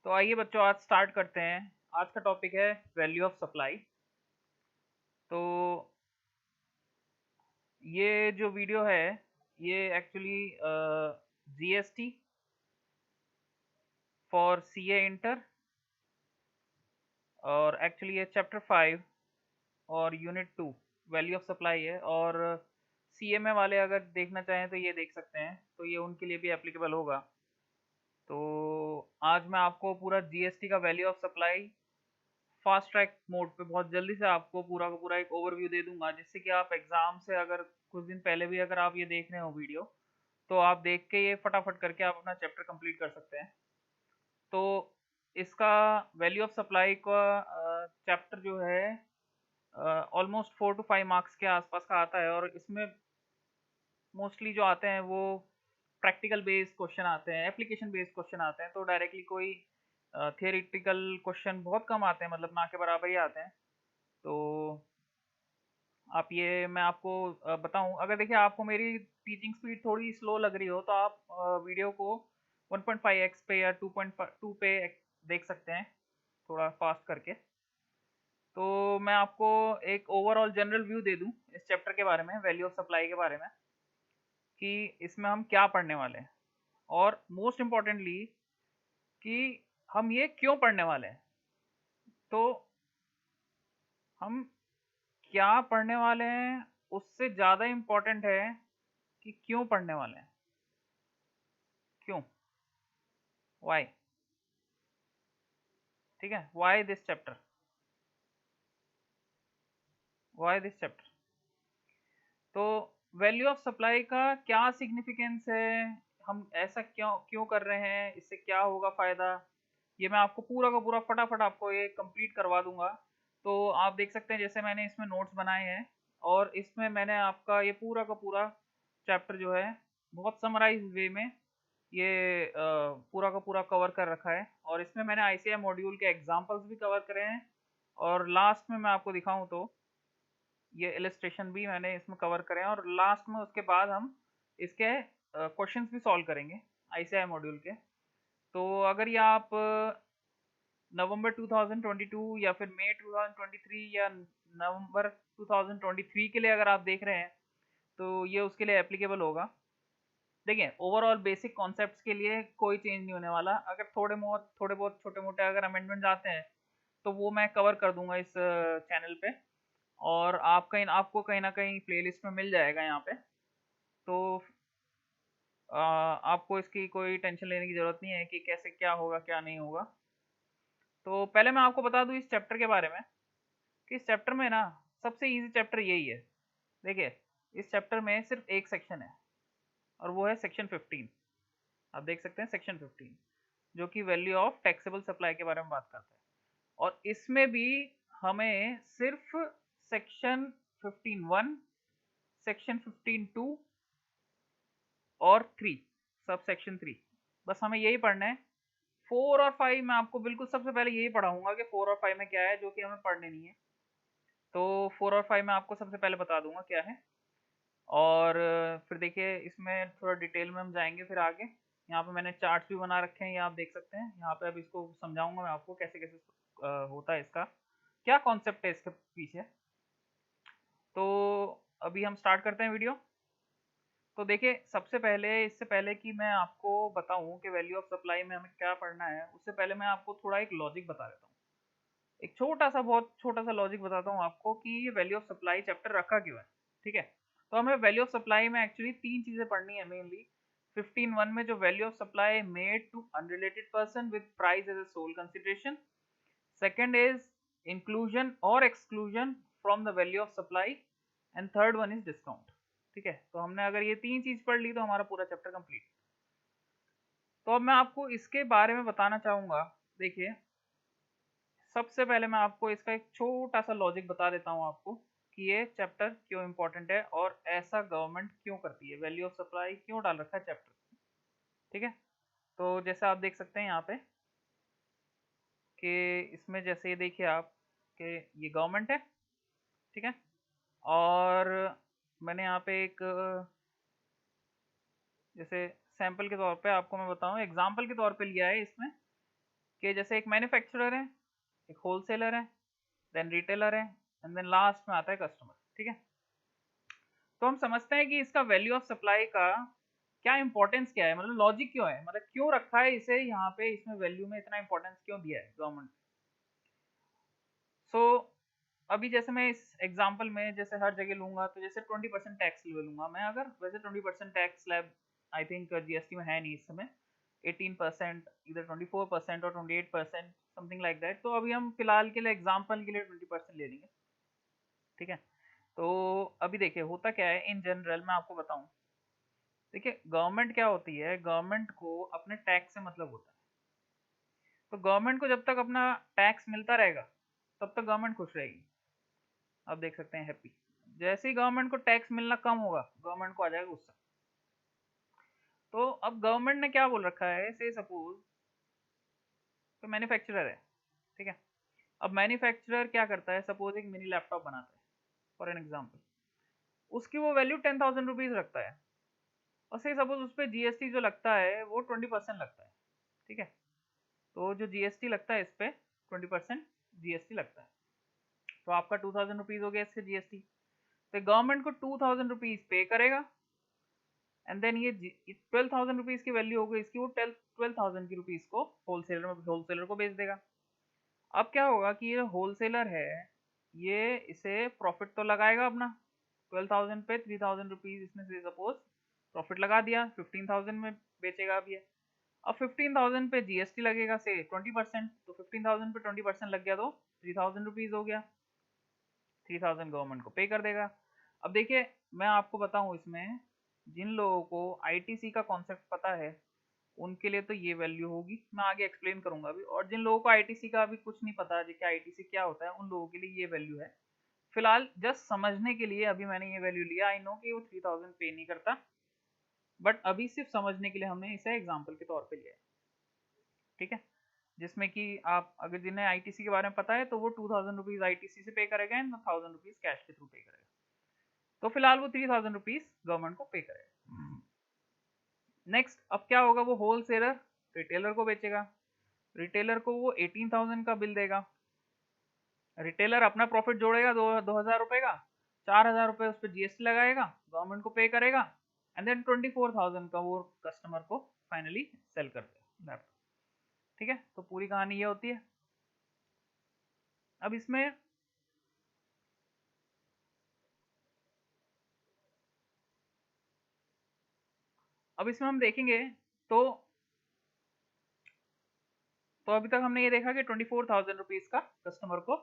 तो आइए बच्चों, आज स्टार्ट करते हैं। आज का टॉपिक है वैल्यू ऑफ सप्लाई। तो ये जो वीडियो है ये actually GST for CA inter, और एक्चुअली ये चैप्टर 5 और यूनिट 2 वैल्यू ऑफ सप्लाई है। और सीएमए वाले अगर देखना चाहें तो ये देख सकते हैं, तो ये उनके लिए भी एप्लीकेबल होगा। तो आज मैं आपको पूरा जीएसटी का value of supply fast track mode पे बहुत जल्दी से आपको पूरा का पूरा एक ओवरव्यू दे दूंगा, जिससे कि आप एग्जाम से अगर कुछ दिन पहले भी अगर आप ये देख रहे हो वीडियो, तो आप देख के ये फटाफट करके आप अपना चैप्टर कंप्लीट कर सकते हैं। तो इसका वैल्यू ऑफ सप्लाई का चैप्टर जो है ऑलमोस्ट 4 to 5 मार्क्स के आसपास का आता है, और इसमें मोस्टली जो आते हैं वो प्रैक्टिकल बेस्ड क्वेश्चन आते हैं, एप्लीकेशन बेस्ड क्वेश्चन आते हैं। तो डायरेक्टली कोई थियोरिटिकल क्वेश्चन बहुत कम आते हैं, मतलब ना के बराबर ही आते हैं। तो आप ये मैं आपको बताऊं, अगर देखिए आपको मेरी टीचिंग स्पीड थोड़ी स्लो लग रही हो तो आप वीडियो को 1.5x पे या 2.2 पे देख सकते हैं, थोड़ा फास्ट करके। तो मैं आपको एक ओवरऑल जनरल व्यू दे दूं इस चैप्टर के बारे में, वैल्यू ऑफ सप्लाई के बारे में, कि इसमें हम क्या पढ़ने वाले हैं, और मोस्ट इम्पोर्टेंटली कि हम ये क्यों पढ़ने वाले हैं। तो हम क्या पढ़ने वाले हैं उससे ज़्यादा इम्पोर्टेंट है कि क्यों पढ़ने वाले हैं। क्यों, वाई, ठीक है, why this chapter, why this chapter. तो वैल्यू ऑफ सप्लाई का क्या सिग्निफिकेंस है, हम ऐसा क्यों क्यों कर रहे हैं, इससे क्या होगा फायदा, ये मैं आपको पूरा का पूरा फटाफट आपको ये कंप्लीट करवा दूंगा। तो आप देख सकते हैं जैसे मैंने इसमें नोट्स बनाए हैं, और इसमें मैंने आपका ये पूरा का पूरा चैप्टर जो है बहुत समराइज वे में ये पूरा का पूरा कवर कर रखा है। और इसमें मैंने आईसीआई मॉड्यूल के एग्जांपल्स भी कवर करे हैं, और लास्ट में मैं आपको दिखाऊं तो ये इलस्ट्रेशन भी मैंने इसमें कवर करे हैं, और लास्ट में उसके बाद हम इसके क्वेश्चंस भी सॉल्व करेंगे आईसीआई मॉड्यूल के। तो अगर ये आप नवंबर 2022 या फिर मई 2023 या नवंबर 2023 के लिए अगर आप देख रहे हैं, तो ये उसके लिए एप्लीकेबल होगा। देखिए, ओवरऑल बेसिक कॉन्सेप्ट्स के लिए कोई चेंज नहीं होने वाला। अगर थोड़े बहुत छोटे मोटे अगर अमेंडमेंट आते हैं तो वो मैं कवर कर दूंगा इस चैनल पे, और आपको कहीं ना कहीं प्लेलिस्ट में मिल जाएगा यहाँ पे। तो आपको इसकी कोई टेंशन लेने की ज़रूरत नहीं है कि कैसे क्या होगा क्या नहीं होगा। तो पहले मैं आपको बता दूं इस चैप्टर के बारे में, कि इस चैप्टर में ना सबसे इजी चैप्टर यही है। देखिए, इस चैप्टर में सिर्फ एक सेक्शन है, और वो है सेक्शन 15। आप देख सकते हैं सेक्शन 15, जो कि वैल्यू ऑफ टैक्सेबल सप्लाई के बारे में बात करता है। और इसमें भी हमें सिर्फ सेक्शन 15(1), सेक्शन 15(2) और 3, सब सेक्शन 3, बस हमें यही पढ़ना है। 4 और 5 मैं आपको बिल्कुल सबसे पहले यही पढ़ाऊंगा कि 4 और 5 में क्या है, जो कि हमें पढ़ने नहीं है। तो 4 और 5 मैं आपको सबसे पहले बता दूंगा क्या है। और फिर देखिए इसमें थोड़ा डिटेल में हम जाएंगे फिर आगे। यहाँ पे मैंने चार्ट्स भी बना रखे हैं, ये आप देख सकते हैं यहाँ पे। अब इसको समझाऊंगा मैं आपको कैसे कैसे होता है इसका, क्या कॉन्सेप्ट है इसके पीछे। तो अभी हम स्टार्ट करते हैं वीडियो। तो देखिए, सबसे पहले इससे पहले कि मैं आपको बताऊं कि वैल्यू ऑफ सप्लाई में हमें क्या पढ़ना है, उससे पहले मैं आपको थोड़ा एक लॉजिक बता देता हूँ। एक छोटा सा, बहुत छोटा सा लॉजिक बताता हूँ आपको कि ये वैल्यू ऑफ सप्लाई चैप्टर रखा क्यों है। ठीक है, तो हमें वैल्यू ऑफ सप्लाई में एक्चुअली तीन चीजें पढ़नी है मेनली। 15(1) में जो value of supply made to unrelated person with price as a sole consideration. Second is inclusion और exclusion from the value of supply, and third one is discount. ठीक है, तो हमने अगर ये तीन चीज पढ़ ली तो हमारा पूरा चैप्टर कंप्लीट। तो अब मैं आपको इसके बारे में बताना चाहूंगा। देखिए, सबसे पहले मैं आपको इसका एक छोटा सा लॉजिक बता देता हूँ आपको, कि ये चैप्टर क्यों इंपॉर्टेंट है और ऐसा गवर्नमेंट क्यों करती है, वैल्यू ऑफ सप्लाई क्यों डाल रखा है चैप्टर। ठीक है, तो जैसे आप देख सकते हैं यहाँ पे कि इसमें जैसे ये देखिए आप कि ये गवर्नमेंट है। ठीक है, और मैंने यहाँ पे एक जैसे सैंपल के तौर पे आपको मैं बताऊं, एग्जाम्पल के तौर पे लिया है इसमें, कि जैसे एक मैन्युफैक्चरर है, एक होलसेलर है, देन रिटेलर है, एंड देन लास्ट में आता है कस्टमर। ठीक है, तो हम समझते हैं कि इसका वैल्यू ऑफ सप्लाई का क्या इंपॉर्टेंस क्या है, मतलब लॉजिक क्यों है, मतलब क्यों रखा है इसे यहाँ पे, इसमें वैल्यू में इतना इंपॉर्टेंस क्यों दिया है गवर्नमेंट। सो अभी जैसे मैं इस एग्जांपल में जैसे हर जगह लूंगा, तो जैसे 20% टैक्स ले लूंगा मैं, अगर वैसे 20% tax slab I think GST में है नहीं इस समय, 18%, इधर 24% और 28%, समथिंग लाइक दैट। तो अभी हम फिलहाल के लिए एग्जाम्पल के लिए 20% ले लेंगे। ठीक है, तो अभी देखिए होता क्या है इन जनरल, मैं आपको बताऊं। देखिए गवर्नमेंट क्या होती है, गवर्नमेंट को अपने टैक्स से मतलब होता है। तो गवर्नमेंट को जब तक अपना टैक्स मिलता रहेगा तब तक गवर्नमेंट खुश रहेगी। आप देख सकते हैं हैप्पी। जैसे ही गवर्नमेंट को टैक्स मिलना कम होगा, गवर्नमेंट को आ जाएगा गुस्सा। तो अब गवर्नमेंट ने क्या बोल रखा है, से सपोज तो मैन्युफैक्चरर है। ठीक है, अब मैन्युफैक्चरर क्या करता है, सपोज एक मिनी लैपटॉप बनाता है फॉर एन एग्जाम्पल, उसकी वो वैल्यू 10,000 रुपीज रखता है, और से सपोज उस पर जीएसटी जो लगता है वो 20% लगता है। ठीक है, तो जो जीएसटी लगता है इस पे 20% जीएसटी लगता है, तो आपका 2,000 रुपीज हो गया इससे जीएसटी। तो गवर्नमेंट को 2,000 रुपीज पे करेगा, एंड देन ये 12,000 रुपीज की वैल्यू हो गई इसकी, वो 12,000 की रुपीज को होलसेलर को बेच देगा। अब क्या होगा कि ये होलसेलर है, ये इसे प्रॉफिट तो लगाएगा अपना, 12,000 पे 3,000 रुपीज इसने से सपोज प्रॉफिट लगा दिया, 15,000 में बेचेगा अब ये। अब 15,000 पे जीएसटी लगेगा से 20%, तो 15,000 पे 20% लग गया तो 3,000 रुपीज हो गया, 3,000 गवर्नमेंट को पे कर देगा। अब देखिए मैं आपको बताऊं, इसमें जिन लोगों को आईटीसी का कॉन्सेप्ट पता है उनके लिए तो ये वैल्यू होगी, मैं आगे एक्सप्लेन करूंगा अभी। और जिन लोगों को आईटीसी का अभी कुछ नहीं पता कि आईटीसी क्या होता है, उन लोगों के लिए ये वैल्यू है। फिलहाल जस्ट समझने के लिए अभी मैंने ये वैल्यू लिया, आई नो कि वो 3,000 पे नहीं करता, बट अभी सिर्फ समझने के लिए हमने इसे एग्जाम्पल के तौर पे लिया है। ठीक है, जिसमें कि आप अगर जिन्हें आईटीसी के बारे में पता है तो वो 2,000 रुपीज आईटीसी से पे करेगा एंड 1,000 रुपीज कैश के थ्रू पे करेगा। तो फिलहाल वो 3,000 रुपीज गवर्नमेंट को पे करेगा। नेक्स्ट अब क्या होगा, वो होलसेलर रिटेलर को बेचेगा, रिटेलर को वो 18,000 का बिल देगा, रिटेलर अपना प्रॉफिट जोड़ेगा 2,000 रुपए का, 4,000 रुपए उस पर जीएसटी लगाएगा, गवर्नमेंट को पे करेगा, एंड देन 24,000 का वो कस्टमर को फाइनली सेल करते हैं लैपटॉप। ठीक है, तो पूरी कहानी ये होती है। अब इसमें हम देखेंगे, तो अभी तक हमने ये देखा कि 24,000 रुपीज का कस्टमर को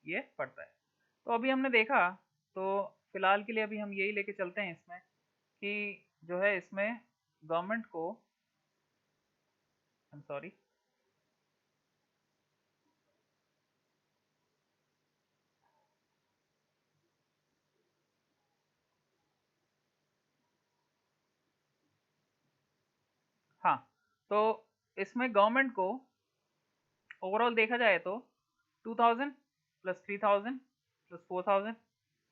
ये पड़ता है। तो अभी हमने देखा, तो फिलहाल के लिए अभी हम यही लेके चलते हैं इसमें कि जो है इसमें गवर्नमेंट को, आई एम सॉरी, हाँ, तो इसमें गवर्नमेंट को ओवरऑल देखा जाए तो 2,000 plus 3,000 plus 4,000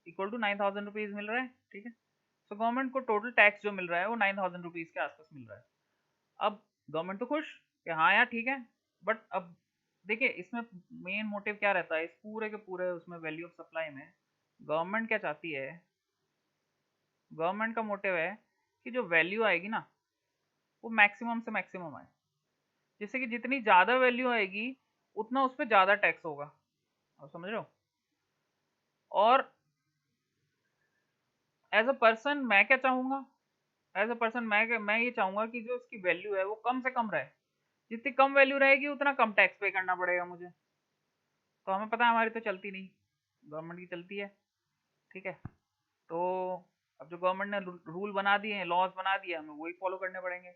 equal to 9,000 rupees मिल रहा है। ठीक है, तो गवर्नमेंट को टोटल टैक्स जो मिल रहा है वो 9,000 रुपीज के आसपास मिल रहा है। अब गवर्नमेंट तो खुश कि हाँ यार ठीक है, बट अब देखिए इसमें मेन मोटिव क्या रहता है, इस पूरे के पूरे उसमें वैल्यू ऑफ सप्लाई में गवर्नमेंट क्या चाहती है, गवर्नमेंट का मोटिव है कि जो वैल्यू आएगी ना वो मैक्सिमम से मैक्सिमम आए, जिससे कि जितनी ज्यादा वैल्यू आएगी उतना उस पर ज्यादा टैक्स होगा। आप समझ रहे हो। और एज अ पर्सन मैं क्या चाहूंगा, एज अ पर्सन मैं ये चाहूंगा कि जो उसकी वैल्यू है वो कम से कम रहे, जितनी कम वैल्यू रहेगी उतना कम टैक्स पे करना पड़ेगा मुझे। तो हमें पता है हमारी तो चलती नहीं, गवर्नमेंट की चलती है। ठीक है, तो अब जो गवर्नमेंट ने रूल बना दिए हैं, लॉज बना दिए, हमें वही फॉलो करने पड़ेंगे।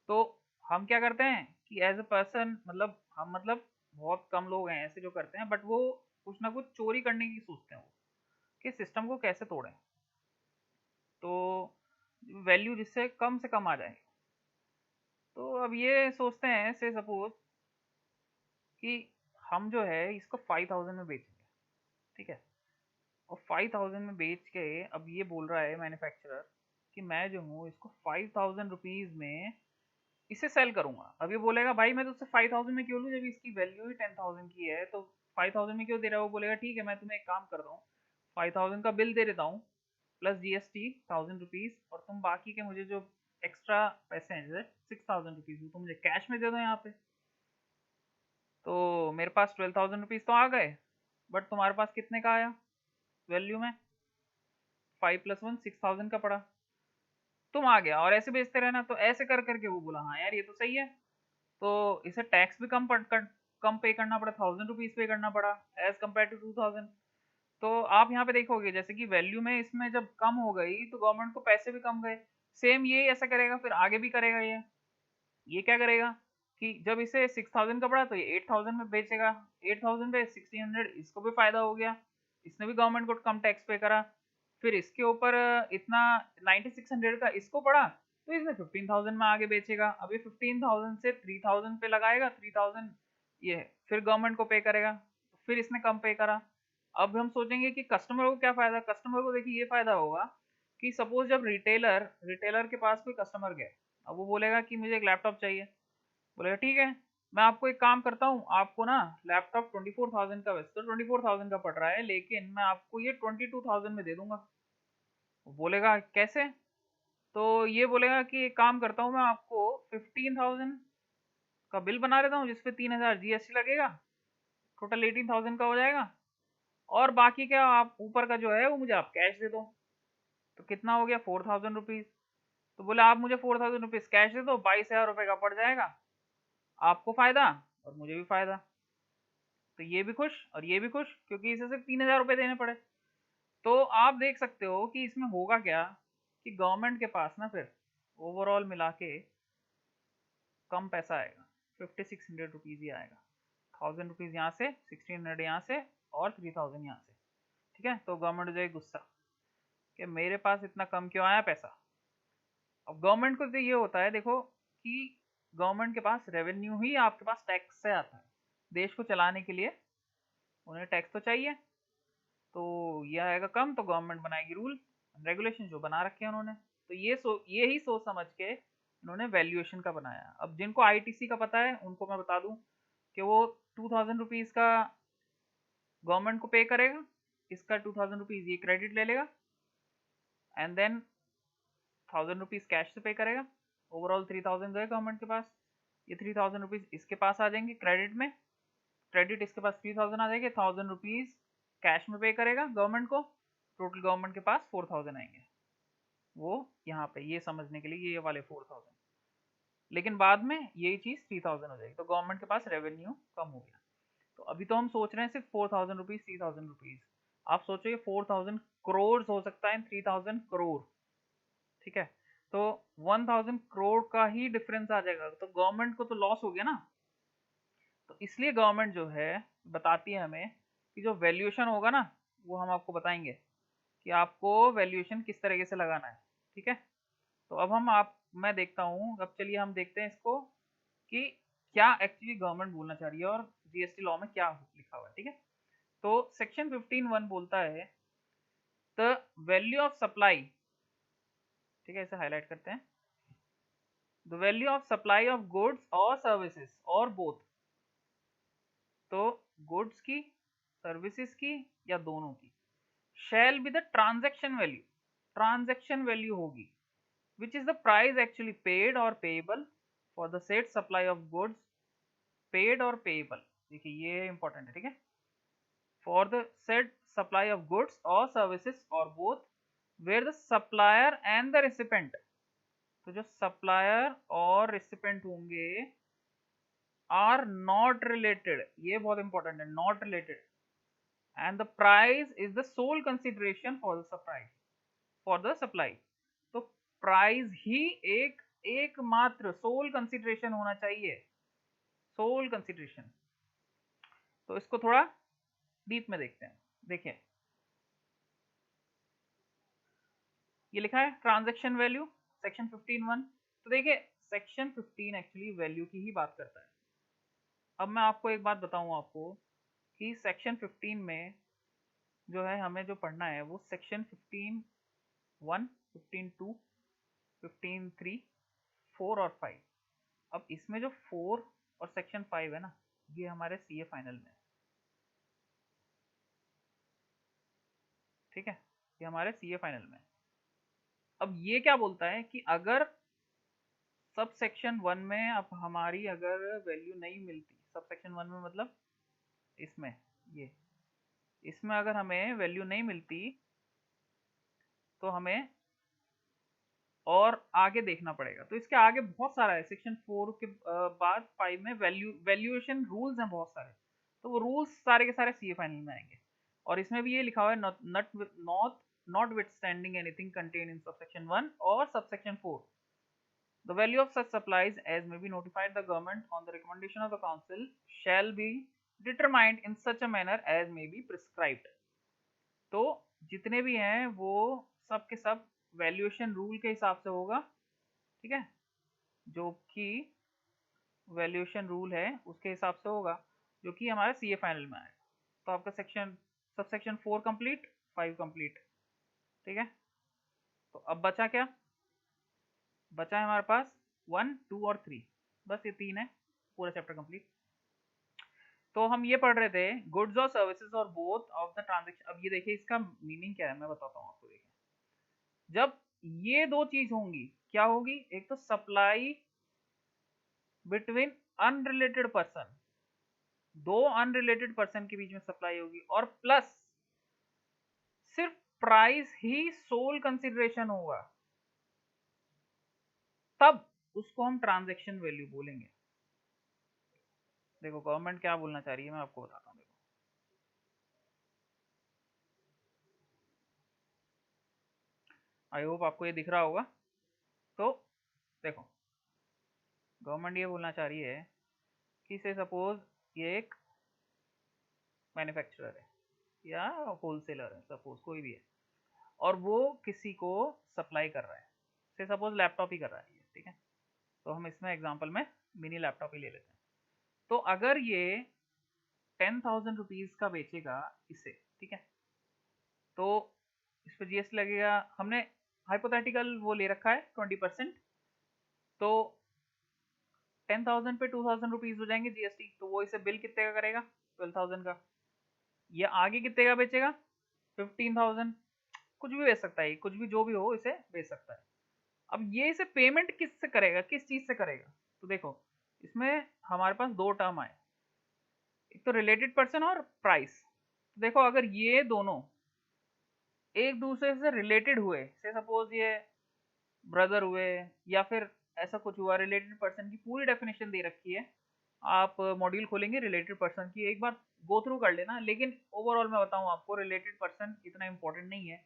तो हम क्या करते हैं कि एज अ पर्सन, मतलब हम मतलब बहुत कम लोग हैं ऐसे जो करते हैं, बट वो कुछ ना कुछ चोरी करने की सोचते हैं वो, कि सिस्टम को कैसे तोड़ें, तो वैल्यू जिससे कम से कम आ जाए। तो अब ये सोचते हैं से सपोज कि हम जो है इसको 5,000 में बेचेंगे। ठीक है, और 5,000 में बेच के अब ये बोल रहा है मैन्युफैक्चरर कि मैं जो हूँ इसको 5,000 रुपीज में इसे सेल करूंगा। अब ये बोलेगा भाई मैं तुझसे 5000 में क्यों लूँ जब इसकी वैल्यू ही 10,000 की है, तो 5000 में क्यों दे रहा है? वो बोलेगा ठीक है मैं तुम्हें एक काम कर रहा हूँ, 5000 का बिल दे देता हूँ प्लस जीएसटी 1000 रुपीज, और तुम बाकी के मुझे जो एक्स्ट्रा पैसे हैं जैसे 6000 रुपीज वो तो मुझे कैश में दे दो यहाँ पे। तो मेरे पास 12,000 रुपीज तो आ गए, बट तुम्हारे पास कितने का आया वैल्यू में? 5 + 1 6,000 का पड़ा, तुम आ गया। और ऐसे बेचते रहना। तो ऐसे कर करके वो बोला हाँ यार ये तो सही है। तो इसे टैक्स भी कम पे करना पड़ा, 1000 रुपीज पे करना पड़ा एज कम्पेयर टू 2000। तो आप यहाँ पे देखोगे जैसे कि वैल्यू में इसमें जब कम हो गई तो गवर्नमेंट को पैसे भी कम गए। सेम ये ऐसा करेगा, फिर आगे भी करेगा। ये क्या करेगा कि जब इसे 6000 का पड़ा तो ये 8000 में बेचेगा, 8000 पे 1600, इसको भी फायदा हो गया, इसने भी गवर्नमेंट को कम टैक्स पे करा। फिर इसके ऊपर इतना 9600 का इसको पड़ा तो इसने 15000 में आगे बेचेगा। अभी 15000 से 3000 पे लगाएगा, 3000 ये फिर गवर्नमेंट को पे करेगा, फिर इसने कम पे करा। अब हम सोचेंगे कि कस्टमर को क्या फायदा? कस्टमर को देखिए ये फायदा होगा कि सपोज जब रिटेलर रिटेलर के पास कोई कस्टमर गया, अब वो बोलेगा कि मुझे एक लैपटॉप चाहिए, बोलेगा ठीक है मैं आपको एक काम करता हूँ, आपको ना लैपटॉप 24,000 का, वैसे तो 24,000 का पड़ रहा है लेकिन मैं आपको ये 22,000 में दे दूंगा। वो बोलेगा कैसे? तो ये बोलेगा कि एक काम करता हूँ मैं आपको 15,000 का बिल बना देता हूँ जिसपे 3,000 जीएसटी लगेगा, टोटल 18,000 का हो जाएगा, और बाकी क्या आप ऊपर का जो है वो मुझे आप कैश दे दो। तो कितना हो गया? 4,000 रुपीज। तो बोले आप मुझे 4,000 रुपीज कैश दे दो, 22,000 रुपये का पड़ जाएगा, आपको फायदा और मुझे भी फायदा। तो ये भी खुश और ये भी खुश क्योंकि इसे सिर्फ 3,000 रुपये देने पड़े। तो आप देख सकते हो कि इसमें होगा क्या कि गवर्नमेंट के पास ना फिर ओवरऑल मिला के कम पैसा आएगा, 5,600 रुपीज ही आएगा। 1,000 रुपीज यहाँ से, 1,600 यहाँ से, और 3,000 यहाँ से। ठीक है, तो गवर्नमेंट जो है गुस्सा कि मेरे पास इतना कम क्यों आया पैसा। अब गवर्नमेंट को तो ये होता है देखो कि गवर्नमेंट के पास रेवेन्यू ही आपके पास टैक्स से आता है। देश को चलाने के लिए उन्हें टैक्स तो चाहिए, तो ये आएगा कम तो गवर्नमेंट बनाएगी रूल रेगुलेशन जो बना रखे हैं उन्होंने। तो ये ही सोच समझ के इन्होंने वैल्यूएशन का बनाया। अब जिनको आईटीसी का पता है उनको मैं बता दूं कि वो 2,000 रुपीज का गवर्नमेंट को पे करेगा, इसका 2,000 रुपीज ये क्रेडिट ले लेगा, एंड देन 1,000 रुपीज कैश से पे करेगा। ओवरऑल 3,000 गए गवर्नमेंट के पास, ये 3,000 रुपीज इसके पास आ जाएंगे क्रेडिट में, क्रेडिट इसके पास 3,000 आ जाएंगे, 1,000 रुपीज कैश में पे करेगा गवर्नमेंट को, टोटल गवर्नमेंट के पास 4,000 आएंगे। वो यहाँ पे ये समझने के लिए ये वाले 4,000, लेकिन बाद में यही चीज 3,000 हो जाएगी, तो गवर्नमेंट के पास रेवेन्यू कम हो गया। तो अभी तो हम सोच रहे हैं सिर्फ 4,000 रुपीज 3,000 रुपीज, आप सोचो ये 4,000 करोड़ हो सकता है, 3,000 करोड़। ठीक है, तो 1,000 करोड़ का ही डिफरेंस आ जाएगा, तो गवर्नमेंट को तो लॉस हो गया ना। तो इसलिए गवर्नमेंट जो है बताती है हमें कि जो वैल्यूएशन होगा ना वो हम आपको बताएंगे कि आपको वैल्यूएशन किस तरीके से लगाना है। ठीक है, तो अब मैं देखता हूँ, अब चलिए हम देखते हैं इसको कि क्या एक्चुअली गवर्नमेंट बोलना चाह रही है और जीएसटी लॉ में क्या लिखा हुआ है। ठीक है, तो सेक्शन 15(1) बोलता है द वैल्यू ऑफ सप्लाई, ठीक है इसे हाईलाइट करते हैं, the value of supply of goods और सर्विसेज और बोथ, तो गुड्स की, सर्विसेज की या दोनों की, shall be the transaction value होगी which is the price actually paid और payable for the said supply of goods, paid और पेएबल, देखिए ये इंपॉर्टेंट है। ठीक है, for the said supply of goods और सर्विसेज और both where the supplier and the recipient, तो जो सप्लायर और रेसिपेंट होंगे आर नॉट रिलेटेड, ये बहुत इंपॉर्टेंट है, not related, and the price is the sole consideration for the supply. तो प्राइस ही एकमात्र सोल कंसिडरेशन होना चाहिए, सोल कंसिडरेशन। तो इसको थोड़ा डीप में देखते हैं। देखिए ये लिखा है ट्रांजैक्शन वैल्यू, सेक्शन 15(1). तो देखिए सेक्शन 15 एक्चुअली वैल्यू की ही बात करता है। अब मैं आपको एक बात बताऊं आपको कि सेक्शन 15 में जो है हमें जो पढ़ना है वो सेक्शन 15(1), 15(2), 15(3), 4 और 5, अब इसमें जो 4 और सेक्शन 5 है ना, ये हमारे सीए फाइनल में है, ठीक है, ये हमारे सीए फाइनल में है। अब ये क्या बोलता है कि अगर सब सेक्शन 1 में अब हमारी अगर वैल्यू नहीं मिलती, सब सेक्शन 1 में मतलब इसमें, ये इसमें अगर हमें वैल्यू नहीं मिलती तो हमें और आगे देखना पड़ेगा। तो इसके आगे बहुत सारा है, सेक्शन 4 के बाद 5 में वैल्यूएशन रूल्स हैं बहुत सारे, तो वो रूल्स सारे के सारे सीए फाइनल में आएंगे। और इसमें भी ये लिखा हुआ है not with standing anything contain in subsection 1 और subsection 4, the value of such supplies as may be notified the government on the recommendation of the council shall be determined in such a manner as may be prescribed। तो जितने भी हैं वो सब के सब valuation rule के हिसाब से होगा, ठीक है, जो कि वैल्यूएशन रूल है उसके हिसाब से होगा, जो कि हमारा सीए फाइनल में आएगा। तो आपका सब सेक्शन 4 कंप्लीट, 5 कंप्लीट, ठीक है। तो अब बचा क्या, बचा है हमारे पास 1, 2 और 3, बस ये 3 है, पूरा चैप्टर कंप्लीट। तो हम ये पढ़ रहे थे गुड्स और सर्विसेज और बोथ ऑफ द ट्रांजेक्शन। अब ये देखिए इसका मीनिंग क्या है, मैं बताता हूँ आपको। देखिए जब ये दो चीज होंगी, क्या होगी, एक तो सप्लाई बिटवीन अनरिलेटेड पर्सन, दो अनरिलेटेड पर्सन के बीच में सप्लाई होगी, और प्लस सिर्फ प्राइस ही सोल कंसिडरेशन होगा, तब उसको हम ट्रांजैक्शन वैल्यू बोलेंगे। देखो गवर्नमेंट क्या बोलना चाह रही है, मैं आपको बताता हूँ। देखो आई होप आपको ये दिख रहा होगा। तो देखो गवर्नमेंट ये बोलना चाह रही है कि से सपोज ये एक मैन्युफैक्चरर है या होलसेलर है, सपोज कोई भी है, और वो किसी को सप्लाई कर रहा है, से सपोज लैपटॉप ही कर रहा है ये, ठीक है। तो हम इसमें एग्जांपल में मिनी लैपटॉप ही ले लेते हैं। तो अगर ये 10,000 रुपीज का बेचेगा इसे, ठीक है, तो इस पर जीएसटी लगेगा। हमने हाइपोथेटिकल वो ले रखा है 20%, तो 10,000 पे 2,000 रुपीज हो जाएंगे जीएसटी, तो वो इसे बिल कितने का करेगा, 12,000 का। ये आगे कितने का बेचेगा, 15,000, कुछ भी बेच सकता है, कुछ भी जो भी हो इसे बेच सकता है। अब ये इसे पेमेंट किससे करेगा, किस चीज से करेगा, तो देखो इसमें हमारे पास दो टर्म आए, एक तो रिलेटेड पर्सन और प्राइस। देखो अगर ये दोनों एक दूसरे से रिलेटेड हुए, से सपोज ये ब्रदर हुए या फिर ऐसा कुछ हुआ, रिलेटेड पर्सन की पूरी डेफिनेशन दे रखी है, आप मॉड्यूल खोलेंगे रिलेटेड पर्सन की, एक बार गो थ्रू कर लेना। लेकिन ओवरऑल मैं बताऊं आपको, रिलेटेड पर्सन इतना इंपॉर्टेंट नहीं है।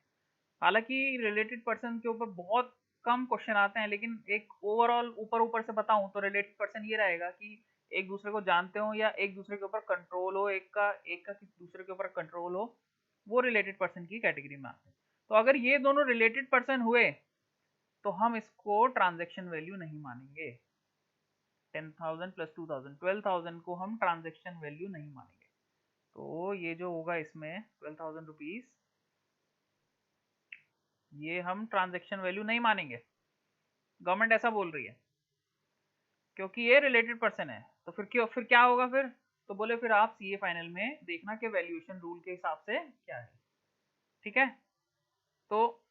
हालांकि रिलेटेड पर्सन के ऊपर बहुत कम क्वेश्चन आते हैं, लेकिन एक ओवरऑल ऊपर ऊपर से बताऊं तो रिलेटेड पर्सन ये रहेगा कि एक दूसरे को जानते हो या एक दूसरे के ऊपर कंट्रोल हो, एक का किसी दूसरे के ऊपर कंट्रोल हो, वो रिलेटेड पर्सन की कैटेगरी में आते हैं। तो अगर ये दोनों रिलेटेड पर्सन हुए तो हम इसको ट्रांजैक्शन वैल्यू नहीं मानेंगे। 10,000 प्लस 2,000, 12,000 को हम ट्रांजैक्शन वैल्यू नहीं मानेंगे। तो ये जो होगा इसमें 12,000 रुपीज, ये हम ट्रांजैक्शन वैल्यू नहीं मानेंगे, गवर्नमेंट ऐसा बोल रही है, क्योंकि ये रिलेटेड पर्सन है। तो फिर क्या होगा फिर, तो बोले फिर आप सीए फाइनल में देखना कि वैल्यूएशन रूल के हिसाब से क्या है, ठीक है। तो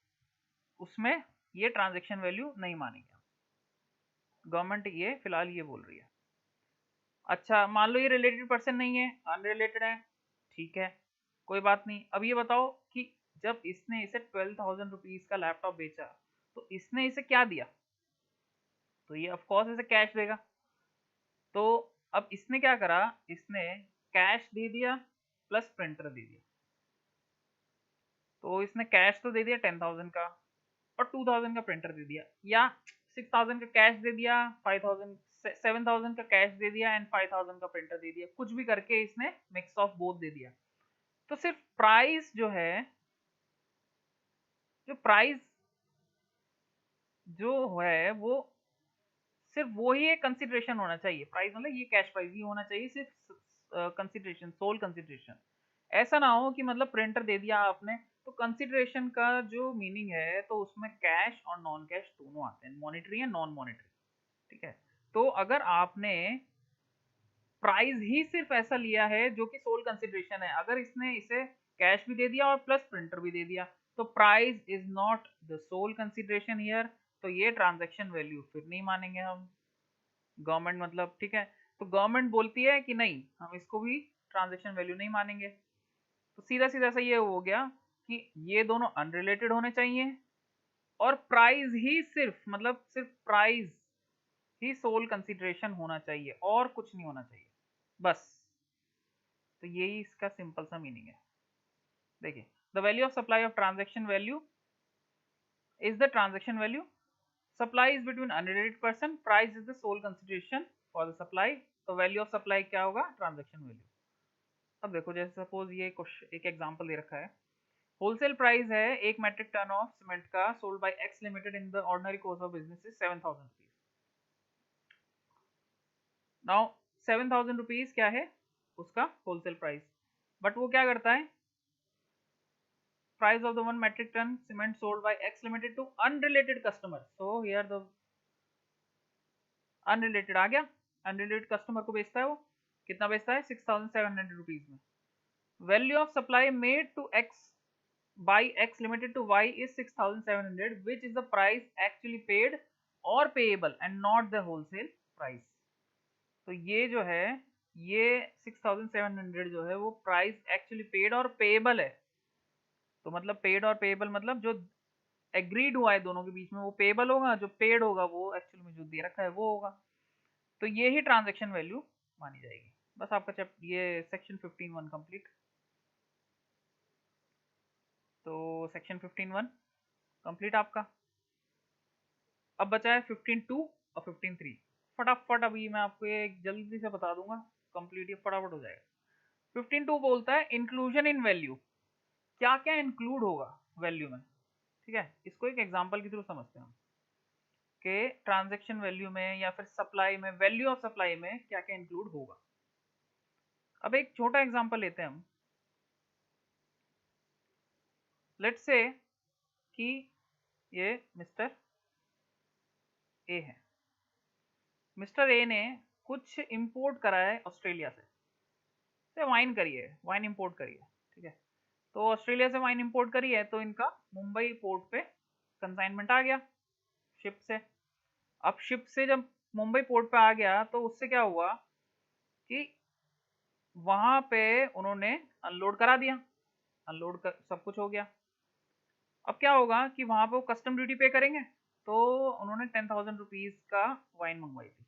उसमें ये ट्रांजैक्शन वैल्यू नहीं मानेंगे, गवर्नमेंट ये फिलहाल ये बोल रही है। अच्छा मान लो ये रिलेटेड पर्सन नहीं है, अनरिलेटेड है, ठीक है, कोई बात नहीं। अब ये बताओ कि जब इसने इसे 12,000 रुपीज का लैपटॉप बेचा, तो इसने इसे क्या दिया, तो ये ऑफ कोर्स इसे कैश देगा। तो अब इसने क्या करा, इसने कैश दे दिया प्लस प्रिंटर दे दिया। तो इसने कैश तो दे दिया 10,000 का, और 2,000 का प्रिंटर दे दिया, या 6,000 का कैश दे दिया, 5,000 7,000 का कैश दे दिया एंड 5,000 का प्रिंटर दे दिया, कुछ भी करके इसने मिक्स ऑफ बोथ दे दिया। तो सिर्फ प्राइस जो है, जो प्राइस जो है वो सिर्फ वो ही एक कंसिडरेशन होना चाहिए। प्राइस मतलब ये कैश प्राइस ही होना चाहिए, सिर्फ कंसिडरेशन, सोल कंसिडरेशन। ऐसा ना हो कि मतलब प्रिंटर दे दिया आपने, तो कंसिडरेशन का जो मीनिंग है तो उसमें कैश और नॉन कैश दोनों आते हैं, मॉनिटरी एंड नॉन मॉनिटरी, ठीक है। तो अगर आपने प्राइस ही सिर्फ ऐसा लिया है जो कि सोल कंसिडरेशन है, अगर इसने इसे कैश भी दे दिया और प्लस प्रिंटर भी दे दिया, तो price is not the sole consideration here, तो ये ट्रांजैक्शन वैल्यू फिर नहीं मानेंगे हम, गवर्नमेंट मतलब, ठीक है। तो गवर्नमेंट बोलती है कि नहीं, हम इसको भी ट्रांजैक्शन वैल्यू नहीं मानेंगे। तो सीधा सीधा सा ये हो गया कि ये दोनों अनरिलेटेड होने चाहिए और प्राइस ही सिर्फ, मतलब सिर्फ प्राइस ही सोल कंसिडरेशन होना चाहिए और कुछ नहीं होना चाहिए, बस। तो यही इसका सिंपल सा मीनिंग है। देखिए, the value of supply of transaction value is the transaction value, supply is between unrelated person, price is the sole consideration for the supply. तो वैल्यू ऑफ सप्लाई क्या होगा, ट्रांजैक्शन वैल्यू। अब देखो, जैसे suppose ये एक एग्जांपल दे रखा है, होलसेल प्राइस है 1 मेट्रिक टन ऑफ सीमेंट का sold by x limited in the ordinary course of business is 7,000 rupees. Now 7,000 rupees क्या है उसका होलसेल प्राइस, बट वो क्या करता है, price of the 1 metric ton cement sold by X limited to unrelated customer, so here the unrelated आ गया, unrelated customer को बेचता है, वो कितना बेचता है, 6,700 रुपीज में। Value of supply made to X by X limited to Y is 6,700 which is the price actually paid or payable and not the wholesale price। तो ये जो है, ये 6,700 जो है वो प्राइस एक्चुअली पेड और पेएबल है। तो मतलब पेड और पेएबल मतलब जो एग्रीड हुआ है दोनों के बीच में वो पेएबल होगा, जो पेड होगा वो एक्चुअल में जो दे रखा है वो होगा। तो ये ही ट्रांजैक्शन वैल्यू मानी जाएगी। बस आपका चैप्टर ये सेक्शन 15(1) कंप्लीट। तो सेक्शन 15(1) कंप्लीट आपका। अब बचा है 15(2) और 15(3). फटाफट अभी मैं आपको ये जल्दी से बता दूंगा, कंप्लीट ये फटाफट हो जाएगा। 15(2) बोलता है इंक्लूजन इन वैल्यू, क्या क्या इंक्लूड होगा वैल्यू में, ठीक है। इसको एक एग्जांपल के थ्रू समझते हैं हम कि ट्रांजैक्शन वैल्यू में या फिर सप्लाई में, वैल्यू ऑफ सप्लाई में क्या क्या इंक्लूड होगा। अब एक छोटा एग्जांपल लेते हैं हम। लेट्स से कि ये मिस्टर ए है, मिस्टर ए ने कुछ इंपोर्ट करा है ऑस्ट्रेलिया से वाइन करी है, वाइन इंपोर्ट करी है, ठीक है। तो ऑस्ट्रेलिया से वाइन इंपोर्ट करी है, तो इनका मुंबई पोर्ट पे कंसाइनमेंट आ गया शिप से। अब शिप से जब मुंबई पोर्ट पे आ गया तो उससे क्या हुआ कि वहां पे उन्होंने अनलोड करा दिया, अनलोड कर सब कुछ हो गया। अब क्या होगा कि वहां पे वो कस्टम ड्यूटी पे करेंगे, तो उन्होंने 10,000 रुपीज का वाइन मंगवाई थी।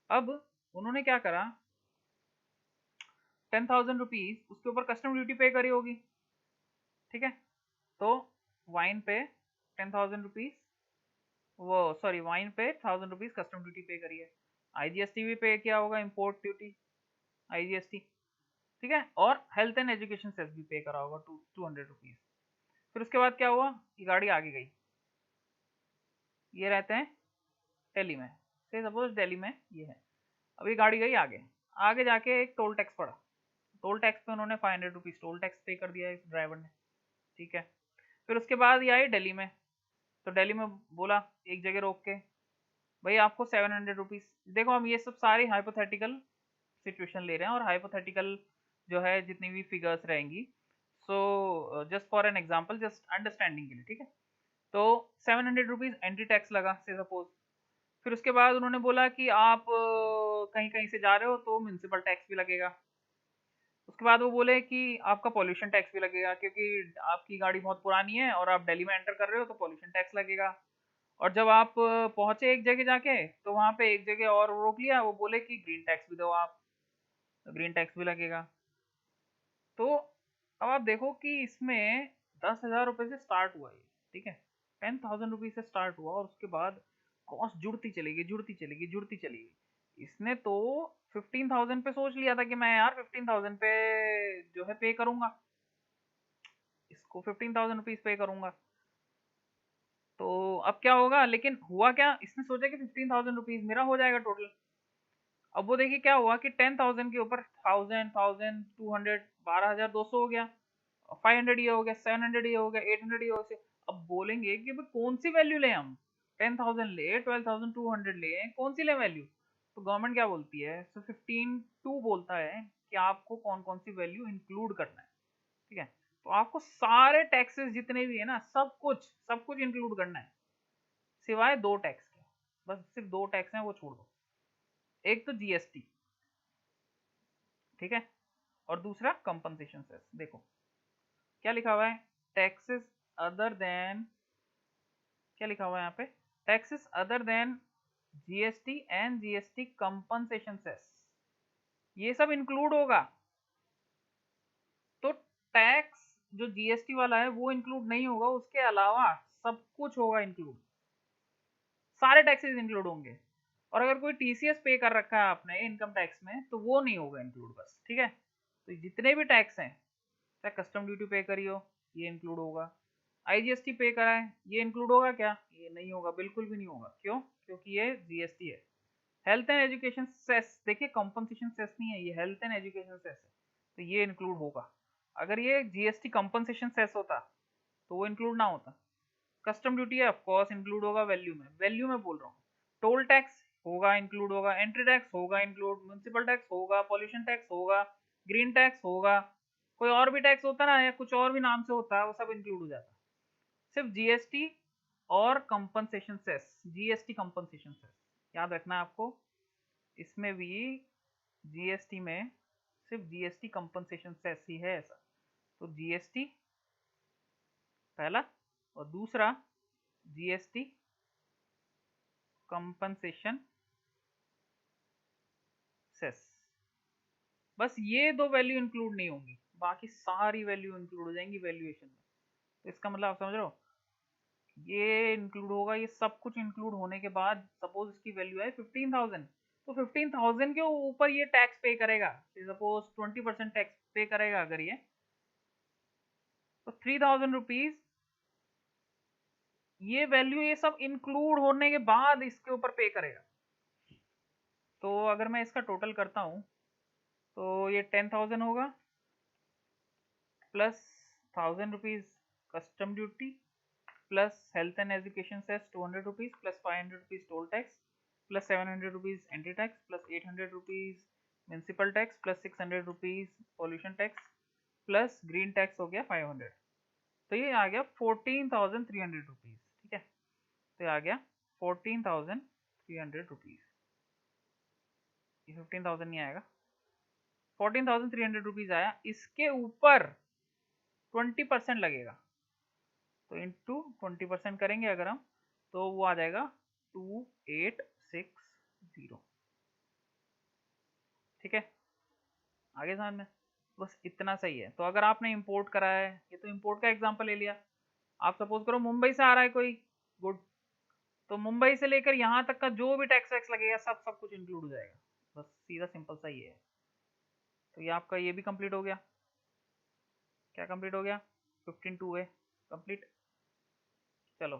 अब उन्होंने क्या करा, 10,000 रुपीज उसके ऊपर कस्टम ड्यूटी पे करी होगी, ठीक है। तो वाइन पे 10,000 रुपीज, वो सॉरी वाइन पे 1,000 रुपीज कस्टम ड्यूटी पे करी है, आईजीएसटी भी पे किया होगा, इंपोर्ट ड्यूटी, आईजीएसटी, ठीक है। और हेल्थ एंड एजुकेशन सेस भी पे करा होगा 200 रुपीज। फिर उसके बाद क्या हुआ, ये गाड़ी आगे गई, ये रहते हैं दिल्ली में, से सपोज दिल्ली में ये है। अब ये गाड़ी गई आगे, आगे जाके एक टोल टैक्स पड़ा, टोल टैक्स पे उन्होंने 500 रुपीज टोल टैक्स पे कर दिया इस ड्राइवर ने, ठीक है। फिर उसके बाद ये आई दिल्ली में, तो दिल्ली में बोला एक जगह रोक के, भाई आपको 700 रुपीज। देखो हम ये सब सारी हाइपोथेटिकल सिचुएशन ले रहे हैं और हाइपोथेटिकल जो है जितनी भी फिगर्स रहेंगी, so just for an example, just understanding के लिए, ठीक है। तो 700 रुपीज एंट्री टैक्स लगा से सपोज। फिर उसके बाद उन्होंने बोला कि आप कहीं कहीं से जा रहे हो तो म्यूनसिपल टैक्स भी लगेगा। उसके बाद वो बोले कि आपका पॉल्यूशन टैक्स भी लगेगा, क्योंकि आपकी गाड़ी बहुत पुरानी है और आप दिल्ली में एंटर कर रहे हो तो पॉल्यूशन टैक्स लगेगा। और जब आप पहुंचे एक जगह जाके, तो वहां पे एक जगह और रोक लिया, वो बोले कि ग्रीन टैक्स भी दो आप, तो ग्रीन टैक्स भी लगेगा। तो अब आप देखो कि इसमें 10,000 रुपये से स्टार्ट हुआ ये, ठीक है, 10,000 रुपीज से स्टार्ट हुआ और उसके बाद कॉस्ट जुड़ती चलेगी, जुड़ती चलेगी, जुड़ती चलेगी। इसने तो 15,000 पे सोच लिया था कि मैं यार 15,000 पे जो है पे करूंगा, इसको 15,000 रुपीज पे करूंगा। तो अब क्या होगा, लेकिन हुआ क्या, इसने सोचा कि 15,000 रुपीज मेरा हो जाएगा टोटल। अब वो देखिए क्या हुआ कि 10,000 के ऊपर 1,000, 1,200, 12,200 हो गया, 500 ये हो गया, 700 ये हो गया, 800 ये हो गया। अब बोलेंगे कि भाई कौन सी वैल्यू लें हम, 10,000 ले, 12,200 ले, कौन सी ले वैल्यू? तो गवर्नमेंट क्या बोलती है, सो 15(2) बोलता है कि आपको कौन कौन सी वैल्यू इंक्लूड करना है। ठीक है, तो आपको सारे टैक्सेस जितने भी है ना, सब कुछ इंक्लूड करना है, सिवाय 2 टैक्स के। बस सिर्फ 2 टैक्स हैं, वो छोड़ दो। एक तो जीएसटी, ठीक है, और दूसरा कंपनसेशन सेस। देखो क्या लिखा हुआ है, टैक्सेस अदर देन, क्या लिखा हुआ है यहाँ पे, taxes other than GST and GST compensation cess, ये सब इंक्लूड होगा। तो टैक्स जो जीएसटी वाला है वो इंक्लूड नहीं होगा, उसके अलावा सब कुछ होगा इंक्लूड, सारे टैक्सेस इंक्लूड होंगे। और अगर कोई टीसीएस पे कर रखा है आपने इनकम टैक्स में, तो वो नहीं होगा इंक्लूड बस। ठीक है, तो जितने भी टैक्स हैं, चाहे कस्टम ड्यूटी पे करी हो, ये इंक्लूड होगा। आईजीएसटी पे करा है, ये इंक्लूड होगा क्या? ये नहीं होगा, बिल्कुल भी नहीं होगा। क्यों? क्योंकि ये जीएसटी है। हेल्थ एंड एजुकेशन सेस, देखिए कंपनसेशन सेस नहीं है, ये हेल्थ एंड एजुकेशन सेस है, तो ये इंक्लूड होगा। अगर ये जीएसटी कंपनसेशन सेस होता तो वो इंक्लूड ना होता। कस्टम ड्यूटी है, ऑफ कोर्स इंक्लूड होगा, वैल्यू में बोल रहा हूँ। टोल टैक्स होगा, इंक्लूड होगा। एंट्री टैक्स होगा इंक्लूड, म्युनिसिपल टैक्स होगा, पॉल्यूशन टैक्स होगा, ग्रीन टैक्स होगा, कोई और भी टैक्स होता ना, या कुछ और भी नाम से होता है, वो सब इंक्लूड हो जाता। सिर्फ जीएसटी और compensation cess, GST compensation cess याद रखना है आपको। इसमें भी जीएसटी में सिर्फ जीएसटी कंपनसेशन सेस ही है ऐसा। तो जीएसटी पहला, और दूसरा जीएसटी कंपनसेशन सेस, बस ये 2 वैल्यू इंक्लूड नहीं होंगी, बाकी सारी वैल्यू इंक्लूड हो जाएंगी वैल्यूएशन में। तो इसका मतलब आप समझ रहे हो, ये इंक्लूड होगा। ये सब कुछ इंक्लूड होने के बाद सपोज इसकी वैल्यू है 15,000, तो 15,000 के ऊपर ये टैक्स पे करेगा। सपोज 20% टैक्स पे करेगा अगर ये, तो 3,000 रुपीज, ये वैल्यू ये सब इंक्लूड होने के बाद इसके ऊपर पे करेगा। तो अगर मैं इसका टोटल करता हूँ, तो ये 10,000 होगा, plus 1,000 rupees custom duty, plus health and education cess 200 rupees, plus 500 rupees toll tax, plus 700 rupees entry tax, plus 800 rupees municipal tax, plus 600 rupees pollution tax, plus green tax हो गया 500। तो ये आ गया 14,300 रुपीज। ठीक है, तो ये आ गया 14,300 रुपीज। ये 15,000 नहीं आएगा, 14,300 रुपीज आया। इसके ऊपर 20% लगेगा, तो इंटू 20% करेंगे अगर हम, तो वो आ जाएगा 2860। ठीक है, आगे समझ में? बस इतना सही है। तो अगर आपने इंपोर्ट करा है, ये तो इंपोर्ट का एग्जांपल ले लिया। आप सपोज करो मुंबई से आ रहा है कोई गुड, तो मुंबई से लेकर यहाँ तक का जो भी टैक्स वैक्स लगेगा सब कुछ इंक्लूड हो जाएगा। बस सीधा सिंपल सा ही है। तो ये आपका ये भी कंप्लीट हो गया। क्या कंप्लीट हो गया? 15(2) है कंप्लीट। चलो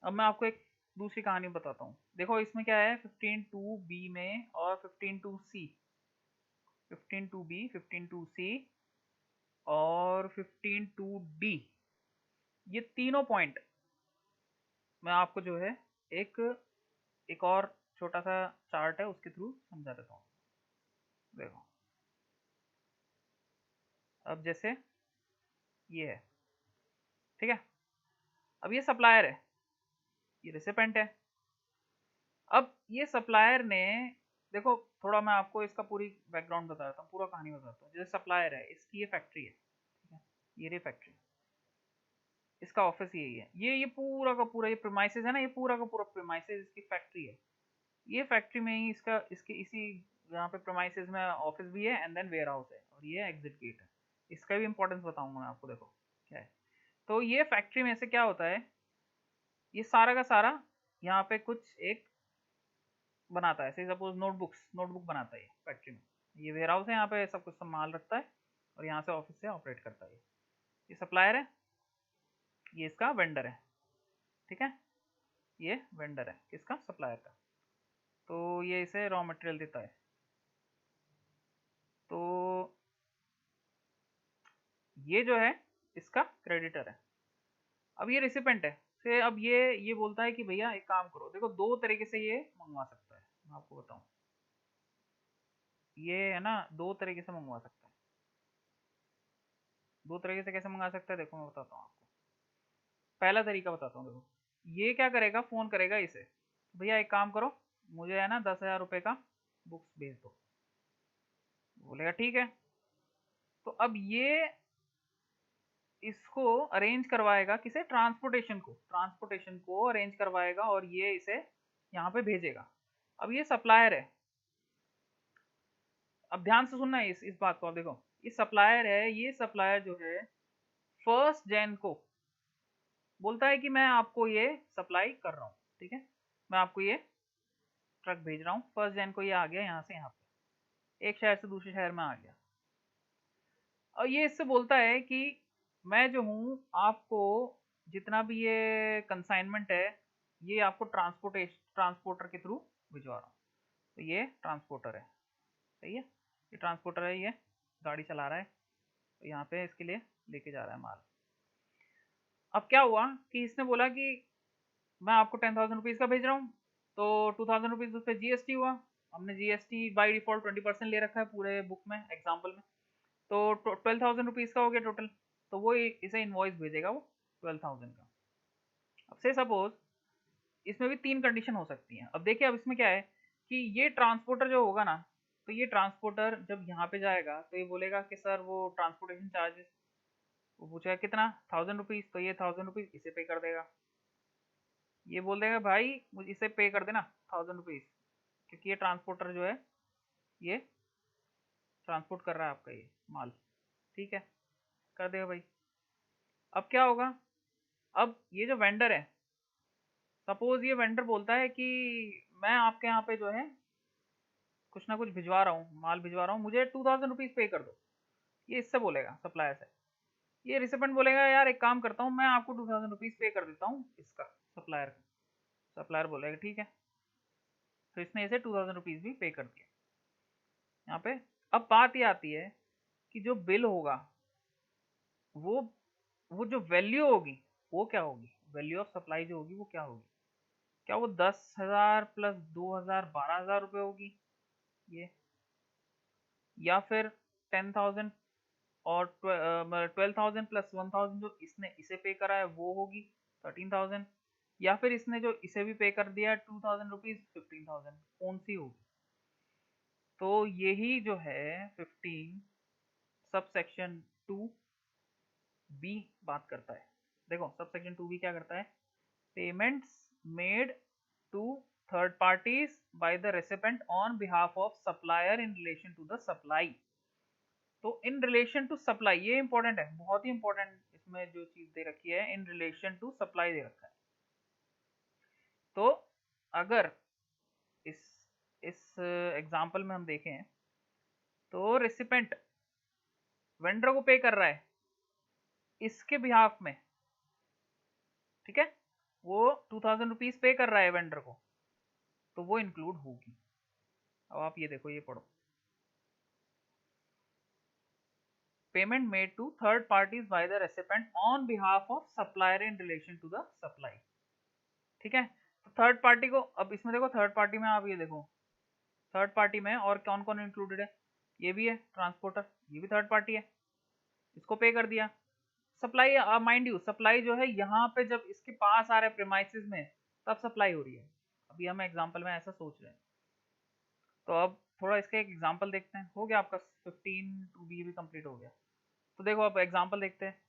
अब मैं आपको एक दूसरी कहानी बताता हूँ। देखो इसमें क्या है, 15(2)B में और 15(2)C, 15(2)B, 15(2)C और 15(2)D, ये तीनों पॉइंट मैं आपको जो है एक एक और छोटा सा चार्ट है उसके थ्रू समझा देता हूँ। देखो अब जैसे ये है, ठीक है, अब ये सप्लायर है, ये रिसिपेंट है। अब ये सप्लायर ने, देखो थोड़ा मैं आपको इसका पूरी बैकग्राउंड बता देता हूँ, पूरा कहानी बताता हूँ। जैसे सप्लायर है, इसकी ये फैक्ट्री है, ठीक है, ये रही फैक्ट्री, इसका ऑफिस यही है। ये पूरा का पूरा ये प्रीमाइसेस है ना, ये पूरा का पूरा प्रीमाइसेस इसकी फैक्ट्री है। ये फैक्ट्री में ही इसका इसके इसी यहाँ पे प्रीमाइसेस में ऑफिस भी है, एंड देन वेयर हाउस है, और ये एग्जिट गेट है। इसका भी इंपॉर्टेंस बताऊंगा मैं आपको। देखो क्या है, तो ये फैक्ट्री में से क्या होता है, ये सारा का सारा यहाँ पे कुछ एक बनाता है। ऐसे सपोज नोटबुक बनाता है ये फैक्ट्री में। ये वेयर हाउस है, यहाँ पे सब कुछ माल रखता है, और यहाँ से ऑफिस से ऑपरेट करता है। ये सप्लायर है, ये इसका वेंडर है। ठीक है, ये वेंडर है किसका? सप्लायर का। तो ये इसे रॉ मटेरियल देता है। तो ये जो है इसका क्रेडिटर है। अब ये रिसिपेंट है, से अब ये बोलता है कि भैया एक काम करो, देखो दो तरीके से ये मंगवा सकता है, मैं आपको बताऊं। ये है ना, दो तरीके से मंगवा सकता है। दो तरीके से कैसे मंगा सकता है, देखो मैं बताता हूँ आपको। पहला तरीका बताता हूँ, देखो ये क्या करेगा, फोन करेगा इसे, भैया एक काम करो, मुझे है ना 10,000 रुपये का बुक्स भेज दो। बोलेगा ठीक है। तो अब ये इसको अरेंज करवाएगा, किसे, ट्रांसपोर्टेशन को अरेंज करवाएगा, और ये इसे यहाँ पे भेजेगा। अब ये सप्लायर है, अब ध्यान से सुनना है इस बात को। अब देखो ये सप्लायर है, ये सप्लायर जो है 1 जैन को बोलता है कि मैं आपको ये सप्लाई कर रहा हूँ, ठीक है, मैं आपको ये ट्रक भेज रहा हूँ। 1 जैन को ये आ गया यहाँ से यहाँ पे, एक शहर से दूसरे शहर में आ गया। और ये इससे बोलता है कि मैं जो हूँ आपको जितना भी ये कंसाइनमेंट है, ये आपको ट्रांसपोर्टर के थ्रू भिजवा रहा हूँ। तो ये ट्रांसपोर्टर है, सही है, ये ट्रांसपोर्टर है, ये गाड़ी चला रहा है, तो यहाँ पे इसके लिए लेके जा रहा है माल। अब क्या हुआ कि इसने बोला कि मैं आपको 10,000 रुपीज़ का भेज रहा हूँ, तो 2,000 रुपीज़ उस पर जीएसटी हुआ। हमने जीएसटी बाई डिफॉल्ट 20% ले रखा है पूरे बुक में, एग्जाम्पल में, तो 12,000 रुपीज़ का हो गया टोटल। तो वो इसे इनवॉइस भेजेगा वो 12,000 का। अब से सपोज इसमें भी 3 कंडीशन हो सकती हैं। अब देखिए अब इसमें क्या है कि ये ट्रांसपोर्टर जो होगा ना, तो ये ट्रांसपोर्टर जब यहाँ पे जाएगा तो ये बोलेगा कि सर वो ट्रांसपोर्टेशन चार्जेस, वो पूछेगा कितना, 1,000 रुपीज़, तो ये 1,000 रुपीज़ इसे पे कर देगा। ये बोल देगा भाई मुझे इसे पे कर देना 1,000 रुपीज़, क्योंकि ये ट्रांसपोर्टर जो है ये ट्रांसपोर्ट कर रहा है आपका ये माल, ठीक है, कर देगा भाई। अब क्या होगा, अब ये जो वेंडर है, सपोज ये वेंडर बोलता है कि मैं आपके यहाँ पे जो है कुछ ना कुछ भिजवा रहा हूँ, माल भिजवा रहा हूँ, मुझे 2,000 रुपीज़ पे कर दो। ये इससे बोलेगा, सप्लायर से। ये रिसिपेंट बोलेगा यार एक काम करता हूँ, मैं आपको 2,000 रुपीज़ पे कर देता हूँ इसका, सप्लायर का। सप्लायर बोलेगा ठीक है, तो इसने इसे 2,000 रुपीज़ भी पे कर दिया यहाँ पे। अब बात ये आती है कि जो बिल होगा, वो वो जो वैल्यू होगी वो क्या होगी, वैल्यू ऑफ सप्लाई जो होगी वो क्या होगी, क्या वो 10,000 प्लस 2,000 12,000 रुपये होगी ये, या फिर 10,000 और 12,000 प्लस 1,000 जो इसने इसे पे करा है वो होगी 13,000, या फिर इसने जो इसे भी पे कर दिया 2,000 रुपीज़ 15,000, कौन सी होगी। तो यही जो है 15 सब सेक्शन 2B बात करता है। देखो सब सेक्शन 2B क्या करता है, payments made to third parties by the recipient on behalf of supplier in relation to the supply. तो इन रिलेशन टू सप्लाई, ये इंपॉर्टेंट है, बहुत ही इंपॉर्टेंट, इसमें जो चीज दे रखी है इन रिलेशन टू सप्लाई दे रखा है। तो अगर इस एग्जांपल में हम देखें तो रेसिपेंट वेंडर को पे कर रहा है इसके बिहाफ में, ठीक है, वो 2,000 रुपीज़ पे कर रहा है वेंडर को, तो वो इंक्लूड होगी। अब आप ये देखो, ये पढ़ो, payment made to third parties by the recipient on behalf of supplier in relation to the supply, ठीक है। तो थर्ड पार्टी को, अब इसमें देखो थर्ड पार्टी में आप ये देखो, थर्ड पार्टी में और कौन कौन इंक्लूडेड है, ये भी है ट्रांसपोर्टर, ये भी थर्ड पार्टी है, इसको पे कर दिया। सप्लाई, माइंड यू सप्लाई जो है यहाँ पे जब इसके पास आ रहा है प्रेमाइसिस में, तब सप्लाई हो रही है। अभी हम एग्जांपल में ऐसा सोच रहे हैं। तो अब थोड़ा इसका एक एग्जांपल देखते हैं। हो गया आपका 15 2B भी कंप्लीट हो गया। तो देखो अब एग्जांपल देखते हैं।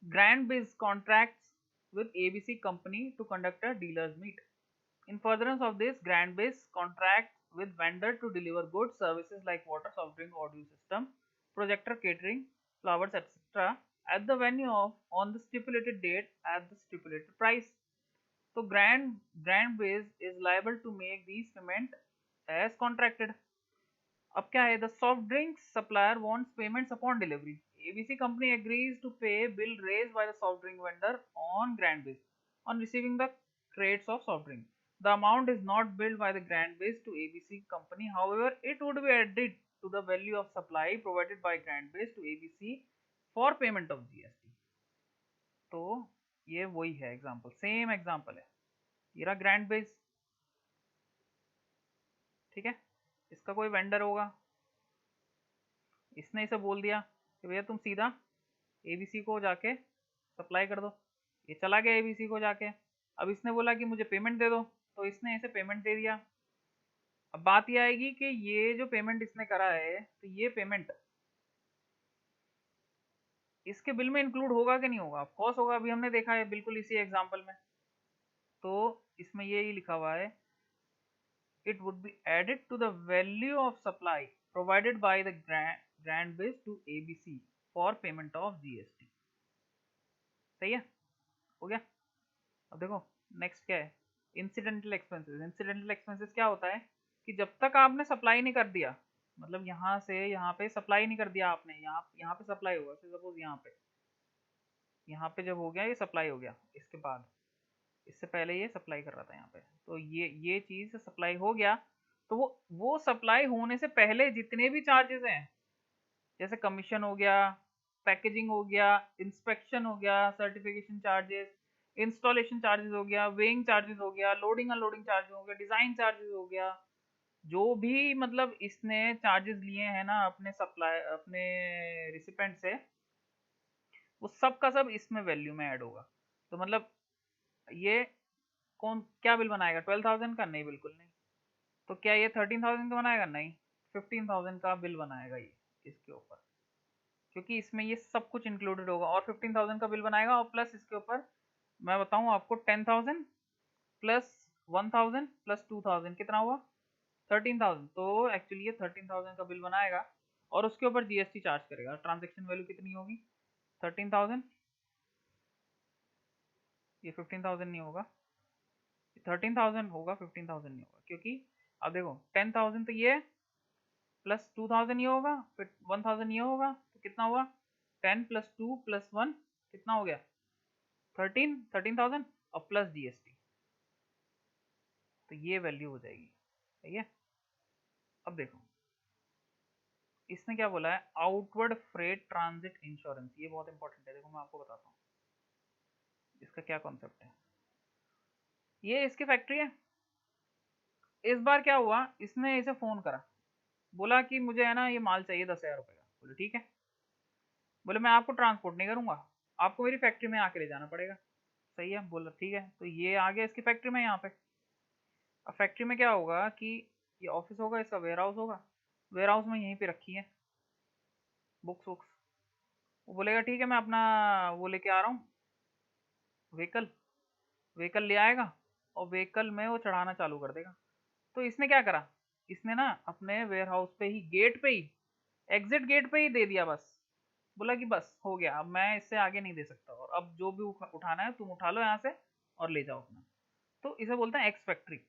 ग्रैंड बिज contracts with ABC company to conduct a dealers meet. In furtherance of this, Grand Base contracts with vendor to deliver goods, services like water, soft drink, audio system, projector, catering, flowers, etc. at the venue of on the stipulated date at the stipulated price. So Grand Base is liable to make these payment as contracted. अब क्या है, the soft drinks supplier wants payments upon delivery. ABC company agrees to pay bill raised by the soft drink vendor on Grand Base on receiving the crates of soft drink. The amount is not billed by the Grand Base to ABC company. However, it would be added to the value of supply provided by Grand Base to ABC for payment of GST. तो ये वही है example, same example है। ये रहा grand base, ठीक है। इसका कोई वेंडर होगा, इसने इसे बोल दिया कि भैया तुम सीधा एबीसी को जाके सप्लाई कर दो। ये चला गया एबीसी को जाके, अब इसने बोला कि मुझे पेमेंट दे दो, तो इसने इसे पेमेंट दे दिया। अब बात ये आएगी कि ये जो पेमेंट इसने करा है, तो ये पेमेंट इसके बिल में इंक्लूड होगा कि नहीं होगा? ऑफ कोर्स होगा, अभी हमने देखा है बिल्कुल इसी एग्जांपल में। तो इसमें ये ही लिखा हुआ है, it would be added to the value of supply provided by the grant base to ABC for payment of GST। सही है, हो गया। अब देखो नेक्स्ट क्या है, इंसिडेंटल एक्सपेंसेस। इंसिडेंटल एक्सपेंसेस क्या होता है कि जब तक आपने सप्लाई नहीं कर दिया, मतलब यहाँ से यहाँ पे सप्लाई नहीं कर दिया आपने, यहाँ पे सप्लाई होगा, सपोज यहाँ पे जब हो गया, ये सप्लाई हो गया, इसके बाद इससे पहले ये सप्लाई कर रहा था यहाँ पे, तो ये चीज सप्लाई हो गया, तो वो सप्लाई होने से पहले जितने भी चार्जेस हैं, जैसे कमीशन हो गया, पैकेजिंग हो गया, इंस्पेक्शन हो गया, सर्टिफिकेशन चार्जेस, इंस्टॉलेशन चार्जेस हो गया, वेइंग चार्जेस हो गया, लोडिंग अनलोडिंग चार्जेस हो गया, डिजाइन चार्जेस हो गया, जो भी मतलब इसने चार्जेस लिए हैं ना अपने सप्लाई अपने रिसिपेंट से, वो सब का सब इसमें वैल्यू में ऐड होगा। तो मतलब ये कौन क्या बिल बनाएगा? 12,000 का? नहीं, बिल्कुल नहीं। तो क्या ये 13,000 का बनाएगा? नहीं, 15,000 का बिल बनाएगा ये इसके ऊपर, क्योंकि इसमें ये सब कुछ इंक्लूडेड होगा। और 15,000 का बिल बनाएगा, और प्लस इसके ऊपर मैं बताऊं आपको 10,000 प्लस 1,000 प्लस 2,000 कितना हुआ? 13,000। तो एक्चुअली ये 13,000 का बिल बनाएगा और उसके ऊपर जीएसटी चार्ज करेगा। ट्रांजेक्शन वैल्यू कितनी होगी? 13,000। ये 15,000 नहीं होगा, 13,000 होगा, 15,000 नहीं होगा, क्योंकि अब देखो 10,000 तो ये प्लस 2,000 ये होगा, फिर 1,000 ये होगा, तो कितना हुआ? 10 प्लस 2 प्लस 1 कितना हो गया? 13,000 और प्लस जीएसटी, तो ये वैल्यू हो जाएगी। सही है। अब देखो इसने क्या बोला है, आउटवर्ड फ्रेट ट्रांजिट इंश्योरेंस। ये बहुत इंपॉर्टेंट है, देखो मैं आपको बताता हूँ इसका क्या कॉन्सेप्ट है। ये इसकी फैक्ट्री है। इस बार क्या हुआ, इसने इसे फोन करा, बोला कि मुझे है ना ये माल चाहिए 10,000 रुपए का। बोले ठीक है। बोले मैं आपको ट्रांसपोर्ट नहीं करूंगा, आपको मेरी फैक्ट्री में आके ले जाना पड़ेगा। सही है। बोला ठीक है। तो ये आ गया इसकी फैक्ट्री में यहाँ पे। अब फैक्ट्री में क्या होगा कि ये ऑफिस होगा, इसका वेयर हाउस होगा, वेयर हाउस में यहीं पे रखी है बुक्स वुक्स। वो बोलेगा ठीक है मैं अपना वो लेके आ रहा हूँ व्हीकल, व्हीकल ले आएगा और व्हीकल में वो चढ़ाना चालू कर देगा। तो इसने क्या करा, इसने ना अपने वेयर हाउस पे ही, गेट पे ही, एग्जिट गेट पे ही दे दिया बस। बोला कि बस हो गया, अब मैं इससे आगे नहीं दे सकता, और अब जो भी उठाना है तुम उठा लो यहाँ से और ले जाओ अपना। तो इसे बोलते हैं एक्स फैक्ट्री।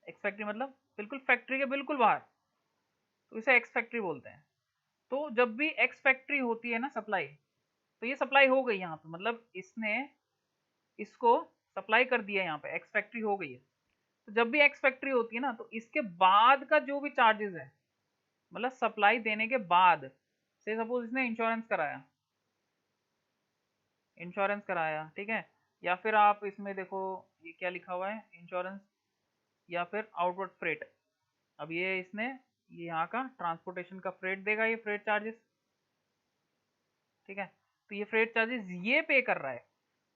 एक्स फैक्ट्री मतलब बिल्कुल फैक्ट्री के बिल्कुल बाहर, तो इसे एक्स फैक्ट्री बोलते हैं। तो जब भी एक्स फैक्ट्री होती है ना सप्लाई, तो ये सप्लाई हो गई यहाँ पे, मतलब इसने इसको सप्लाई कर दिया, यहाँ पे एक्स फैक्ट्री हो गई है। तो जब भी एक्स फैक्ट्री होती है ना, तो इसके बाद का जो भी चार्जेस है, मतलब सप्लाई देने के बाद से, सपोज इसने इंश्योरेंस कराया, इंश्योरेंस कराया, ठीक है, या फिर आप इसमें देखो ये क्या लिखा हुआ है, इंश्योरेंस या फिर आउटवर्ड फ्रेट। अब ये इसने ये यहाँ का ट्रांसपोर्टेशन का फ्रेट देगा, ये फ्रेट चार्जेस, ठीक है। तो ये फ्रेट चार्जेस ये पे कर रहा है।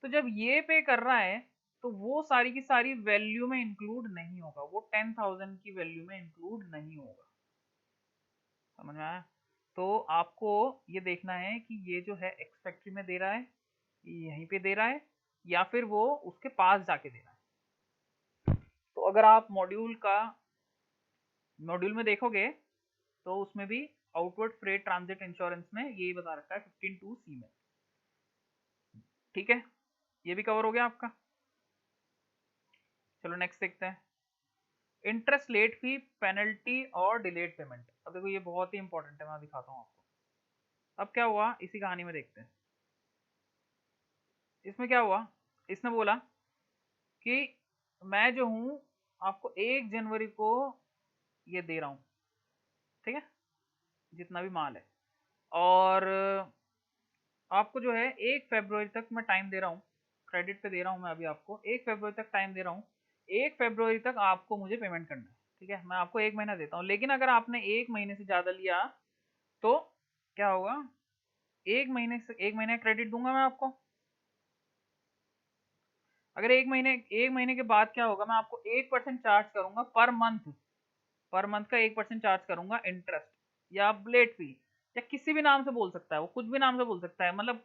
तो जब ये पे कर रहा है, तो वो सारी की सारी वैल्यू में इंक्लूड नहीं होगा, वो 10,000 की वैल्यू में इंक्लूड नहीं होगा। समझ में आया? तो आपको ये देखना है कि ये जो है एक्स फैक्ट्री में दे रहा है, यहीं पे दे रहा है, या फिर वो उसके पास जाके दे रहा है। तो अगर आप मॉड्यूल में देखोगे, तो उसमें भी आउटवर्ड फ्रेट ट्रांजिट इंश्योरेंस में यही बता रखा है 15(2)(c) में। ठीक है, ये भी कवर हो गया आपका। चलो नेक्स्ट देखते हैं, इंटरेस्ट, लेट फी, पेनल्टी और डिलेड पेमेंट। अब देखो ये बहुत ही इंपॉर्टेंट है, मैं दिखाता हूँ आपको। अब क्या हुआ, इसी कहानी में देखते हैं। इसमें क्या हुआ, इसने बोला कि मैं जो हूं आपको 1 जनवरी को ये दे रहा हूं, ठीक है, जितना भी माल है, और आपको जो है 1 फरवरी तक मैं टाइम दे रहा हूं क्रेडिट पे दे रहा हूँ मैं अभी आपको, 1 फरवरी तक टाइम दे रहा हूँ। 1 फरवरी तक आपको मुझे पेमेंट करना है, ठीक है। मैं आपको 1 महीना देता हूँ, लेकिन अगर आपने 1 महीने से ज़्यादा लिया तो क्या होगा, 1 महीने क्रेडिट दूंगा मैं आपको। अगर 1 महीने के बाद क्या होगा, मैं आपको 1% चार्ज करूंगा पर मंथ का 1% चार्ज करूंगा इंटरेस्ट या लेट फी, या किसी भी नाम से बोल सकता है वो, कुछ भी नाम से बोल सकता है। मतलब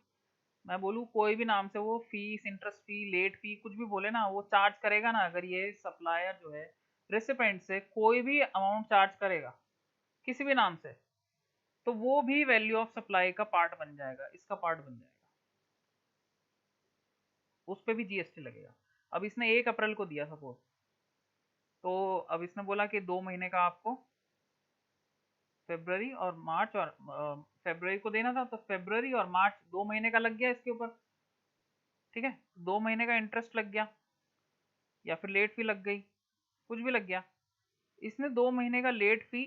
मैं बोलूँ कोई भी नाम से, वो फीस, इंटरेस्ट फी, लेट फी, कुछ भी बोले ना, वो चार्ज करेगा ना। अगर ये सप्लायर जो है रेसिपेंट से कोई भी अमाउंट चार्ज करेगा किसी भी नाम से, तो वो भी वैल्यू ऑफ सप्लाई का पार्ट बन जाएगा, इसका पार्ट बन जाएगा, उस पर भी जीएसटी लगेगा। अब इसने 1 अप्रैल को दिया सपोज, तो अब इसने बोला कि 2 महीने का आपको फेब्रवरी और मार्च, और फेब्रवरी को देना था, तो फेब्रवरी और मार्च 2 महीने का लग गया इसके ऊपर, ठीक है। 2 महीने का इंटरेस्ट लग गया या फिर लेट फी लग गई, कुछ भी लग गया। इसने 2 महीने का लेट फी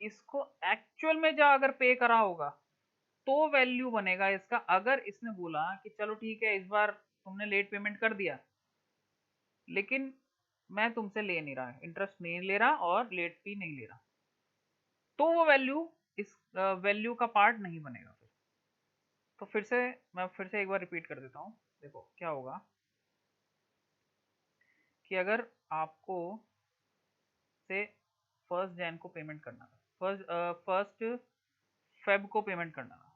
इसको एक्चुअल में जा अगर पे करा होगा तो वैल्यू बनेगा इसका। अगर इसने बोला कि चलो ठीक है, इस बार तुमने लेट पेमेंट कर दिया, लेकिन मैं तुमसे ले नहीं रहा, इंटरेस्ट नहीं ले रहा और लेट फी नहीं ले रहा, तो वो वैल्यू इस वैल्यू का पार्ट नहीं बनेगा फिर। तो फिर से एक बार रिपीट कर देता हूँ। देखो क्या होगा कि अगर आपको से 1 जैन को पेमेंट करना था, फर्स्ट फेब को पेमेंट करना था,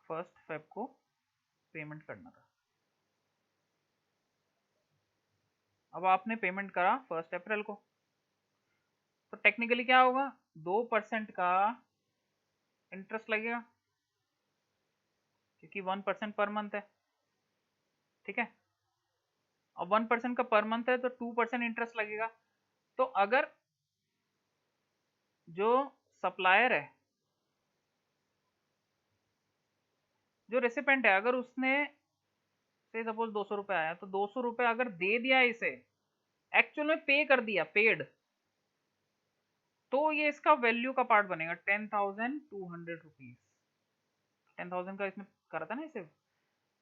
1 फेब को पेमेंट करना था। अब आपने पेमेंट करा 1 अप्रैल को, तो टेक्निकली क्या होगा, 2% का इंटरेस्ट लगेगा, क्योंकि 1% पर मंथ है, ठीक है। अब 1% का पर मंथ है तो 2% इंटरेस्ट लगेगा। तो अगर जो सप्लायर है, जो रेसिपेंट है, अगर उसने से सपोज 200 रुपये आया, तो 200 रुपये अगर दे दिया इसे, एक्चुअल में पे कर दिया, पेड, तो ये इसका वैल्यू का पार्ट बनेगा, 10,200 रुपीज। 10,000 का इसमें करा था ना इसे।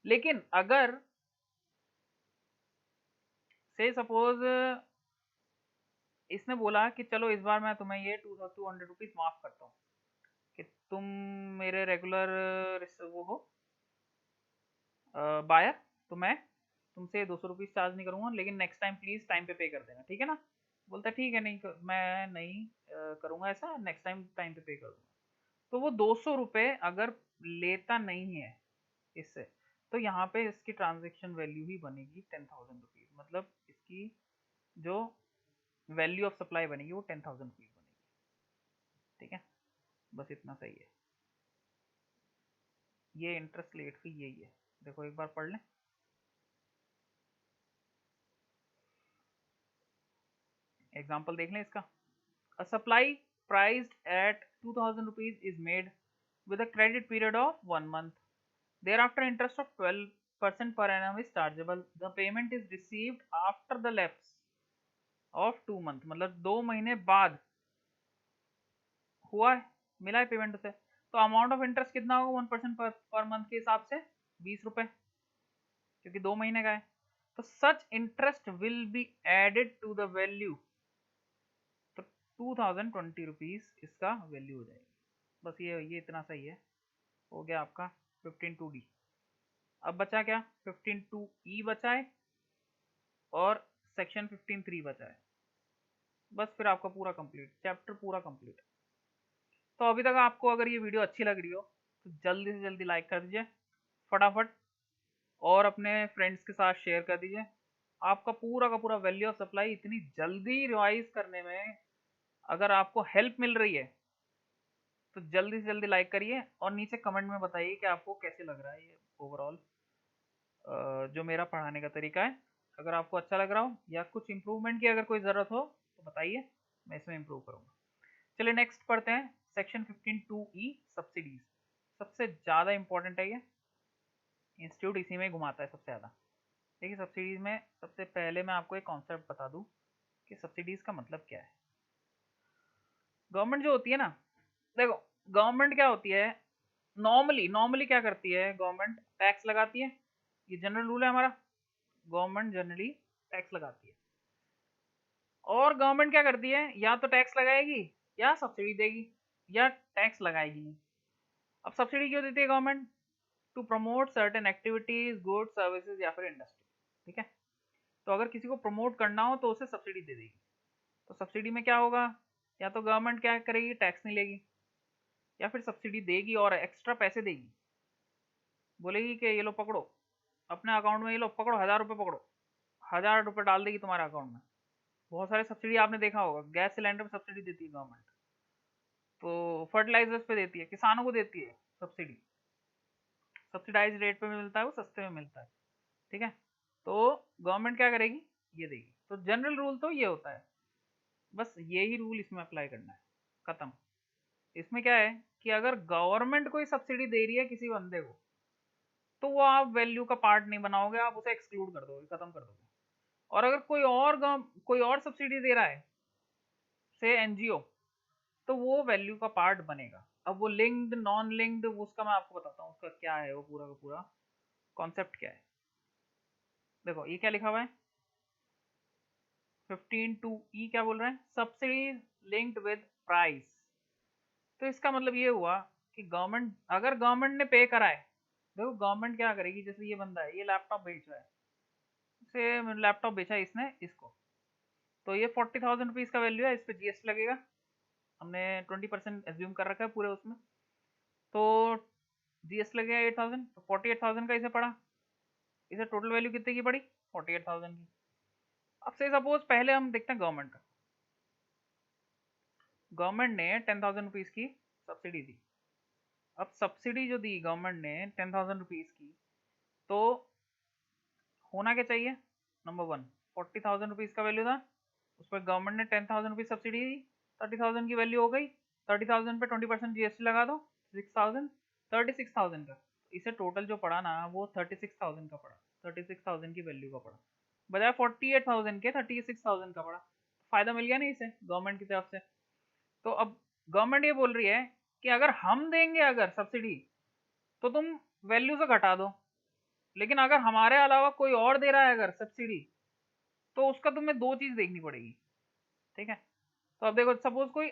लेकिन अगर से सपोज इसने बोला कि चलो इस बार मैं तुम्हें ये 2,200 रुपीज माफ करता हूँ, कि तुम मेरे रेगुलर वो हो बायर, तो मैं तुमसे 200 रुपीज चार्ज नहीं करूंगा, लेकिन नेक्स्ट टाइम प्लीज टाइम पे कर देना, ठीक है ना। बोलता है ठीक है, नहीं मैं नहीं करूंगा ऐसा, नेक्स्ट टाइम पे कर दूंगा। तो वो 200 रुपये अगर लेता नहीं है इससे, तो यहाँ पे इसकी ट्रांजेक्शन वैल्यू ही बनेगी 10,000 रुपीज। मतलब इसकी जो वैल्यू ऑफ सप्लाई बनेगी वो 10,000 रुपीज बनेगी, ठीक है। बस इतना सही है। ये इंटरेस्ट लेट फी यही है, देखो एक बार पढ़ लें। एग्जाम्पल देख लें इसका। A supply priced at 2,000 rupees is made with a credit period of 1 month. Thereafter, interest of 12% per annum is chargeable. The payment is received after the lapse of 2 months. मतलब 2 महीने बाद हुआ है, मिला है पेमेंट उसे। तो अमाउंट ऑफ इंटरेस्ट कितना होगा 1% पर मंथ के हिसाब से, 20 रुपए, क्योंकि 2 महीने का है। तो such interest will be added to the value, तो 2,020 रुपीज इसका वैल्यू हो जाएगी। बस ये इतना सही है। हो गया आपका 15(2)D। अब बचा क्या, 15(2)E बचा है और सेक्शन 15(3) बचा है। बस फिर आपका पूरा कंप्लीट, चैप्टर पूरा कंप्लीट। तो अभी तक आपको अगर ये वीडियो अच्छी लग रही हो तो जल्दी से जल्दी लाइक कर दीजिए फटाफट, और अपने फ्रेंड्स के साथ शेयर कर दीजिए। आपका पूरा का पूरा वैल्यू ऑफ सप्लाई इतनी जल्दी रिवाइज करने में अगर आपको हेल्प मिल रही है, तो जल्दी से जल्दी लाइक करिए और नीचे कमेंट में बताइए कि आपको कैसे लग रहा है ये ओवरऑल जो मेरा पढ़ाने का तरीका है। अगर आपको अच्छा लग रहा हो या कुछ इम्प्रूवमेंट की अगर कोई ज़रूरत हो तो बताइए, मैं इसमें इम्प्रूव करूँगा। चलिए नेक्स्ट पढ़ते हैं, सेक्शन 15(2)E सब्सिडीज। सबसे ज़्यादा इंपॉर्टेंट है ये, इंस्टीट्यूट इसी में घुमाता है सबसे ज़्यादा। देखिए सब्सिडीज में सबसे पहले मैं आपको एक कॉन्सेप्ट बता दूँ कि सब्सिडीज का मतलब क्या है। गवर्नमेंट जो होती है ना, देखो गवर्नमेंट क्या होती है, नॉर्मली नॉर्मली क्या करती है गवर्नमेंट, टैक्स लगाती है। ये जनरल रूल है हमारा, गवर्नमेंट जनरली टैक्स लगाती है। और गवर्नमेंट क्या करती है, या तो टैक्स लगाएगी या सब्सिडी देगी, या टैक्स लगाएगी नहीं। अब सब्सिडी क्यों देती है government? To promote certain activities, goods, services या फिर इंडस्ट्री। ठीक है, तो अगर किसी को प्रमोट करना हो तो उसे सब्सिडी दे देगी। तो सब्सिडी में क्या होगा, या तो गवर्नमेंट क्या करेगी, टैक्स नहीं लेगी, या फिर सब्सिडी देगी और एक्स्ट्रा पैसे देगी। बोलेगी कि ये लो पकड़ो, अपने अकाउंट में ये लो पकड़ो, 1000 रुपये पकड़ो, 1000 रुपये डाल देगी तुम्हारे अकाउंट में। बहुत सारे सब्सिडी आपने देखा होगा, गैस सिलेंडर में सब्सिडी देती है गवर्नमेंट, तो फर्टिलाइजर्स पे देती है, किसानों को देती है सब्सिडी, सब्सिडाइज रेट पे मिलता है, वो सस्ते में मिलता है। ठीक है, तो गवर्नमेंट क्या करेगी, ये देगी। तो जनरल रूल तो ये होता है, बस यही रूल इसमें अप्लाई करना है, खत्म। इसमें क्या है कि अगर गवर्नमेंट कोई सब्सिडी दे रही है किसी बंदे को, तो वो आप वैल्यू का पार्ट नहीं बनाओगे, आप उसे एक्सक्लूड कर दोगे, खत्म कर दोगे। और अगर कोई और सब्सिडी दे रहा है, से एनजीओ, तो वो वैल्यू का पार्ट बनेगा। अब वो लिंक्ड नॉन लिंक्ड, उसका मैं आपको बताता हूँ उसका क्या है, वो पूरा का पूरा कॉन्सेप्ट क्या है। देखो ये क्या लिखा हुआ है, 15(2)(e) क्या बोल रहे हैं, सब्सिडी लिंक्ड विद प्राइस। तो इसका मतलब ये हुआ कि गवर्नमेंट, अगर गवर्नमेंट ने पे करा है, देखो गवर्नमेंट क्या करेगी, जैसे ये बंदा है, ये लैपटॉप बेच रहा है, इसे लैपटॉप बेचा है इसने इसको, तो ये 40,000 रुपीज़ का वैल्यू है, इस पर जीएसटी लगेगा। हमने 20% एज्यूम कर रखा है पूरे उसमें, तो जीएसटी लगेगा 8,000, तो 48,000 का इसे पड़ा, इसे टोटल वैल्यू कितने की पड़ी, 48,000 की। अब से सपोज पहले हम देखते हैं गवर्नमेंट का, गवर्नमेंट ने 10,000 रुपीज़ की सब्सिडी दी। अब सब्सिडी जो दी गवर्नमेंट ने 10,000 रुपीज़ की, तो होना क्या चाहिए, नंबर वन, 40,000 रुपीज़ का वैल्यू था, उस पर गवर्नमेंट ने 10,000 रुपीज़ सब्सिडी दी, 30,000 की वैल्यू हो गई, 30,000 पे 20% जीएसटी लगा दो, 6,000, 36,000 का। इसे टोटल जो पड़ा ना वो 36,000 का पड़ा, 36,000 की वैल्यू का पड़ा, बजाय 48,000 के 36,000 का पड़ा। फायदा मिल गया नहीं इसे गवर्नमेंट की तरफ से। तो अब गवर्नमेंट ये बोल रही है कि अगर हम देंगे अगर सब्सिडी, तो तुम वैल्यू से घटा दो, लेकिन अगर हमारे अलावा कोई और दे रहा है अगर सब्सिडी, तो उसका तुम्हें दो चीज देखनी पड़ेगी। ठीक है, तो अब देखो सपोज कोई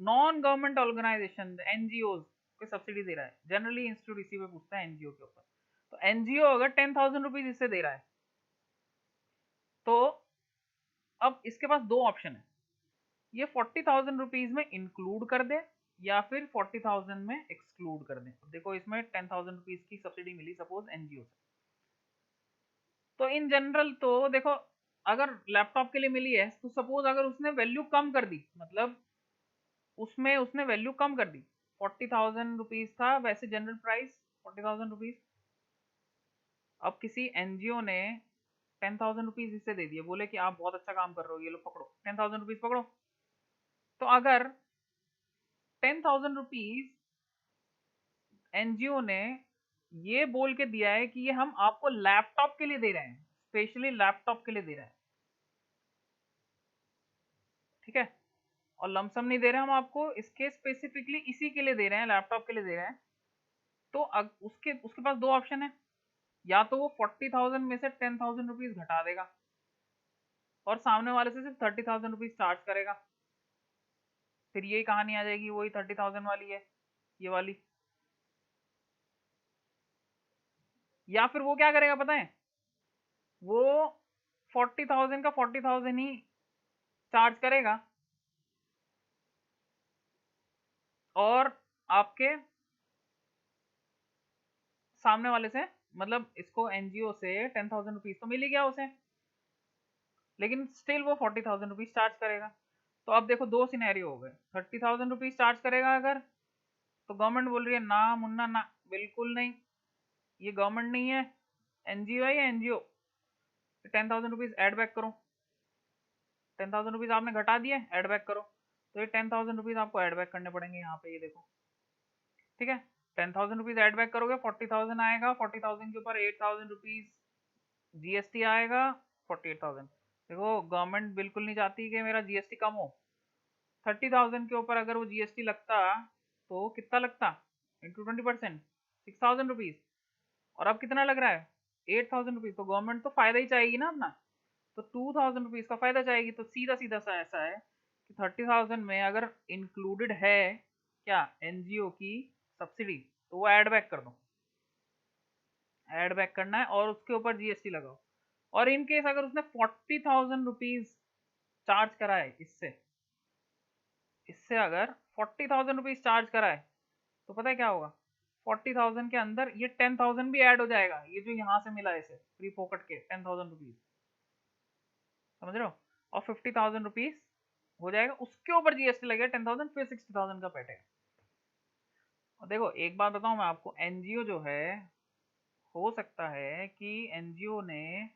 नॉन गवर्नमेंट ऑर्गेनाइजेशन, एनजीओ कोई सब्सिडी दे रहा है, जनरली इंस्टीट्यूट इसी पे पूछता है एनजीओ के ऊपर। तो एनजीओ अगर 10,000 रुपीज इससे दे रहा है, तो अब इसके पास दो ऑप्शन है, ये 40,000 रुपीज में इंक्लूड कर दे या फिर 40,000 में एक्सक्लूड कर दे। देखो इसमें 10,000 रुपीज की सब्सिडी मिली सपोज एनजीओ से, तो इन जनरल तो देखो अगर लैपटॉप के लिए मिली है, तो सपोज अगर उसने वैल्यू कम कर दी, मतलब उसमें उसने वैल्यू कम कर दी, 40,000 रुपीज था वैसे जनरल प्राइस 40,000 रुपीज, अब किसी एनजीओ ने 10,000 रुपीज इससे दे दिए, बोले कि आप बहुत अच्छा काम कर रहे हो, ये लो पकड़ो 10,000 रुपीज पकड़ो। तो अगर 10,000 रुपीज एनजीओ ने ये बोल के दिया है कि ये हम आपको लैपटॉप के लिए दे रहे हैं, स्पेशली लैपटॉप के लिए दे रहे हैं, ठीक है, और लमसम नहीं दे रहे हम आपको, इसके स्पेसिफिकली इसी के लिए दे रहे हैं, लैपटॉप के लिए दे रहे हैं, तो उसके उसके पास दो ऑप्शन है, या तो वो 40,000 में से 10,000 रुपीज घटा देगा और सामने वाले से सिर्फ 30,000 रुपीज चार्ज करेगा, फिर यही कहानी आ जाएगी, वही 30,000 वाली है ये वाली। या फिर वो क्या करेगा पता है, वो 40,000 का 40,000 ही चार्ज करेगा, और आपके सामने वाले से, मतलब इसको एनजीओ से 10,000 रुपीज तो मिल ही गया उसे, लेकिन स्टिल वो 40,000 रुपीज चार्ज करेगा। तो अब देखो दो सिनेरियो हो गए, 30,000 रुपीज चार्ज करेगा अगर, तो गवर्नमेंट बोल रही है ना मुन्ना ना, बिल्कुल नहीं, ये गवर्नमेंट नहीं है, एनजीओ है या एनजीओ, 10,000 रुपीज एड बैक करो, 10,000 रुपीज आपने घटा दिए, एड बैक करो, तो ये 10,000 रुपीज आपको एड बैक करने पड़ेंगे यहाँ पे, ये देखो, ठीक है, 10,000 रुपीज एड बैक करोगे, 40,000 आएगा, 40,000 के ऊपर 8,000 रुपीज जीएसटी आएगा, 48,000। देखो गवर्नमेंट बिल्कुल नहीं चाहती कि मेरा जीएसटी कम हो, 30,000 के ऊपर अगर वो जीएसटी लगता तो कितना लगता, इंटू 20%, 6,000 रुपीज। और अब कितना लग रहा है, 8,000 रुपीज। तो गवर्नमेंट तो फायदा ही चाहेगी ना अपना, तो 2,000 रुपीज का फायदा चाहेगी। तो सीधा सीधा सा ऐसा है कि 30,000 में अगर इंक्लूडेड है क्या एनजीओ की सब्सिडी, तो वो ऐड बैक कर दो, ऐड बैक करना है और उसके ऊपर जीएसटी लगाओ। और इन केस अगर उसने 40,000 रुपीज चार्ज करा है, इससे अगर 40,000 रुपीज चार्ज करा है, तो पता है क्या होगा, 40,000 के अंदर ये 10,000 भी ऐड हो जाएगा, ये जो यहाँ से मिला है इसे फ्री पॉकेट के 10,000 रुपीज, समझ रहे हो। और 50,000 रुपीज हो जाएगा, उसके ऊपर जीएसटी लगेगा 10,000, फिर 60,000 का पैट है। और देखो एक बात बताऊं मैं आपको, एनजीओ जो है, हो सकता है कि एनजीओ ने,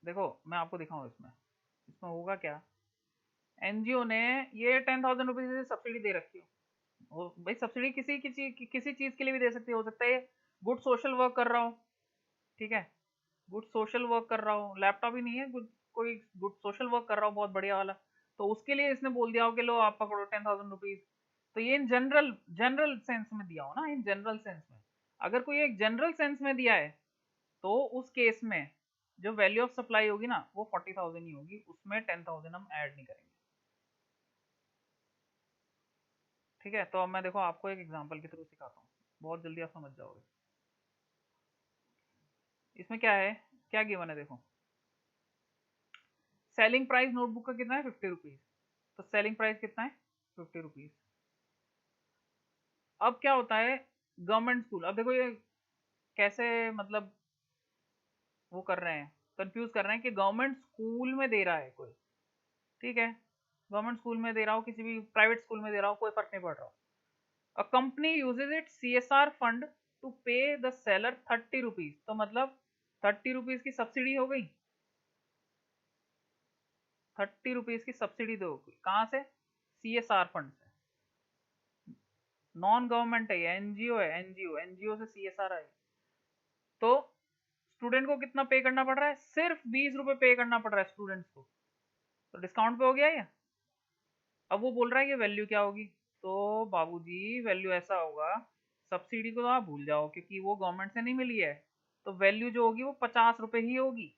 देखो मैं आपको दिखाऊं इसमें इसमें होगा क्या, एनजीओ ने ये 10,000 रुपीज सब्सिडी दे रखी हो भाई, सब्सिडी किसी चीज के लिए भी दे सकती है। हो सकता है गुड सोशल वर्क कर रहा हो, ठीक है, गुड सोशल वर्क कर रहा हो, लैपटॉप ही नहीं है, कोई गुड सोशल वर्क कर रहा हो बहुत बढ़िया वाला, तो उसके लिए इसने बोल दिया हो कि लो आप पकड़ो 10,000 रुपीज। तो ये इन जनरल जनरल सेंस में दिया हो ना, इन जनरल सेंस में। अगर कोई एक जनरल सेंस में दिया है, तो उस केस में जो वैल्यू ऑफ सप्लाई होगी ना, वो 40,000 ही होगी, उसमें 10,000 हम ऐड नहीं करेंगे, ठीक है। तो अब मैं देखो आपको एक एग्जांपल के थ्रू सिखाता हूँ, बहुत जल्दी आप समझ जाओगे। इसमें क्या है, क्या गिवन है, देखो सेलिंग प्राइस नोटबुक का कितना है, 50 रुपीज। तो सेलिंग प्राइस कितना है, 50 रुपीज। अब क्या होता है, गवर्नमेंट स्कूल, अब देखो ये कैसे मतलब वो कर रहे हैं, कंफ्यूज कर रहे हैं कि गवर्नमेंट स्कूल में दे रहा है कोई, ठीक है, गवर्नमेंट स्कूल में दे रहा हो, किसी भी प्राइवेट स्कूल में दे रहा हो, कोई फर्क नहीं पड़ रहा। A company uses it CSR fund to pay the seller 30 rupees, तो मतलब 30 रुपीज की सब्सिडी हो गई, 30 रुपीज की सब्सिडी दो, कहां से, सीएसआर फंड से। नॉन गवर्नमेंट है, एनजीओ है, एनजीओ एनजीओ से सीएसआर आई। तो स्टूडेंट को कितना पे करना पड़ रहा है, सिर्फ 20 रुपए पे करना पड़ रहा है स्टूडेंट्स को, तो डिस्काउंट पे हो गया ये। अब वो बोल रहा है कि वैल्यू क्या होगी, तो बाबूजी वैल्यू ऐसा होगा, सब्सिडी को तो आप भूल जाओ क्योंकि वो गवर्नमेंट से नहीं मिली है, तो वैल्यू जो होगी वो 50 रुपए ही होगी।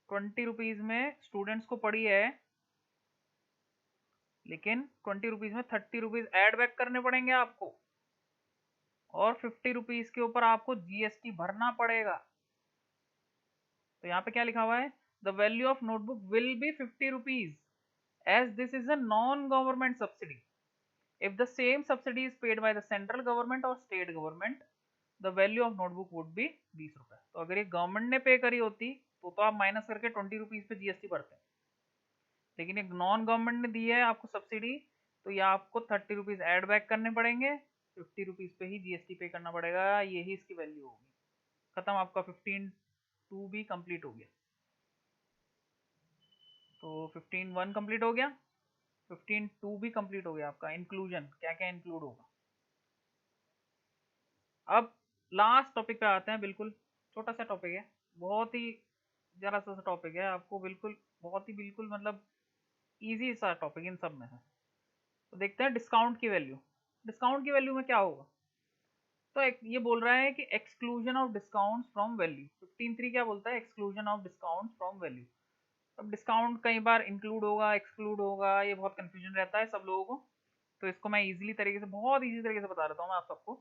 20 रुपीज में स्टूडेंट्स को पड़ी है, लेकिन 20 रुपीज में 30 रुपीज एड बैक करने पड़ेंगे आपको, और 50 रुपीज के ऊपर आपको जीएसटी भरना पड़ेगा। तो यहाँ पे क्या लिखा हुआ है, the value of notebook will be 50 rupees as this is a non government subsidy. If the same subsidy is paid by the central government और state government, the value of notebook would be 20 रुपए। तो अगर ये government ने पे करी होती तो आप माइनस करके 20 रुपीज पे जीएसटी भरते हैं, लेकिन एक नॉन गवर्नमेंट ने दी है आपको सब्सिडी, तो ये आपको 30 रुपीज एड बैक करने पड़ेंगे, 50 रुपीज पे ही जीएसटी पे करना पड़ेगा, यही इसकी वैल्यू होगी। खत्म, आपका 15(2) भी कंप्लीट हो गया। तो 15(1) कंप्लीट हो गया, 15(2) भी कंप्लीट हो गया आपका। इंक्लूजन, क्या क्या इंक्लूड होगा। अब लास्ट टॉपिक पे आते हैं, बिल्कुल छोटा सा टॉपिक है, बहुत ही जरा सा टॉपिक है, आपको बिल्कुल बहुत ही बिल्कुल मतलब इजी सा टॉपिक इन सब में है। तो देखते हैं डिस्काउंट की वैल्यू। डिस्काउंट की वैल्यू में क्या होगा, तो ये बोल रहा है कि exclusion of discount from value. 15(3) क्या बोलता है, exclusion of discount from value. अब डिस्काउंट कई बार इंक्लूड होगा, एक्सक्लूड होगा, ये बहुत कंफ्यूजन रहता है सब लोगों को। तो इसको मैं इजीली तरीके से, बहुत इजी तरीके से बता देता हूँ मैं आप सबको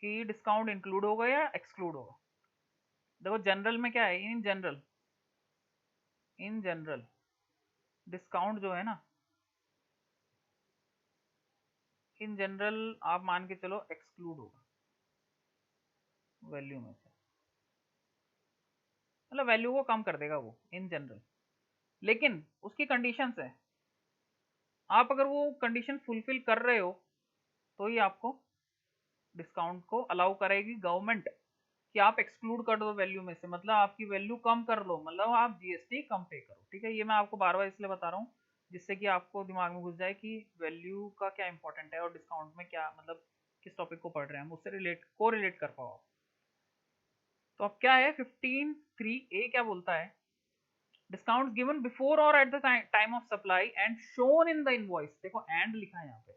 कि डिस्काउंट इंक्लूड होगा या एक्सक्लूड होगा। देखो जनरल में क्या है, इन जनरल डिस्काउंट जो है ना, इन जनरल आप मान के चलो एक्सक्लूड होगा वैल्यू में से, मतलब वैल्यू को कम कर देगा वो इन जनरल। लेकिन उसकी कंडीशंस है, आप अगर वो कंडीशन फुलफिल कर रहे हो तो ही आपको डिस्काउंट को अलाउ करेगी गवर्नमेंट, कि आप एक्सक्लूड कर दो वैल्यू में से, मतलब आपकी वैल्यू कम कर लो, मतलब आप जीएसटी कम पे करो, ठीक है। ये मैं आपको बार बार इसलिए बता रहा हूँ जिससे कि आपको दिमाग में घुस जाए कि वैल्यू का क्या इंपॉर्टेंट है और डिस्काउंट में क्या, मतलब किस टॉपिक को पढ़ रहे हैं हम, उससे रिलेट कर पाओ। तो अब क्या है, 15(3)(a) क्या बोलता है, डिस्काउंट गिवन बिफोर और at the time of supply and shown in the invoice. देखो एंड लिखा है यहाँ पे,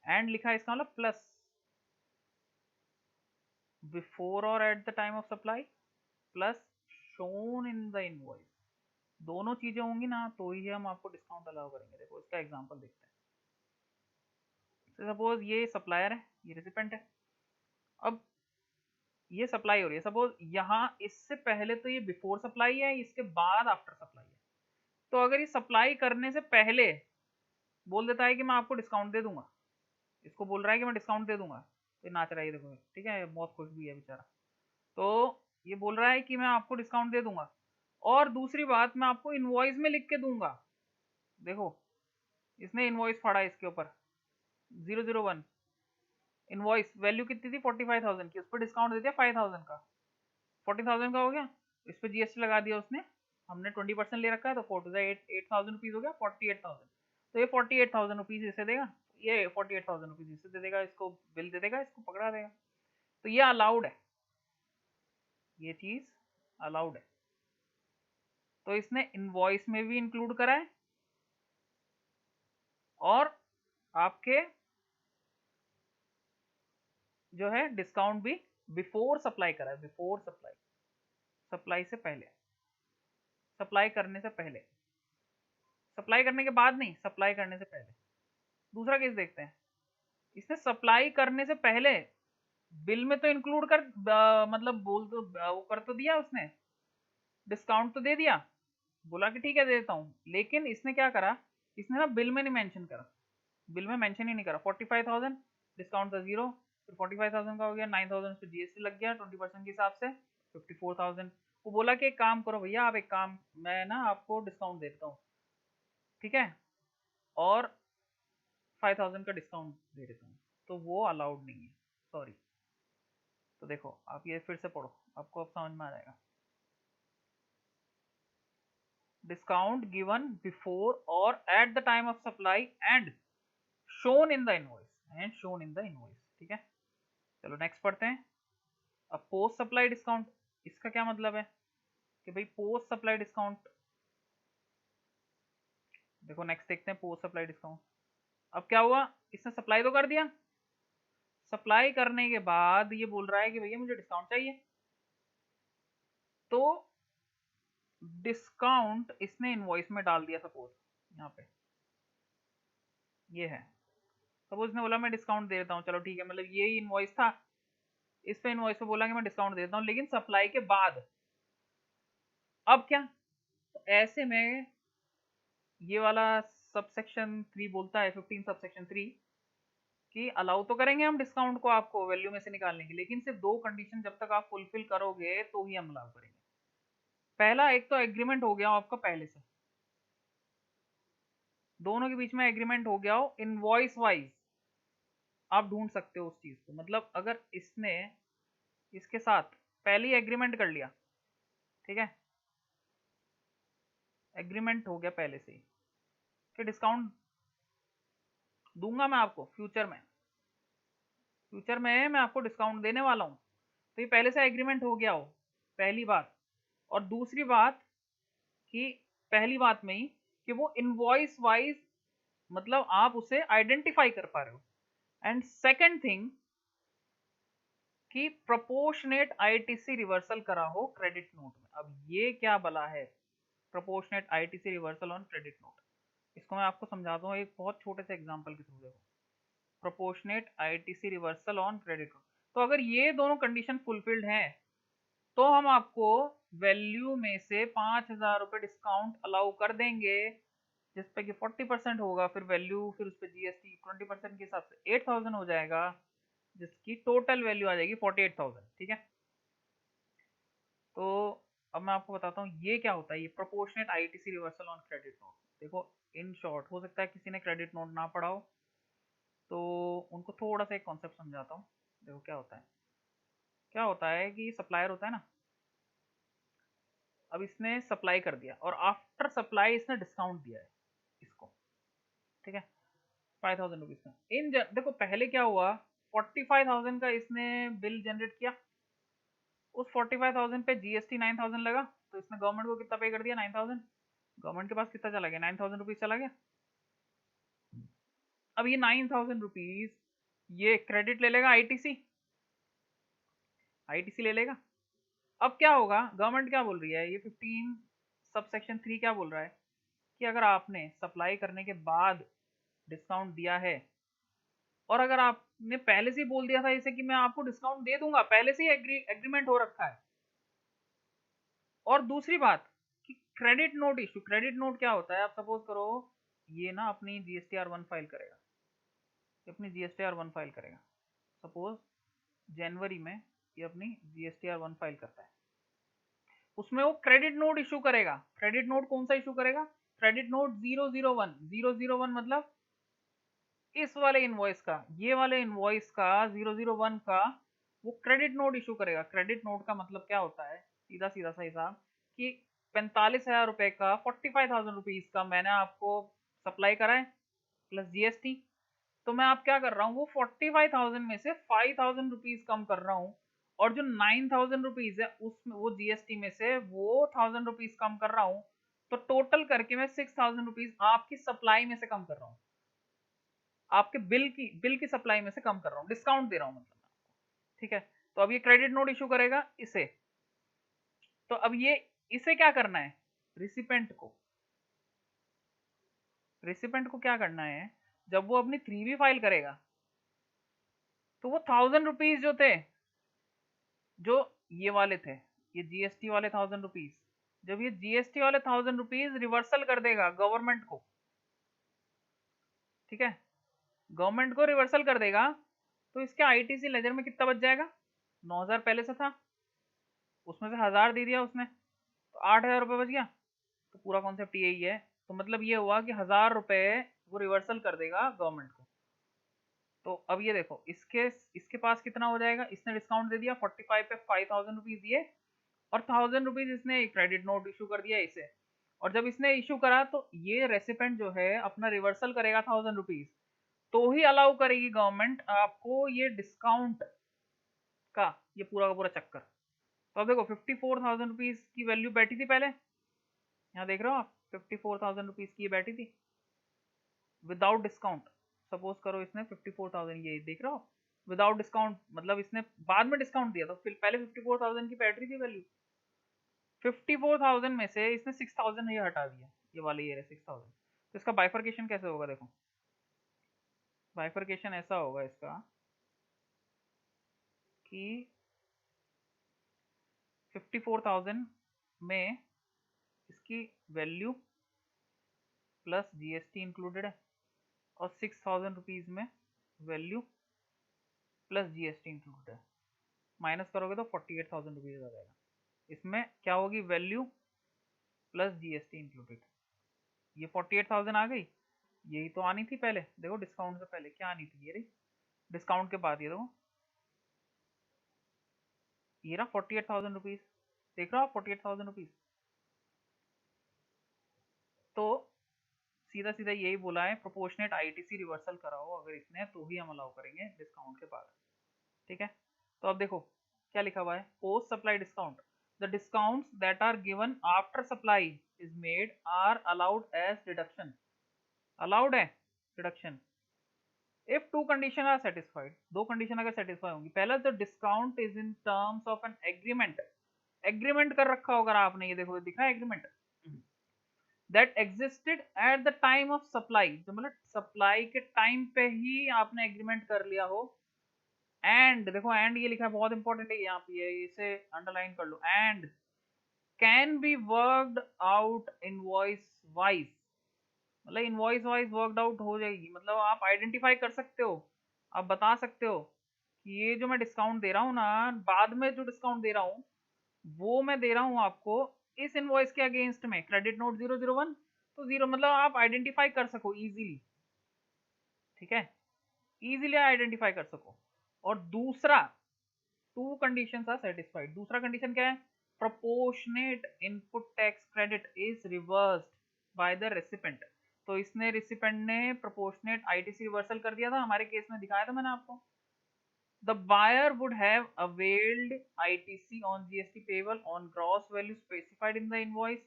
एंड लिखा है इसका मतलब प्लस बिफोर और at the time of supply plus shown in the invoice. दोनों चीजें होंगी ना तो ही हम आपको डिस्काउंट अलाउ करेंगे। देखो इसका एग्जांपल देखते हैं। सपोज ये सप्लायर है, ये रेसिपेंट है। अब ये सप्लाई हो रही है, सपोज यहाँ इससे पहले तो ये बिफोर सप्लाई है, इसके बाद आफ्टर सप्लाई है। तो अगर ये सप्लाई करने से पहले बोल देता है कि मैं आपको डिस्काउंट दे दूंगा, इसको बोल रहा है कि मैं डिस्काउंट दे दूंगा, तो ये नाच रहा है, देखो ठीक है, बहुत खुश भी है बेचारा। तो ये बोल रहा है कि मैं आपको डिस्काउंट दे दूंगा, और दूसरी बात मैं आपको इनवॉइस में लिख के दूंगा। देखो इसने इनवॉइस फाड़ा इसके ऊपर 001, इनवॉइस वैल्यू कितनी थी 45,000 की, उस पर डिस्काउंट दे दिया 5,000 का, 40,000 का हो गया। इस पर जीएसटी लगा दिया उसने, हमने 20% ले रखा है, तो 8,000 रुपीज हो गया 48,000। तो ये 48,000 रुपीज इसे देगा, ये 48,000 रुपीज इसे दे देगा, इसको बिल दे देगा, इसको पकड़ा देगा। तो ये अलाउड है, ये चीज अलाउड है। तो इसने इनवॉइस में भी इंक्लूड करा है और आपके जो है डिस्काउंट भी बिफोर सप्लाई करा है, बिफोर सप्लाई, सप्लाई से पहले, सप्लाई करने से पहले, सप्लाई करने के बाद नहीं, सप्लाई करने से पहले। दूसरा केस देखते हैं। इसने सप्लाई करने से पहले बिल में तो इंक्लूड कर मतलब बोल तो वो कर तो दिया उसने, डिस्काउंट तो दे दिया, बोला कि ठीक है दे देता हूँ, लेकिन इसने क्या करा, इसने ना बिल में नहीं मेंशन करा, बिल में मेंशन ही नहीं करा। 45,000 डिस्काउंट था 0, फिर 45,000 का हो गया, 9,000 पे जीएसटी लग गया 20% के हिसाब से 54,000। वो बोला कि एक काम करो भैया, आप एक काम, मैं ना आपको डिस्काउंट देता हूँ, ठीक है, और 5,000 का डिस्काउंट दे देता हूँ। तो वो अलाउड नहीं है, सॉरी। तो देखो आप ये फिर से पढ़ो, आपको अब समझ में आ जाएगा। डिस्काउंट गिवन बिफोर और at the time of supply and shown in the invoice, and shown in the invoice, ठीक है। चलो नेक्स्ट पढ़ते हैं। अब पोस्ट सप्लाई डिस्काउंट, इसका क्या मतलब है कि भाई पोस्ट सप्लाई डिस्काउंट, देखो नेक्स्ट देखते हैं पोस्ट सप्लाई डिस्काउंट। अब क्या हुआ, इसने सप्लाई तो कर दिया, सप्लाई करने के बाद ये बोल रहा है कि भैया मुझे डिस्काउंट चाहिए। तो डिस्काउंट इसने इनवॉइस में डाल दिया, सपोज यहाँ पे ये है, सपोज इसने बोला मैं डिस्काउंट दे देता हूँ, चलो ठीक है, मतलब यही इनवॉइस था, इस पे इनवॉइस पे बोला कि मैं डिस्काउंट दे देता हूँ, लेकिन सप्लाई के बाद अब क्या, तो ऐसे में ये वाला सबसेक्शन 3 बोलता है, 15 सबसेक्शन 3 कि अलाउ तो करेंगे हम डिस्काउंट को आपको वैल्यू में से निकालने की, लेकिन सिर्फ दो कंडीशन जब तक आप फुलफिल करोगे तो ही हम अलाउ करेंगे। पहला, एक तो एग्रीमेंट हो गया हो आपका पहले से, दोनों के बीच में एग्रीमेंट हो गया हो इनवॉइस वाइज, आप ढूंढ सकते हो उस चीज को। मतलब अगर इसने इसके साथ पहले ही एग्रीमेंट कर लिया, ठीक है, एग्रीमेंट हो गया पहले से ही कि डिस्काउंट दूंगा मैं आपको फ्यूचर में, फ्यूचर में मैं आपको डिस्काउंट देने वाला हूं, तो ये पहले से एग्रीमेंट हो गया हो, पहली बात। और दूसरी बात कि पहली बात में ही कि वो इनवॉइस वाइज, मतलब आप उसे आइडेंटिफाई कर पा रहे हो। एंड सेकंड थिंग कि प्रोपोर्शनेट आईटीसी रिवर्सल करा हो क्रेडिट नोट में। अब ये क्या बला है proportionate ITC reversal on credit note, इसको मैं आपको समझाता हूँ एक बहुत छोटे से एग्जांपल के थ्रू। देखो proportionate ITC reversal on credit note, तो अगर ये दोनों कंडीशन फुलफिल्ड हैं तो हम आपको वैल्यू में से 5,000 रुपये डिस्काउंट अलाउ कर देंगे, जिसपे कि 40% होगा, फिर वैल्यू, फिर उस पर जीएसटी 20% के हिसाब से 8,000 हो जाएगा, जिसकी टोटल वैल्यू आ जाएगी 48,000, ठीक है। तो अब मैं आपको बताता हूँ ये क्या होता है, ये proportionate ITC reversal on credit note. देखो इन शॉर्ट, हो सकता है किसी ने क्रेडिट नोट ना पढ़ा हो, तो उनको थोड़ा सा एक कॉन्सेप्ट समझाता हूँ। देखो क्या होता है, क्या होता है कि सप्लायर होता है ना, अब इसने सप्लाई कर दिया और आफ्टर सप्लाई इसने डिस्काउंट दिया है इसको, ठीक है, 5,000 रुपीज का। देखो पहले क्या हुआ, 45,000 का इसने बिल जनरेट किया, उस 45,000 पे जीएसटी 9,000 लगा, तो इसने गवर्नमेंट को कितना पे कर दिया, 9,000। गवर्नमेंट के पास कितना चला गया, 9,000 रुपीज चला गया। अब ये 9,000 रुपीज ये क्रेडिट ले लेगा, आईटीसी ले लेगा। अब क्या होगा, गवर्नमेंट क्या बोल रही है, ये 15 सब सेक्शन 3 क्या बोल रहा है कि अगर आपने सप्लाई करने के बाद डिस्काउंट दिया है, और अगर आपने पहले से ही बोल दिया था इसे कि मैं आपको डिस्काउंट दे दूंगा, पहले से ही एग्रीमेंट हो रखा है। और दूसरी बात कि credit note issue, credit note क्या होता है, आप सपोज करो ये ना अपनी GSTR1 फाइल करेगा, अपनी GSTR1 फाइल करेगा, सपोज जनवरी में ये अपनी GSTR1 फाइल करता है, उसमें वो क्रेडिट नोट इशू करेगा। क्रेडिट नोट कौन सा इशू करेगा, क्रेडिट नोट 001, 001 मतलब इस वाले इनवॉइस का, ये वाले इनवॉइस का 001 का वो क्रेडिट नोट इशू करेगा। क्रेडिट नोट का मतलब क्या होता है, सीधा सीधा सा हिसाब कि 45,000 रुपए का, 45,000 रुपीज का मैंने आपको सप्लाई करा है प्लस जीएसटी, तो मैं आप क्या कर रहा हूँ, वो 45,000 में से 5,000 रुपीज कम कर रहा हूँ, और जो 9,000 रुपीज है उसमें वो जीएसटी में से वो 1,000 रुपीज कम कर रहा हूँ, तो टोटल करके मैं 6,000 रुपीज आपकी सप्लाई में से कम कर रहा हूँ, आपके बिल की सप्लाई में से कम कर रहा हूँ, डिस्काउंट दे रहा हूँ मतलब। ठीक है, तो अब ये क्रेडिट नोट इशू करेगा इसे, तो अब ये इसे क्या करना है, रिसिपेंट को क्या करना है, जब वो अपनी 3B फाइल करेगा तो वो 1,000 रुपीज जो थे, जो ये वाले थे, ये जीएसटी वाले 1,000 रुपीज, जब ये जीएसटी वाले 1,000 रुपीज रिवर्सल कर देगा गवर्नमेंट को, ठीक है, गवर्नमेंट को रिवर्सल कर देगा, तो इसके आईटीसी लेजर में कितना बच जाएगा, 9,000 पहले से था, उसमें से 1,000 दे दिया उसने, तो 8,000 रुपये बच गया। तो पूरा कॉन्सेप्ट यही है। तो मतलब ये हुआ कि 1,000 रुपये वो रिवर्सल कर देगा गवर्नमेंट को। तो अब ये देखो, इसके पास कितना हो जाएगा, इसने डिस्काउंट दे दिया 45 पे 5,000 रुपीज दिए, और 1,000 रुपीज इसने क्रेडिट नोट इशू कर दिया इसे, और जब इसने इशू करा तो ये रेसिपेंट जो है अपना रिवर्सल करेगा 1,000 रुपीज, तो ही अलाउ करेगी गवर्नमेंट आपको ये डिस्काउंट का ये पूरा का पूरा चक्कर। तो अब देखो 54,000 रुपीज की वैल्यू बैठी थी पहले, यहाँ देख रहे हो आप 54,000 रुपीज की ये बैठी थी विदाउट डिस्काउंट। सपोज करो इसने 54,000, ये देख रहे हो विदाउट डिस्काउंट, मतलब इसने बाद में डिस्काउंट दिया, तो फिर पहले 54,000 की बैटरी थी वैल्यू, 54,000 में से इसने 6,000 ये हटा दिया, ये वाले ये 6,000। तो इसका बाइफर्केशन कैसे होगा, देखो बाइफर्केशन ऐसा होगा इसका कि 54,000 में इसकी वैल्यू प्लस जीएसटी इंक्लूडेड है, और 6,000 रुपीज में वैल्यू प्लस जीएसटी इंक्लूडेड है, माइनस करोगे तो 48,000 रुपीज आ जाएगा। इसमें क्या होगी, वैल्यू प्लस जीएसटी इंक्लूडेड, ये 48,000 आ गई, यही तो आनी थी पहले, देखो डिस्काउंट से पहले क्या आनी थी, ये रही डिस्काउंट के बाद, ये देखो ये रहा 48,000 रुपीज, देख रहा हो 48,000 रुपीज। तो सीधा सीधा यही बोला है, प्रोपोर्शनेट आईटीसी रिवर्सल कराओ अगर इसने, तो ही हम अलाउ करेंगे डिस्काउंट के बाद। ठीक है, तो अब देखो क्या लिखा हुआ है, post supply discount, the discounts that are given after supply is made are allowed as deduction, allowed है deduction if two condition are satisfied, दो कंडीशन अगर सेटिस्फाई होंगी। पहला, the discount is in terms of an agreement, agreement कर रखा होगा आपने, ये देखो दिखा है agreement, that existed at the time of supply, तो मतलब सप्लाई के टाइम पे ही आपने एग्रीमेंट कर लिया हो। एंड देखो, एंड ये लिखा है बहुत इंपॉर्टेंट है यहाँ पे, इसे अंडरलाइन कर लो, and can be worked out invoice wise, मतलब इनवॉइस वाइज वर्कड आउट हो जाएगी, मतलब आप आइडेंटिफाई कर सकते हो, आप बता सकते हो कि ये जो मैं डिस्काउंट दे रहा हूँ ना, बाद में जो डिस्काउंट दे रहा हूँ वो मैं दे रहा हूँ आपको इस इनवॉइस के अगेंस्ट में, क्रेडिट नोट 001, तो जीरो मतलब आप आइडेंटिफाई कर सको इजीली, ठीक है, इजीली आइडेंटिफाई कर सको। और दूसरा, टू कंडीशंस आर सेटिस्फाइड, दूसरा कंडीशन क्या है, proportionate input tax credit is reversed bye the recipient, तो इसने रेसिपेंट ने प्रोपोर्शनेट आईटीसी रिवर्सल कर दिया था, हमारे केस में दिखाया था मैंने आपको। The buyer would have availed ITC on GST payable on gross value specified in the invoice.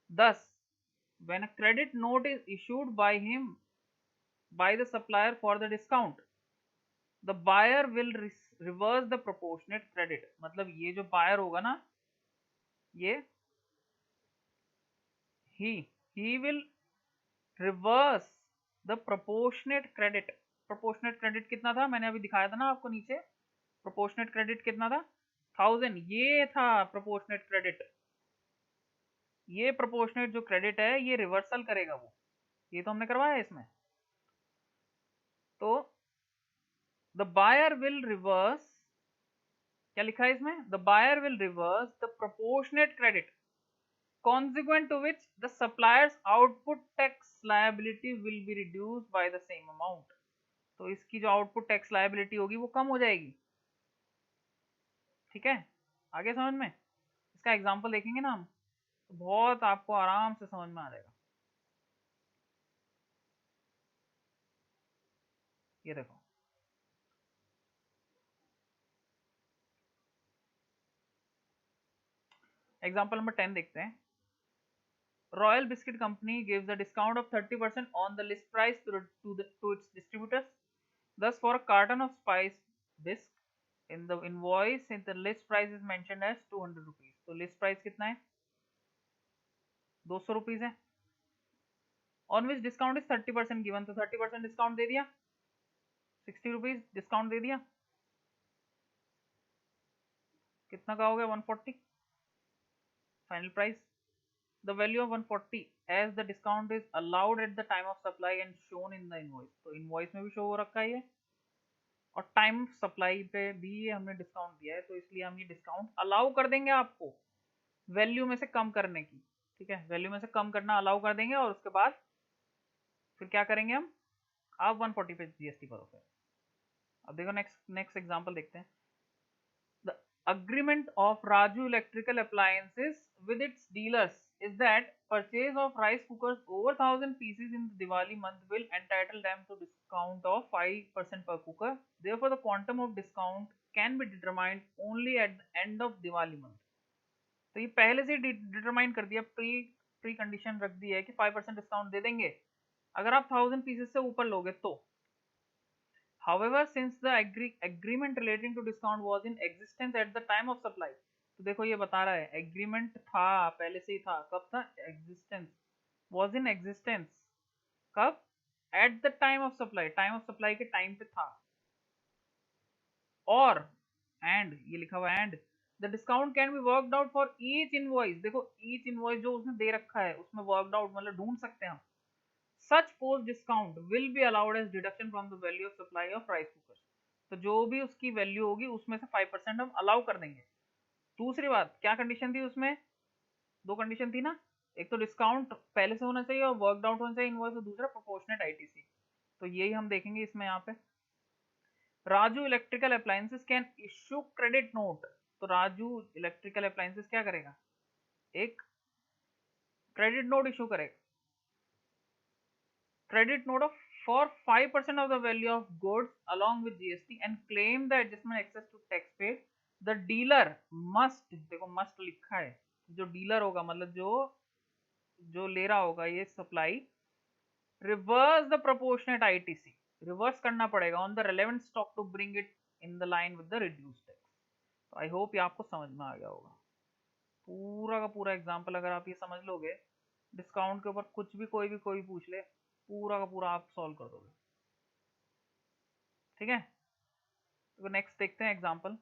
Thus, when a credit note is issued by him, by the supplier for the discount, the buyer will reverse the proportionate credit. मतलब ये जो buyer होगा ना, ये he will reverse the proportionate credit. proportionate credit कितना था, मैंने अभी दिखाया था ना आपको नीचे. proportionate credit कितना था, 1000. ये था proportionate credit. ये proportionate जो credit है ये रिवर्सल करेगा वो. ये तो हमने करवाया इसमें. तो the buyer will reverse, क्या लिखा है इसमें, the buyer will reverse the proportionate credit consequent to which the supplier's output tax liability will be reduced by the same amount. तो इसकी जो आउटपुट टैक्स लायबिलिटी होगी वो कम हो जाएगी. ठीक है, आगे समझ में. इसका एग्जांपल देखेंगे ना हम, तो बहुत आपको आराम से समझ में आ जाएगा. ये देखो, एग्जांपल नंबर 10 देखते हैं. Royal Biscuit Company gives a discount of 30% on the list price to its distributors. Thus, for a carton of spice bisc, in the invoice, in the list price is mentioned as 200 rupees. तो list price कितना है, 200 rupees है. On which discount is 30% given, तो 30% discount दे दिया, 60 rupees discount दे दिया. कितना का हो गया, 140 final price. The value of 140 as the discount is allowed at the time of supply and shown in the invoice. तो invoice में भी शो हो रखा है ये, और टाइम ऑफ सप्लाई पे भी ये हमने डिस्काउंट दिया है, तो इसलिए हम ये डिस्काउंट अलाउ कर देंगे आपको वैल्यू में से कम करने की. ठीक है, वैल्यू में से कम करना अलाउ कर देंगे, और उसके बाद फिर क्या करेंगे हम, आप 140 पे जीएसटी भरो. फिर अब देखो नेक्स्ट एग्जांपल देखते हैं. The agreement of Raju Electrical Appliances with its dealers is that purchase of rice cookers over 1000 pieces in the Diwali month will entitle them to discount of 5% per cooker. Therefore, the quantum of discount can be determined only at the end of Diwali month. तो ये पहले से determine कर दिया, pre condition रख दी है कि 5% discount दे देंगे अगर आप 1000 पीसेस से ऊपर लोगे तो. However, since the agreement relating to discount was in existence at the time of supply, तो देखो ये बता रहा है एग्रीमेंट था, पहले से ही था. कब था, existence, was in existence. कब, at the time of supply, time of supply के टाइम पे था. और एंड, ये लिखा हुआ and the discount can be worked out for each invoice. देखो ईच इनवॉइस जो उसने दे रखा है उसमें वर्कड आउट मतलब ढूंढ सकते हैं हम. Such post discount will be allowed as deduction from the value of supply of rice cookers. तो जो भी उसकी वैल्यू होगी उसमें से 5% हम अलाउ कर देंगे. दूसरी बात, क्या कंडीशन थी उसमें, दो कंडीशन थी ना, एक तो डिस्काउंट पहले से होना चाहिए और वर्कड आउट होना चाहिए इनवॉइस, और दूसरा प्रोपोर्शनेट आईटीसी. तो यही हम देखेंगे इसमें. यहाँ पे Raju electrical appliances can issue credit note. तो राजू इलेक्ट्रिकल अप्लायंसेस क्या करेगा, एक क्रेडिट नोट इशू करेगा. Credit note of for 5% of the value of goods along with GST and claim the adjustment excess to tax paid. The dealer must, देखो must लिखा है, जो dealer होगा मतलब जो ले रहा होगा ये supply, reverse the proportionate ITC, reverse करना पड़ेगा on the relevant stock to bring it in the line with the reduced tax. तो आई होप ये आपको समझ में आ गया होगा. पूरा का पूरा एग्जांपल अगर आप ये समझ लोगे, डिस्काउंट के ऊपर कुछ भी कोई पूछ ले, पूरा का पूरा आप सॉल्व कर दोगे. ठीक है, तो नेक्स्ट देखते हैं example.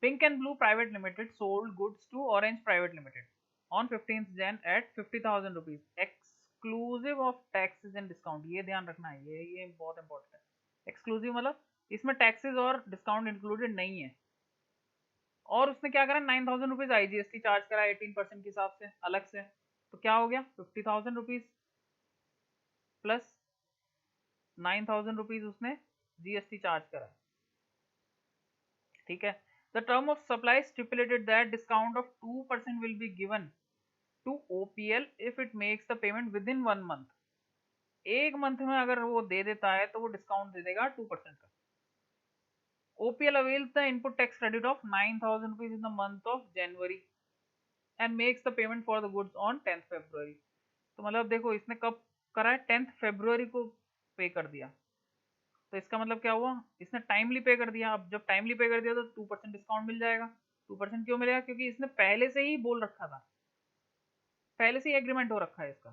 Pink and blue private limited sold goods to orange private limited on 15th Jan at 50,000 rupees exclusive of taxes and discount. ये ध्यान रखना है, ये बहुत इंपॉर्टेंट है. एक्सक्लूसिव मतलब इसमें टैक्सेस और डिस्काउंट इंक्लूडेड नहीं है. और उसने क्या करा, 9,000 रुपीज आईजीएसटी चार्ज करा 18% के हिसाब से अलग से. तो क्या हो गया, 50,000 रुपीज प्लस 9,000 रुपीज उसने जीएसटी चार्ज करा. ठीक है, the term of supply stipulated that discount of 2% will be given to OPL if it makes the payment within 1 month. एक मंथ में अगर वो दे देता है तो वो डिस्काउंट दे देगा 2% का. OPL avails the input tax credit of 9,000 rupees in the month of January and makes the payment for the goods on 10th February. तो मतलब देखो इसने कब करा है, 10th February को पे कर दिया, तो इसका मतलब क्या हुआ, इसने टाइमली पे कर दिया। अब जब टाइमली पे कर दिया तो 2% डिस्काउंट मिल जाएगा। 2% क्यों मिलेगा, क्योंकि इसने पहले से ही बोल रखा था, पहले से ही एग्रीमेंट हो रखा है इसका।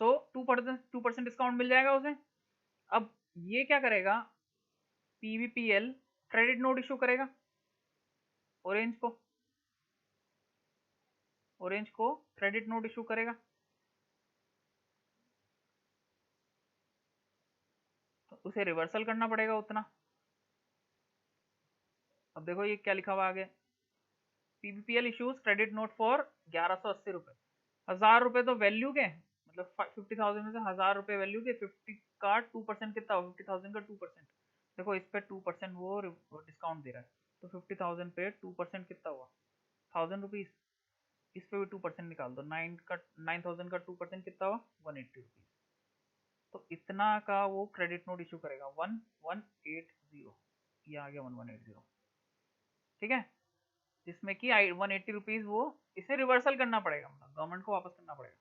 सो 2% डिस्काउंट मिल जाएगा उसे। अब ये क्या करेगा, पीवीपीएल क्रेडिट नोट इशू करेगा ऑरेंज को, ऑरेंज को क्रेडिट नोट इशू करेगा। तो उसे रिवर्सल करना पड़ेगा उतना। अब देखो ये क्या लिखा हुआ आगे, पीवीपीएल इशूज क्रेडिट नोट फॉर 1180 रुपए। 1000 रुपए तो वैल्यू के, मतलब 50,000 में से 1000 रुपए वैल्यू के, 50 का 2% कितना हो, 50,000 का 2%। देखो इस पे 2% वो डिस्काउंट दे रहा है, तो 50,000 पे 2% कितना हुआ, 1000 रुपीज। इस पे भी 2% निकाल दो, 9,000 का 2% कितना हुआ, 180 रुपीज। तो इतना का वो क्रेडिट नोट इशू करेगा, 1180, ये आ गया 1180, ठीक है। जिसमें कि 180 रुपीज वो इसे रिवर्सल करना पड़ेगा, मतलब गवर्नमेंट को वापस करना पड़ेगा।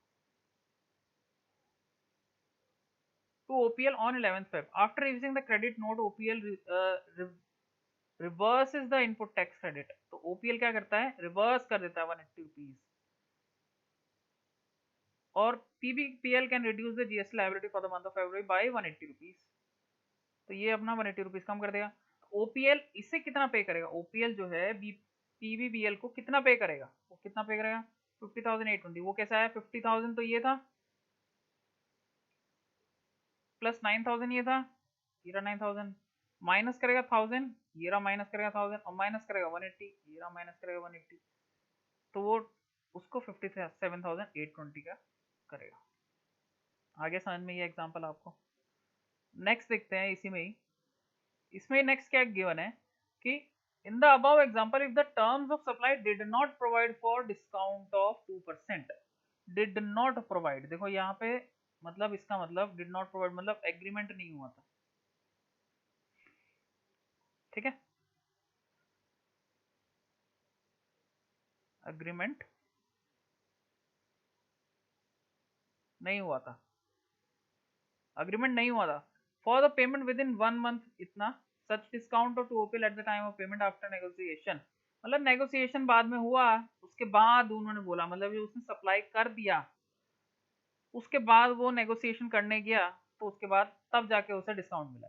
To OPL on 11th Feb. After revising the credit note, OPL reverses the input tax credit. तो OPL क्या करता है, रिवर्स कर देता है 180 रुपीज। और PBPL can reduce the GST liability for the month of February by 180 rupees. तो ये अपना 180 रुपीज कम कर देगा। OPL इससे कितना पे करेगा, OPL जो है PBPL को कितना पे करेगा, वो कितना पे करेगा, 50,820। वो कैसा है, 50,000 तो ये था, प्लस 9,000 ये था, ये रहा 9,000, माइनस करेगा 1000, ये रहा माइनस करेगा 1000, और माइनस करेगा 180, ये रहा माइनस करेगा 180। तो वो उसको 57,820 का करेगा। आगे समझ में ये एग्जांपल आपको। नेक्स्ट देखते हैं इसी में ही, इसमें नेक्स्ट क्या गिवन है कि in the above example if the terms of supply did not provide for discount of 2%, did not provide, देखो यहाँ पे मतलब इसका मतलब डिड नॉट प्रोवाइड मतलब एग्रीमेंट नहीं हुआ था, ठीक है, अग्रीमेंट नहीं हुआ था, अग्रीमेंट नहीं हुआ था। For the payment within 1 month इतना, such discount to OPL at the time of payment after negotiation, मतलब नेगोशिएशन बाद में हुआ, उसके बाद उन्होंने बोला, मतलब जो उसने सप्लाई कर दिया उसके बाद वो नेगोशिएशन करने गया, तो उसके बाद तब जाके उसे डिस्काउंट मिला।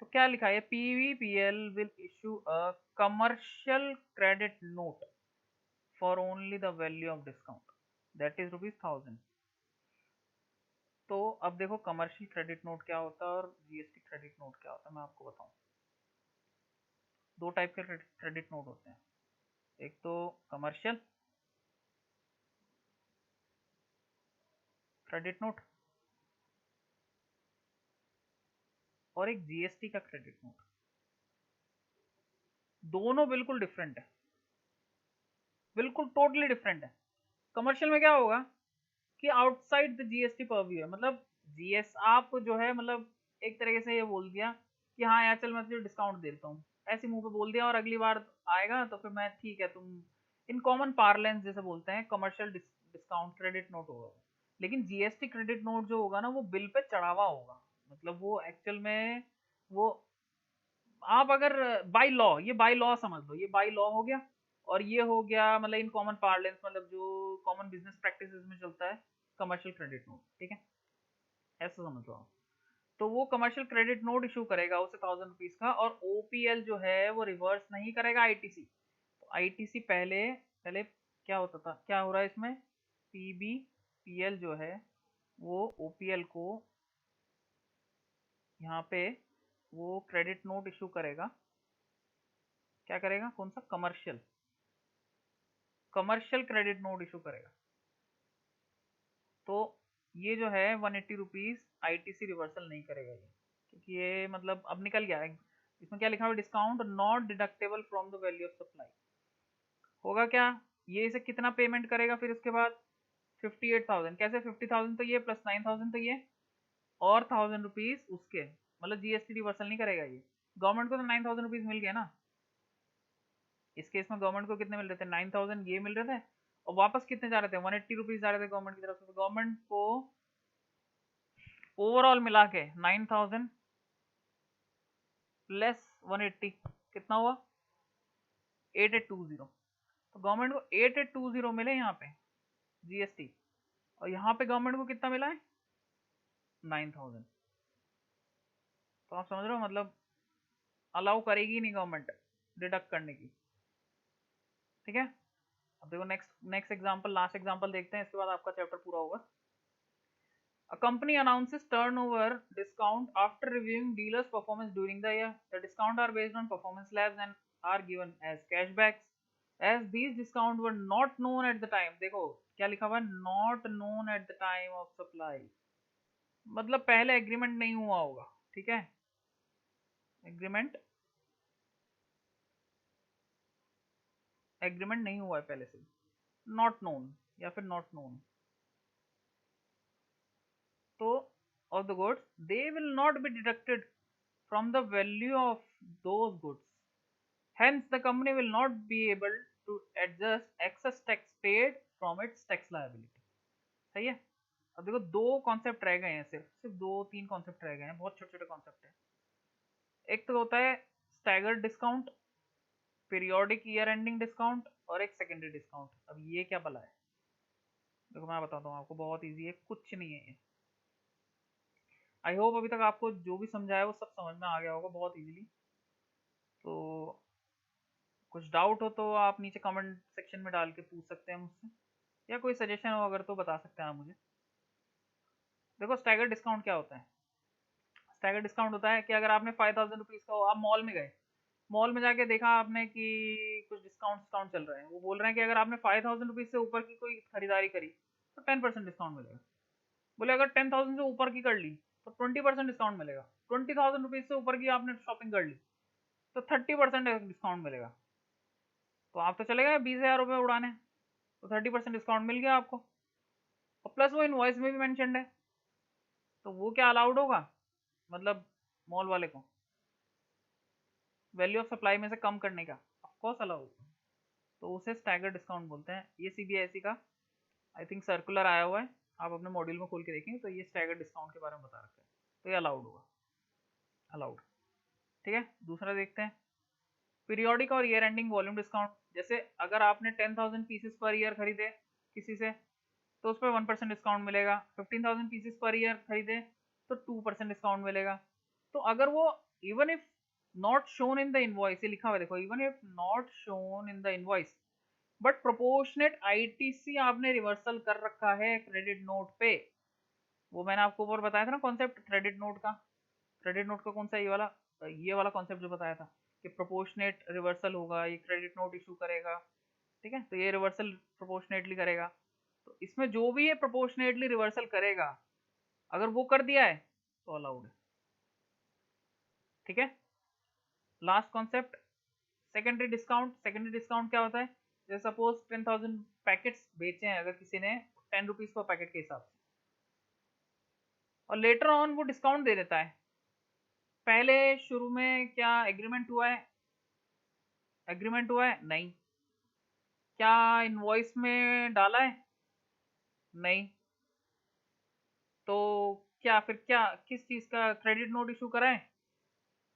तो क्या लिखा है, PVPL will issue a commercial credit note for only the value of discount that is ₹1000। तो अब देखो कमर्शियल क्रेडिट नोट क्या होता है और जीएसटी क्रेडिट नोट क्या होता है, मैं आपको बताऊं। दो टाइप के क्रेडिट नोट होते हैं, एक तो कमर्शियल क्रेडिट नोट और एक जीएसटी का क्रेडिट नोट। दोनों बिल्कुल डिफरेंट है, बिल्कुल टोटली डिफरेंट है। कमर्शियल में क्या होगा कि आउटसाइड द जीएसटी परव्यू है, मतलब जीएस आप जो है मतलब एक तरीके से ये बोल दिया कि हाँ यार चल मैं तुझे डिस्काउंट दे देता हूँ, ऐसे मुंह पे बोल दिया, और अगली बार आएगा तो फिर मैं ठीक है, तुम इन कॉमन पार्लेंस जैसे बोलते हैं कमर्शियल डिस्काउंट क्रेडिट नोट होगा। लेकिन जीएसटी क्रेडिट नोट जो होगा ना वो बिल पे चढ़ावा होगा, मतलब वो एक्चुअल में वो आप अगर बाय लॉ, ये बाय लॉ समझ लो, ये बाय लॉ हो गया, और ये हो गया मतलब इन कॉमन पार्लेंस, मतलब जो कॉमन बिजनेस प्रैक्टिसेस में चलता है कमर्शियल क्रेडिट नोट, ठीक है, ऐसा समझ लो आप। तो वो कमर्शियल क्रेडिट नोट इशू करेगा उसे 1000 रुपीज का, और ओपीएल जो है वो रिवर्स नहीं करेगा आईटीसी। तो आईटीसी पहले पहले क्या होता था, क्या हो रहा है इसमें, पीबीपीएल जो है वो ओपीएल को यहाँ पे वो क्रेडिट नोट इशू करेगा, क्या करेगा, कौन सा, commercial, commercial credit note issue करेगा। तो ये जो है 180 रुपीज आईटीसी रिवर्सल नहीं करेगा ये, क्योंकि ये मतलब अब निकल गया है। इसमें क्या लिखा हुआ, discount not deductible from the value of supply. होगा क्या, ये इसे कितना पेमेंट करेगा फिर उसके बाद, 58,000, कैसे 50,000 तो ये प्लस 9,000 तो ये, और 1000 रुपीज उसके, मतलब जीएसटी रिवर्सल नहीं करेगा ये। गवर्नमेंट को तो 9,000 रुपीज मिल गया ना, इस केस में गवर्नमेंट को कितने मिल रहे थे, 9,000 ये मिल रहे थे, और वापस कितने जा रहे थे, 180 रुपीज जा रहे थे गवर्नमेंट की तरफ से। तो गवर्नमेंट को ओवरऑल मिला के 9000 प्लस 180 कितना हुआ 8820। तो गवर्नमेंट को 8820 मिले यहाँ पे जीएसटी, और यहाँ पे गवर्नमेंट को कितना मिला है 9000। तो आप समझ रहे हो, मतलब अलाउ करेगी नहीं गवर्नमेंट डिडक्ट करने की। ठीक है, अब देखो नेक्स्ट एग्जांपल, लास्ट एग्जांपल देखते हैं, इसके बाद आपका चैप्टर पूरा होगा। A company announces turnover discount after reviewing dealers' performance during the year. The discount are based on performance slabs and are given as cashbacks. As these discounts were not known at the time, देखो क्या लिखा हुआ है, not known at the time of supply, मतलब पहले agreement नहीं हुआ होगा। ठीक है, एग्रीमेंट नहीं हुआ है पहले से, नॉट नोन या फिर नॉट नोन। तो of the goods, they will not be deducted from the value of those goods. Hence, the company will not be able to adjust excess tax paid from its tax liability. सही है। अब देखो दो concept रह गए हैं, सिर्फ दो तीन कॉन्सेप्ट रह गए हैं, बहुत छोटे छोटे कॉन्सेप्ट हैं। एक तो होता है staggered discount, periodic year ending discount, और एक सेकेंडरी डिस्काउंट। अब ये क्या भला है, देखो मैं बताता हूँ आपको, बहुत ईजी है, कुछ नहीं है ये। आई होप अभी तक आपको जो भी समझाया वो सब समझ में आ गया होगा बहुत इजीली। तो कुछ डाउट हो तो आप नीचे कमेंट सेक्शन में डाल के पूछ सकते हैं मुझसे, या कोई सजेशन हो अगर तो बता सकते हैं आप मुझे। देखो स्टैगर्ड डिस्काउंट क्या होता है, स्टैगर्ड डिस्काउंट होता है कि अगर आपने 5000 रुपीज़ का, आप मॉल में गए, मॉल में जाके देखा आपने कि कुछ डिस्काउंट चल रहे हैं, वो बोल रहे हैं कि अगर आपने 5000 रुपीज़ से ऊपर की कोई खरीदारी करी तो 10% डिस्काउंट मिलेगा। बोले अगर 10,000 से ऊपर की कर ली तो 20% डिस्काउंट मिलेगा। 20,000 रुपीज़ से ऊपर की आपने शॉपिंग कर ली तो 30% डिस्काउंट मिलेगा। तो आप तो चले गए 20,000 रुपये उड़ाने, तो 30% डिस्काउंट मिल गया आपको, और प्लस वो इनवॉइस में भी मेंशन्ड है। तो वो क्या अलाउड होगा, मतलब मॉल वाले को वैल्यू ऑफ सप्लाई में से कम करने का, ऑफ कोर्स अलाउड। तो उसे स्टैगर डिस्काउंट बोलते हैं। ये सीबीएसई का आई थिंक सर्कुलर आया हुआ है, आप अपने मॉड्यूल में खोल के देखेंगे तो ये स्टैगर डिस्काउंट के बारे में बता रखा है। तो ये अलाउड होगा, अलाउड। ठीक है, दूसरा देखते हैं पीरियोडिक और ईयर एंडिंग वॉल्यूम डिस्काउंट। जैसे अगर आपने 10,000 पीसेस पर ईयर खरीदे किसी से तो उस पर 1% डिस्काउंट मिलेगा। 15,000 पीसेस पर ईयर खरीदे तो 2% डिस्काउंट मिलेगा। तो अगर वो even if not shown in the invoice, ये लिखा हुआ है देखो, even if not shown in the invoice but proportionate ITC आपने रिवर्सल कर रखा है क्रेडिट नोट पे। वो मैंने आपको ऊपर बताया था ना कॉन्सेप्ट क्रेडिट नोट का। क्रेडिट नोट का कौन सा, ये वाला कॉन्सेप्ट जो बताया था कि प्रोपोर्शनेट रिवर्सल होगा, ये क्रेडिट नोट इशू करेगा। ठीक है, तो ये रिवर्सल प्रोपोर्शनेटली करेगा। तो इसमें जो भी ये प्रोपोर्शनेटली रिवर्सल करेगा, अगर वो कर दिया है तो अलाउड है। ठीक है, last concept secondary discount. Secondary discount क्या होता है, जैसे सपोज 10,000 पैकेट्स बेचे हैं अगर किसी ने 10 रुपीज पर पैकेट के हिसाब से, और लेटर ऑन वो डिस्काउंट दे देता है। पहले शुरू में क्या एग्रीमेंट हुआ है, एग्रीमेंट हुआ है नहीं, क्या इनवॉइस में डाला है नहीं, तो क्या फिर क्या किस चीज का क्रेडिट नोट इशू करा है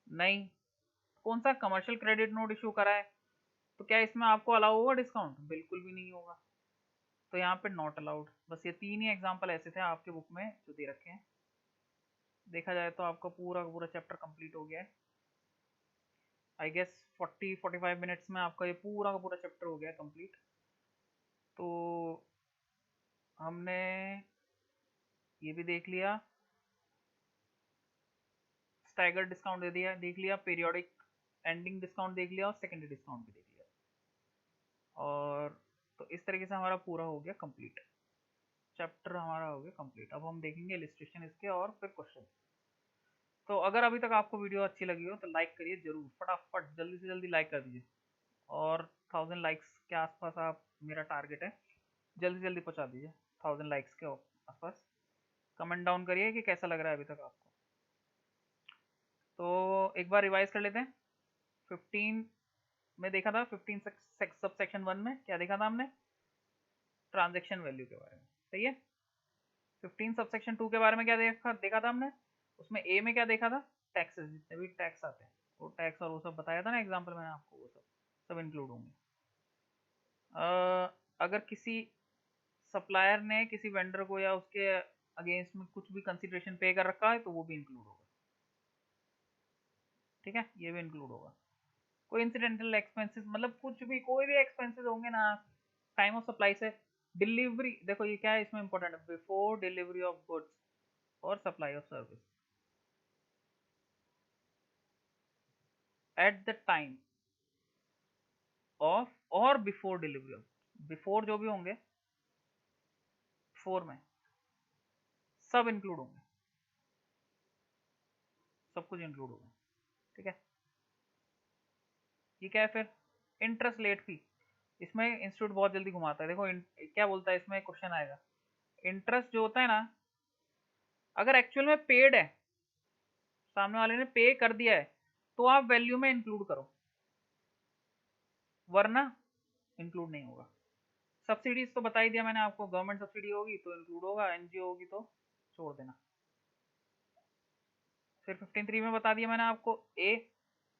नहीं, कौन सा कमर्शियल क्रेडिट नोट इशू करा है, तो क्या इसमें आपको अलाउ होगा डिस्काउंट, बिल्कुल भी नहीं होगा। तो यहाँ पे नॉट अलाउड। बस ये तीन ही एग्जांपल ऐसे थे आपके बुक में जो दे रखे हैं। देखा जाए तो आपका पूरा का पूरा चैप्टर कंप्लीट हो गया है। आई गेस 40-45 मिनट्स में आपका ये पूरा का पूरा चैप्टर हो गया है कंप्लीट। तो हमने ये भी देख लिया, स्टैगर डिस्काउंट दे दिया, देख लिया, पीरियोडिक एंडिंग डिस्काउंट देख लिया, और सेकेंडरी डिस्काउंट भी देख लिया। और तो इस तरीके से हमारा पूरा हो गया कंप्लीट, चैप्टर हमारा हो गया कंप्लीट। अब हम देखेंगे इलिस्ट्रेशन इसके और फिर क्वेश्चन। तो अगर अभी तक आपको वीडियो अच्छी लगी हो तो लाइक करिए जरूर, फटाफट जल्दी से जल्दी लाइक कर दीजिए। और 1000 लाइक्स के आसपास आप, मेरा टारगेट है, जल्दी जल्दी पहुंचा दीजिए 1000 लाइक्स के आसपास। कमेंट डाउन करिए कि कैसा लग रहा है अभी तक आपको। तो एक बार रिवाइज कर लेते हैं। 15 में देखा था, 15 सब सेक्शन 1 में क्या देखा था हमने, ट्रांजेक्शन वैल्यू के बारे में। सही है, 15 सबसेक्शन 2 के बारे में क्या देखा था हमने, उसमें ए में क्या देखा था, टैक्सेस, जितने भी टैक्स आते हैं वो टैक्स और वो सब बताया था ना एग्जाम्पल मैंने आपको, वो सब सब इंक्लूड होंगे। अगर किसी सप्लायर ने किसी वेंडर को या उसके अगेंस्ट में कुछ भी कंसिडरेशन पे कर रखा है तो वो भी इंक्लूड होगा, ठीक है, ये भी इंक्लूड होगा। कोई इंसिडेंटल एक्सपेंसेस मतलब कुछ भी कोई भी एक्सपेंसेस होंगे ना टाइम ऑफ सप्लाई से, डिलीवरी देखो ये क्या है इसमें इंपॉर्टेंट है, बिफोर डिलीवरी ऑफ गुड्स और supply of service, eight the time of और बिफोर डिलीवरी ऑफ, बिफोर जो भी होंगे बिफोर में सब इंक्लूड होंगे, सब कुछ इंक्लूड होगा, ठीक है। ये क्या है फिर, इंटरेस्ट लेट फी, इसमें इंस्टीट्यूट बहुत जल्दी घुमाता है, देखो क्या बोलता है इसमें, क्वेश्चन आएगा इंटरेस्ट जो होता है ना, अगर एक्चुअल में पेड है, सामने वाले ने पे कर दिया है तो आप वैल्यू में इंक्लूड करो, वरना इंक्लूड नहीं होगा। सब्सिडीज तो बता ही दिया मैंने आपको, गवर्नमेंट सब्सिडी होगी तो इंक्लूड होगा, एनजीओ होगी तो छोड़ देना। फिर 15.3 में बता दिया मैंने आपको, ए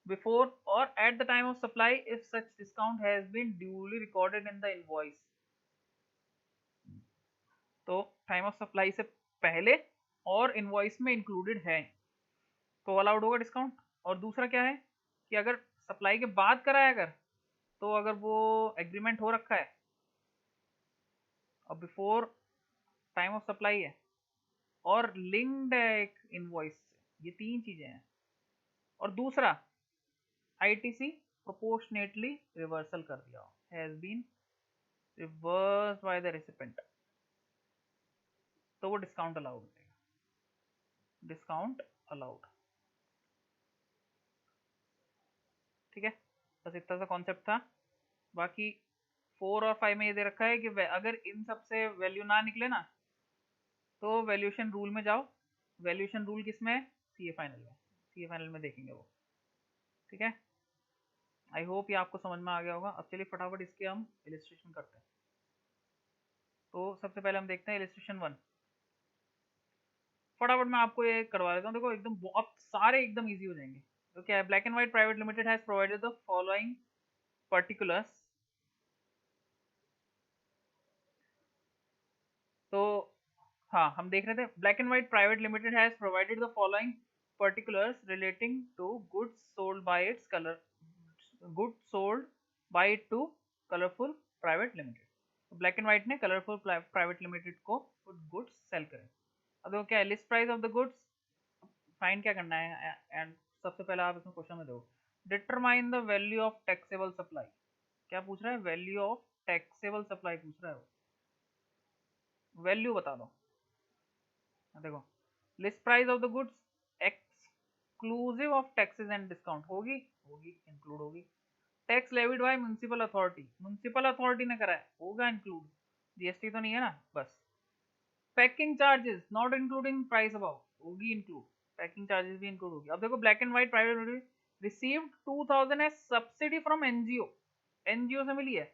बिफोर और at the time of supply if such discount has been duly recorded in the invoice, तो टाइम ऑफ सप्लाई से पहले और इनवॉइस में इंक्लूडेड है तो अलाउड होगा डिस्काउंट। और दूसरा क्या है कि अगर सप्लाई के बाद कराया अगर, तो अगर वो एग्रीमेंट हो रखा है और बिफोर टाइम ऑफ सप्लाई है और लिंक्ड है एक इनवॉइस से, ये तीन चीजें हैं। और दूसरा आईटीसी प्रोपोर्शनेटली रिवर्सल कर दिया हो, has been reverse by the recipient, तो वो डिस्काउंट अलाउड हो जाएगा, डिस्काउंट अलाउड, ठीक है। बस इतना सा कॉन्सेप्ट था। बाकी 4 और 5 में ये दे रखा है कि अगर इन सब से वैल्यू ना निकले ना तो वैल्यूएशन रूल में जाओ, वैल्यूएशन रूल किसमें है, सीए फाइनल में, सीए फाइनल में देखेंगे वो, ठीक है। आई होप ये आपको समझ में आ गया होगा। अब चलिए फटाफट इसके हम इलिस्ट्रेशन करते हैं। तो सबसे पहले हम देखते हैं इलिस्ट्रेशन 1, फटाफट मैं आपको ये करवा देता हूँ, देखो एकदम बहुत सारे एकदम इजी हो जाएंगे। तो क्या है, black and white private limited has provided the following particulars, तो हाँ हम देख रहे थे black and white private limited has provided the following particulars relating to goods sold by its colour, goods sold by it to colourful private limited, तो black and white ने colourful private limited को goods sale करें। अब देखो क्या है, list price of the goods find क्या करना है, एंड सबसे पहले आप इसमें क्वेश्चन में देखो, determine the value of taxable supply, क्या पूछ रहा है, वैल्यू ऑफ टैक्सेबल सप्लाई पूछ रहा है वो, वैल्यू बता दो। देखो list price of the goods exclusive of taxes and discount होगी, होगी इंक्लूड होगी। Tax levied by municipal authority, municipal authority ने करा है, होगा इंक्लूड, जीएसटी तो नहीं है ना बस। Packing charges not including price about, होगी इंक्लूड, पैकिंग चार्जेस भी इंक्लूड होगी। अब देखो black and white private received 2000 as subsidy from NGO, NGO से मिली है,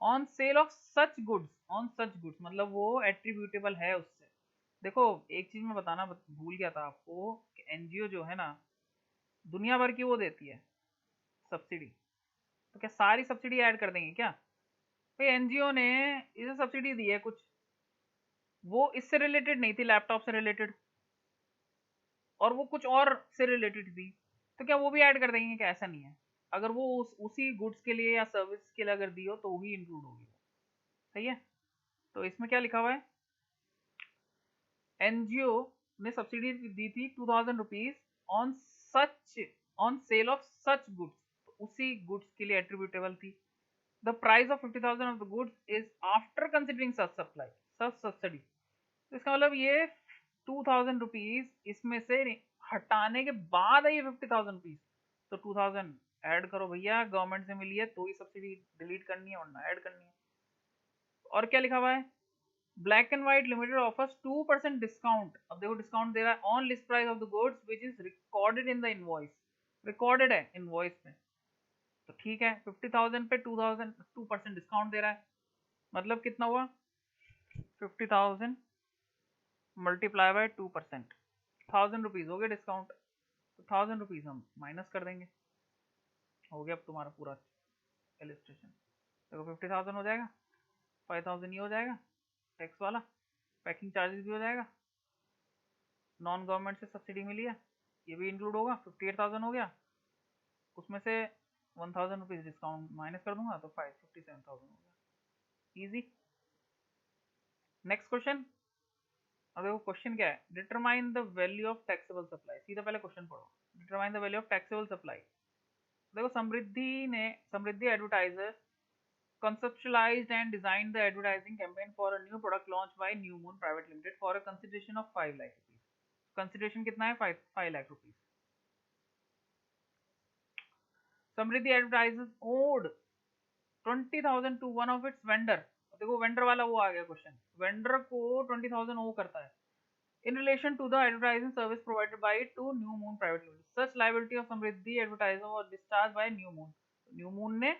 on sale of such goods, on such goods मतलब वो एट्रीब्यूटेबल है उससे। देखो एक चीज मैं बताना भूल गया था आपको कि एनजीओ जो है ना दुनिया भर की वो देती है सब्सिडी, तो क्या सारी सब्सिडी ऐड कर देंगे क्या, भाई एनजीओ ने इसे सब्सिडी दी है कुछ, वो इससे रिलेटेड नहीं थी, लैपटॉप से रिलेटेड, और वो कुछ और से रिलेटेड थी, तो क्या वो भी ऐड कर देंगे क्या, ऐसा नहीं है। अगर वो उसी गुड्स के लिए या सर्विस के लिए अगर दी हो तो ही इंक्लूड होगी, सही है। तो इसमें क्या लिखा हुआ है, एनजीओ ने सब्सिडी दी थी 2000 rupees on such, on sale of such goods, तो उसी गुड्स के लिए एट्रीब्यूटेबल थी। The price of 50,000 of the goods is after considering such supply, such subsidy, तो इसका मतलब ये 2000 रुपीज इसमें से हटाने के बाद है ये 50,000 रुपीज, तो 2000 ऐड करो भैया, गवर्नमेंट से मिली है तो ही सब्सिडी डिलीट करनी है वरना ऐड करनी है। और क्या लिखा हुआ है, black and white limited offers 2% discount, अब देखो डिस्काउंट दे रहा है on list price of the goods which is recorded in the invoice, recorded है इनवॉइस में, तो ठीक है 50,000 पे 2000 2% डिस्काउंट दे रहा है, मतलब कितना हुआ 50,000 मल्टीप्लाई बाय 2%, 1000 रुपीज हो गया डिस्काउंट, तो 1000 रुपीज हम माइनस कर देंगे। हो गया अब तुम्हारा पूरा इलिस्ट्रेशन। देखो 50,000 हो जाएगा, 5000 ये हो जाएगा टैक्स वाला, पैकिंग चार्जेस भी हो जाएगा, नॉन गवर्नमेंट से सब्सिडी मिली है ये भी इंक्लूड होगा, 58,000 हो गया, उसमें से 1000 रुपीज डिस्काउंट माइनस कर दूंगा तो 57,000 हो गया। इजी। Next question. अब देखो क्वेश्चन क्या है, determine the value of taxable supply. सीधा पहले क्वेश्चन पढ़ो, determine the value of taxable supply. देखो समृद्धि advertiser conceptualized and designed the advertising campaign for a new product launched by New Moon Private Limited for a consideration of 5 lakh rupees. Consideration कितना है? 5 lakh rupees. Samriddhi advertisers owed 20,000 to one of its vendor. देखो vendor वाला वो आ गया question, vendor को 20,000 वो करता है in relation to the advertising service provided by it to New Moon Private Limited. Such liability of Samriddhi advertiser was discharged by New Moon. New moon ने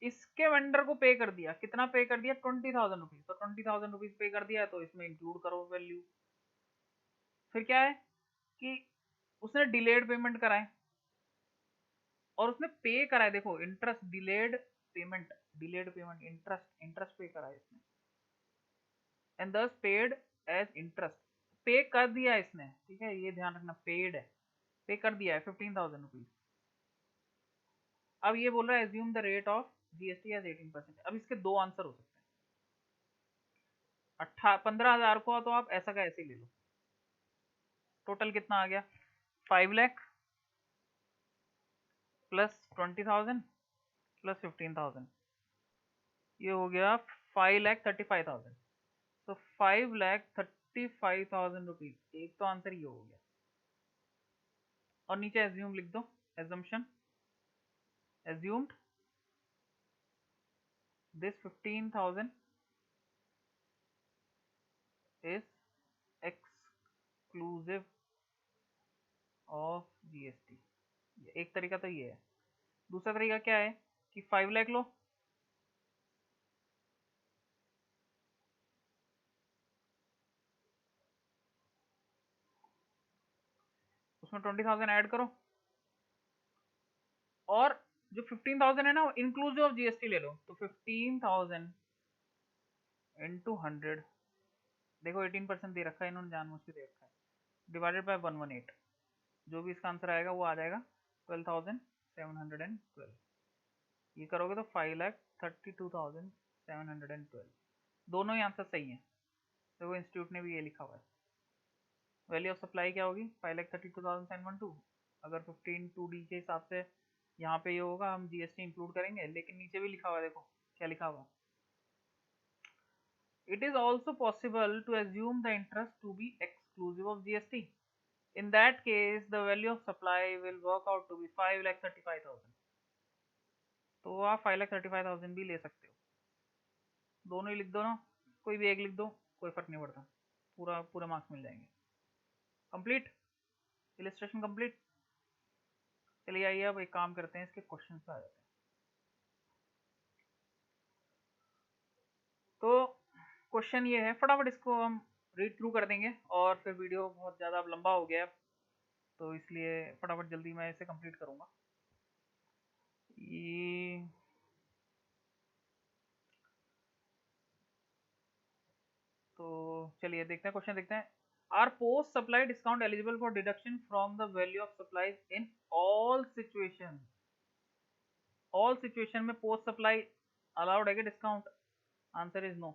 इसके वेंडर को पे कर दिया, कितना पे कर दिया? 20,000 रुपीज। तो 20,000 रुपीज पे कर दिया तो इसमें इंक्लूड करो वैल्यू। फिर क्या है कि उसने डिलेड पेमेंट कराए और उसने पे कराए, देखो इंटरेस्ट, डिलेड पेमेंट इंटरेस्ट पे कराए इसने, एंड दस पेड एज इंटरेस्ट, पे कर दिया इसने, ठीक है ये ध्यान रखना, पेड है, पे कर दिया है 15,000 रुपीज। अब ये बोल रहा है assume the rate of GST as 18%। अब इसके दो आंसर हो सकते हैं। 15,000 को तो आप ऐसा का ऐसे ही ले लो, टोटल कितना आ गया? 5 लाख प्लस 20,000 प्लस 15,000, ये हो गया 5,35,000। तो 5,35,000 रुपीज, एक तो आंसर ये हो गया। और नीचे एज्यूम लिख दो, assumption assumed this 15,000 is exclusive of GST। एक तरीका तो ये है। दूसरा तरीका क्या है कि 5 लाख लो, उसमें 20,000 ऐड करो, और जो 15,000 है ना इंक्लूसिव ऑफ जीएसटी ले लो, तो 15,000 इंटू 100, देखो 18% दे रखा है इन्होंने, जानबूझ के दे रखा है, डिवाइडेड बाय 118, जो भी इसका आंसर आएगा वो आ जाएगा 12,712। ये करोगे तो 5,32,712। दोनों ही आंसर सही हैं, देखो इंस्टीट्यूट ने भी ये लिखा हुआ है। वैल्यू ऑफ सप्लाई क्या होगी? 5,32,712। अगर 15(2)(d) के हिसाब से यहाँ पे ये होगा, हम जीएसटी इंक्लूड करेंगे, लेकिन नीचे भी लिखा हुआ है, देखो क्या लिखा हुआ। It is also possible to assume the interest to be exclusive of GST. In that case the value of supply will work out to be 5,35,000। तो आप 5,35,000 भी ले सकते हो, दोनों ही लिख दो ना, कोई भी एक लिख दो, कोई फर्क नहीं पड़ता, पूरे मार्क्स मिल जाएंगे। Complete, illustration complete. चलिए आइए अब एक काम करते हैं, इसके क्वेश्चन पे आ जाते हैं। तो क्वेश्चन ये है, फटाफट इसको हम रीड थ्रू कर देंगे, और फिर वीडियो बहुत ज़्यादा अब लंबा हो गया, तो इसलिए फटाफट जल्दी मैं इसे कंप्लीट करूँगा। ये तो चलिए देखते हैं, क्वेश्चन देखते हैं। R post supply discount eligible for deduction from the value of supplies in all situation? All situation में पोस्ट सप्लाई अलाउड है कि डिस्काउंट? Answer is no.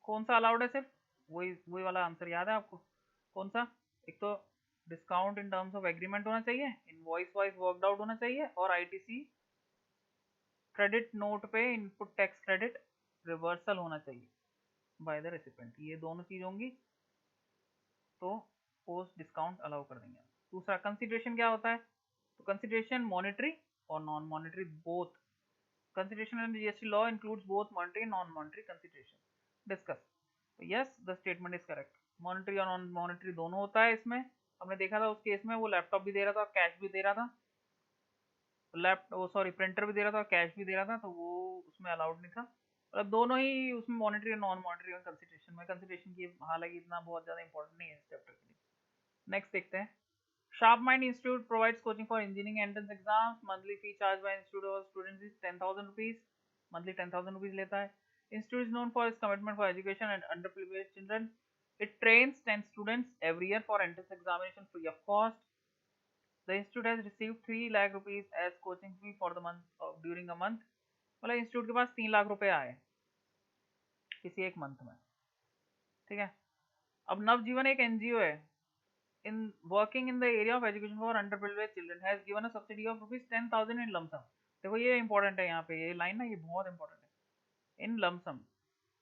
कौन सा अलाउड है? सिर्फ वही वाला आंसर याद है आपको? कौन सा? एक तो discount in terms of agreement होना चाहिए, इनवॉइस वाइज वर्कड आउट होना चाहिए, और आईटीसी क्रेडिट नोट पे इनपुट टैक्स क्रेडिट रिवर्सल होना चाहिए बाय द रेसिपिएंट। ये दोनों चीज होंगी तो पोस्ट डिस्काउंट अलाउ कर देंगे। दूसरा कंसिडरेशन क्या होता है? तो कंसिडरेशन मॉनेटरी और non monetary both. Consideration in GST law includes both monetary and non monetary consideration. Discuss. Yes the statement is correct, monetary और नॉन मॉनेटरी दोनों होता है इसमें। हमने देखा था उस केस में, वो लैपटॉप भी दे रहा था, कैश भी दे रहा था, प्रिंटर भी दे रहा था, कैश भी दे रहा था, तो वो उसमें अलाउड नहीं था। मतलब दोनों ही उसमें मॉनेटरी और नॉन मॉनेटरी में कंसिडरेशन की, हालांकि इतना बहुत ज़्यादा इंपॉर्टेंट नहीं है इस चैप्टर के लिए। नेक्स्ट देखते हैं। Sharp Mind Institute provides coaching for engineering entrance exams. Monthly fee charged by institute of students is 10,000 rupees. Monthly 10,000 rupees लेता है. Institute is known for its commitment for education and underprivileged children. It trains 10 students every year for entrance examination free of cost. The institute has received 3 lakh rupees as coaching fee for the month of during a month. मतलब institute के पास 3 लाख रुपए आए किसी एक month में, ठीक है। अब नवजीवन एक एनजीओ है in working in the area of education for underprivileged children has given a subsidy of rupees 10,000 in lump sum. देखो ये इंपॉर्टेंट है, यहाँ पे ये लाइन ना ये बहुत इंपॉर्टेंट है। इन लम सम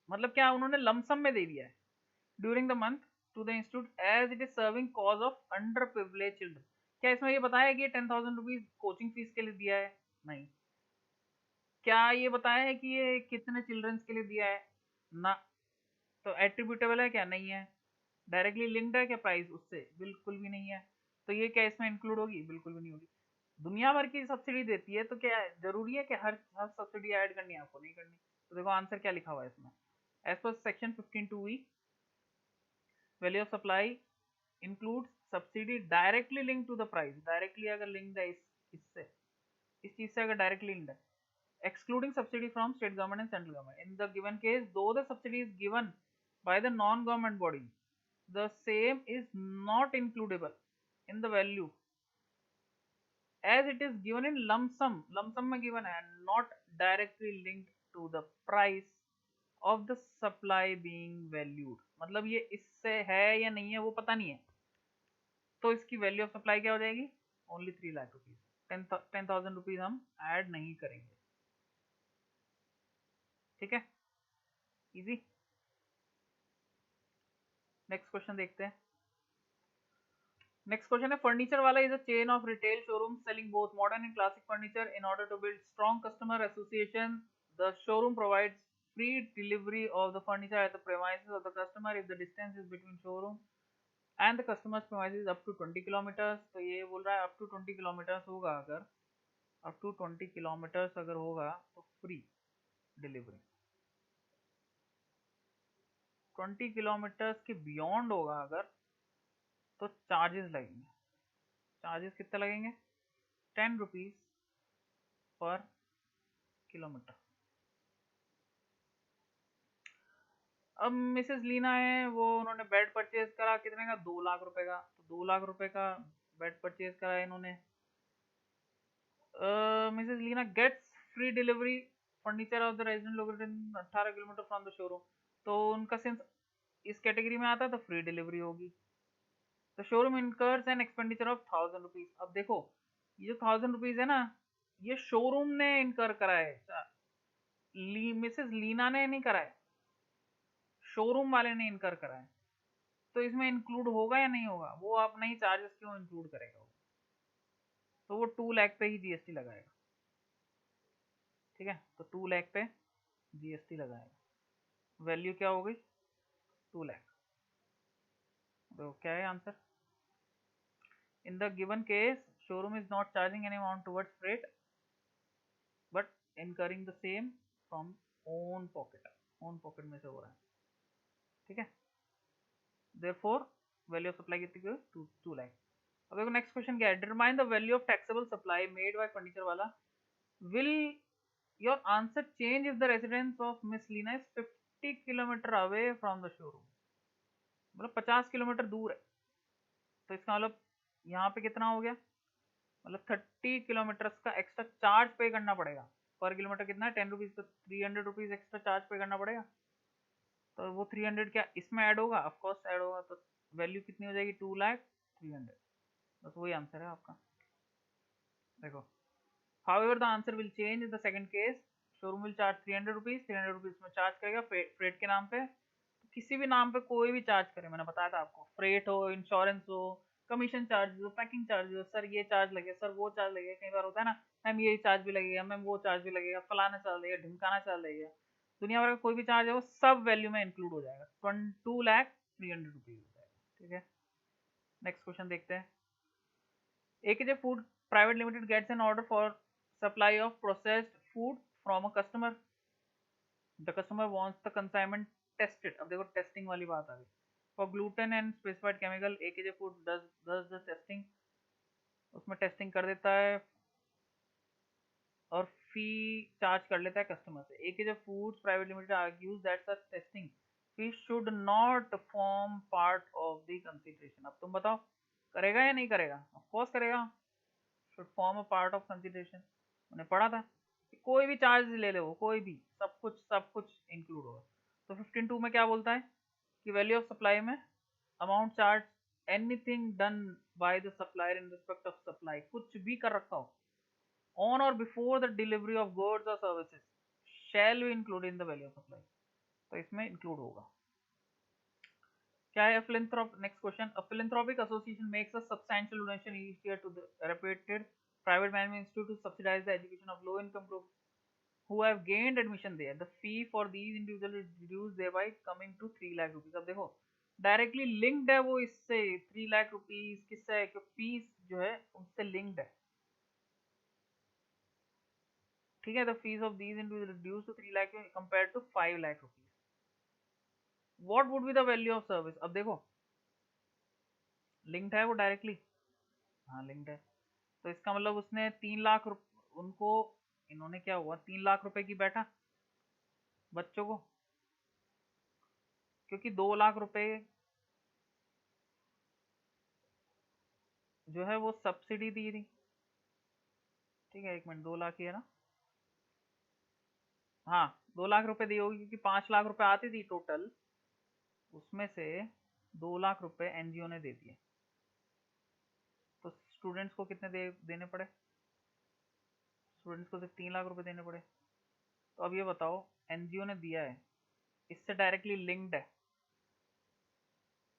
मतलब क्या, उन्होंने लमसम में दे दिया है during the month to the institute as it is serving cause of under privilege children. क्या इसमें ये बताया है कि ये 10,000 रुपीज कोचिंग फीस के लिए दिया है? नहीं। क्या ये बताया है कि ये कितने चिल्ड्रंस के लिए दिया है? ना। तो एट्रीब्यूटेबल है क्या? नहीं है। डायरेक्टली लिंक्ड है क्या प्राइस उससे? बिल्कुल भी नहीं है। तो ये क्या इसमें इंक्लूड होगी? बिल्कुल भी नहीं होगी। दुनिया भर की सब्सिडी देती है तो क्या जरूरी है कि हर हर सब्सिडी ऐड करनी है आपको? नहीं करनी। तो देखो आंसर क्या लिखा हुआ है इसमें। As per section 15(2)(e) value of supply includes subsidy directly link to the price. Directly अगर लिंक्ड है इससे, इस चीज से अगर डायरेक्टली लिंक्ड है, excluding subsidy from state government and central government. In the given case, though the subsidy is given by the non-government body, the same is not includable in the value as it is given in lump sum. Lump sum में given है, not directly linked to the price of the supply being valued. मतलब ये इससे है या नहीं है वो पता नहीं है, तो इसकी वैल्यू ऑफ सप्लाई क्या हो जाएगी? Only 3 lakh rupees. 10,000 रुपीज हम ऐड नहीं करेंगे, ठीक है। इजी। नेक्स्ट क्वेश्चन देखते हैं। नेक्स्ट क्वेश्चन है, फर्नीचर वाला is a chain of retail showroom selling both modern and classic furniture. In order to build strong customer association, the showroom provides free delivery of the furniture at the premises of the customer if the distance is between showroom and the customer's premises up to 20 किलोमीटर्स। तो ये बोल रहा है up to 20 kilometres होगा, अगर up to 20 kilometres अगर होगा तो फ्री डिलीवरी। 20 किलोमीटर्स के बियॉन्ड होगा अगर तो चार्जेस लगेंगे। चार्जेस कितने लगेंगे? 10 रुपीज पर किलोमीटर। अब मिसेस लीना है, वो उन्होंने बेड परचेज करा कितने का? 2 लाख रुपए का। तो 2 लाख रुपए का बेड परचेज करा इन्होंने। Mrs Leena gets free delivery furniture of the resident located 18 kilometre from the showroom. तो उनका सिंस इस कैटेगरी में आता है तो फ्री डिलीवरी होगी। तो showroom incurs an expenditure of 1,000 rupees. अब देखो ये जो 1,000 रुपीज है ना, ये शोरूम ने इनकर करा है, मिसेस लीना ने नहीं करा है, शोरूम वाले ने इनकर करा है। तो इसमें इंक्लूड होगा या नहीं होगा? वो अपने ही चार्जेस क्यों इंक्लूड करेगा वो? तो वो 2 लाख पे ही जीएसटी लगाएगा, ठीक है। तो 2 लाख पे जीएसटी लगाएगा। वैल्यू क्या हो गई? 2 लाख। तो क्या है answer? In the given case showroom is not charging any amount towards freight but incurring the same from own pocket. Own pocket में से हो रहा है, ठीक है। देयरफॉर वैल्यू ऑफ सप्लाई कितनी है? 2 लाख। अब देखो नेक्स्ट क्वेश्चन क्या है, determine the value of taxable supply made by furniture वाला। Will your answer change if the residence of miss Leena is 50 kilometre away from the showroom? मतलब 50 किलोमीटर दूर है, तो इसका मतलब यहाँ पे कितना हो गया? मतलब 30 किलोमीटर का एक्स्ट्रा चार्ज पे करना पड़ेगा। पर किलोमीटर कितना है? 10 रुपीज। तो 300 रुपीज एक्स्ट्रा चार्ज पे करना पड़ेगा। तो वो 300 क्या इसमें ऐड होगा? ऑफकोर्स ऐड होगा। तो वैल्यू कितनी हो जाएगी? 2 लाख 300। बस वही आंसर है आपका। देखो, however the answer will change in the second case. Showroom will charge 300 rupees. 300 rupees में चार्ज करेगा फ्रेट के नाम पे। तो किसी भी नाम पे कोई भी चार्ज करे, मैंने बताया था आपको, फ्रेट हो, इंश्योरेंस हो, कमीशन चार्ज हो, पैकिंग चार्ज हो, सर ये चार्ज लगे, सर वो चार्ज लगेगा। कई बार होता है ना, मैम ये चार्ज भी लगेगा, मैम वो चार्ज भी लगेगा, फलाना चार्ज लगेगा, ढिमकाना चार्ज लगेगा। दुनिया भर का कोई भी चार्ज है वो सब वैल्यू में इंक्लूड हो जाएगा। 2 लाख 300 रुपीज हो जाएगा, ठीक है। नेक्स्ट क्वेश्चन देखते हैं। AKJ Food Private Limited gets an order for supply of processed food from a customer. The customer wants the consignment tested, अब देखो टेस्टिंग वाली बात आ गई। For gluten and specified chemical AKJ food does the testing, उसमें testing कर देता है और फी चार्ज कर लेता है कस्टमर से। AKJ Foods Private Limited argues that such testing fee should not form part of the consideration. अब तुम बताओ करेगा या नहीं करेगा? ऑफ कोर्स करेगा, should form a part of consideration. उन्हें पढ़ा था कि कोई भी चार्ज ले ले वो, कोई भी, सब कुछ इंक्लूड होगा। तो 15.2 में क्या बोलता है कि वैल्यू ऑफ सप्लाई में amount charge anything done by the supplier in respect of supply, कुछ भी कर रखा हो on or before the delivery of goods or services shall be included in the value of supply, तो इसमें include होगा। क्या है philanthropic? Next question, a philanthropic association makes a substantial donation each year to the reputed private management institute to subsidize the education of low income groups who have gained admission there. The fee for these individuals is reduced thereby coming to 3 lakh rupees. अब देखो directly linked है वो इससे, 3 lakh rupees किससे है? क्योंकि fees जो है उनसे लिंक्ड है, ठीक है। The fees of these individual reduce to 3 lakh compare to 5 lakh rupees. What would be the value of service? अब देखो लिंक्ड है वो डायरेक्टली, हाँ लिंक्ड है, तो इसका मतलब उसने 3 लाख उनको, इन्होंने क्या हुआ 3 लाख रुपए की बैठा बच्चों को, क्योंकि 2 लाख रुपए जो है वो सब्सिडी दी थी, ठीक है। 1 मिनट, 2 लाख ही है ना? हाँ 2 लाख रुपए दी होगी क्योंकि 5 लाख रुपए आती थी टोटल, उसमें से 2 लाख रुपए एनजीओ ने दे दिए। तो स्टूडेंट्स को कितने देने पड़े? स्टूडेंट्स को सिर्फ 3 लाख रुपए देने पड़े। तो अब ये बताओ एनजीओ ने दिया है, इससे डायरेक्टली लिंक्ड है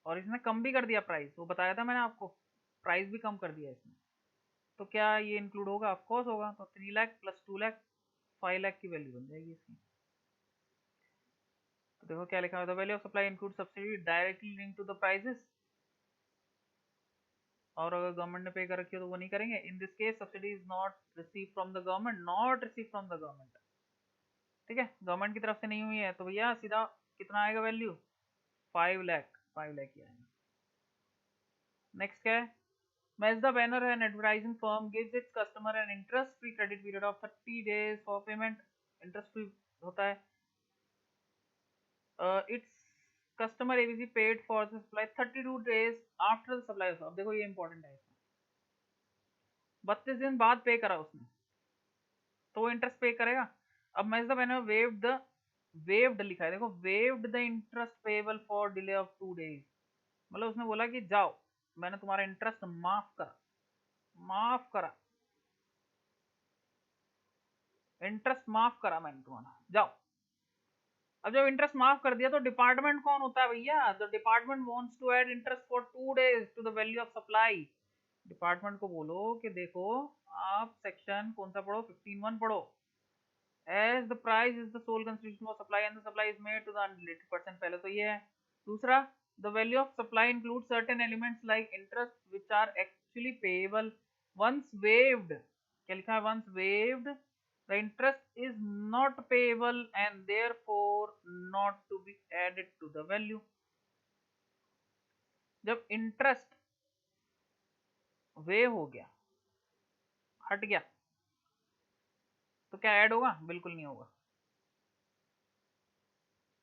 और इसने कम भी कर दिया प्राइस, वो बताया था मैंने आपको, प्राइस भी कम कर दिया इसने, तो क्या ये इंक्लूड होगा? ऑफ कोर्स होगा। तो 3 लाख प्लस 2 लाख 5 लाख की वैल्यू बन जाएगी इसकी। तो देखो क्या लिखा है, the value of supply include subsidy directly link to the prices, और अगर गवर्नमेंट ने पे कर रखी हो तो वो नहीं करेंगे। In this case subsidy is not receive from the government, not receive from the government, ठीक है, गवर्नमेंट की तरफ से नहीं हुई है, तो भैया सीधा कितना आएगा वैल्यू? 5 लाख, 5 लाख ही आएगा। नेक्स्ट क्या है, As the banner and advertising firm gives its customer an interest-free credit period of 30 days for payment, interest-free होता है। Its customer ABC paid for the supply 32 days after the supply। अब देखो ये important है, इसमें 32 दिन बाद पे करा उसने, तो वो इंटरेस्ट पे करेगा। अब मैं द बैनर वेव्ड लिखा है, देखो waived the interest payable for delay of 2 days, मतलब उसने बोला कि जाओ मैंने तुम्हारा इंटरेस्ट माफ करा, इंटरेस्ट माफ करा मैंने तुम्हारा, जाओ। अब जब इंटरेस्ट माफ कर दिया तो डिपार्टमेंट कौन होता है भैया? The department wants to add interest for 2 days to the value of supply. Department को बोलो कि देखो आप सेक्शन कौन सा पढ़ो, 15(1) पढ़ो। As the price is the sole consideration for supply and the supply is made to the unrelated person, पहले तो ये है। दूसरा, the value of supply include certain elements like interest which are actually payable once waived, क्या लिखा है? Once waived the interest is not payable and therefore not to be added to the value। जब interest वे हो गया, हट गया, तो क्या ऐड होगा? बिल्कुल नहीं होगा।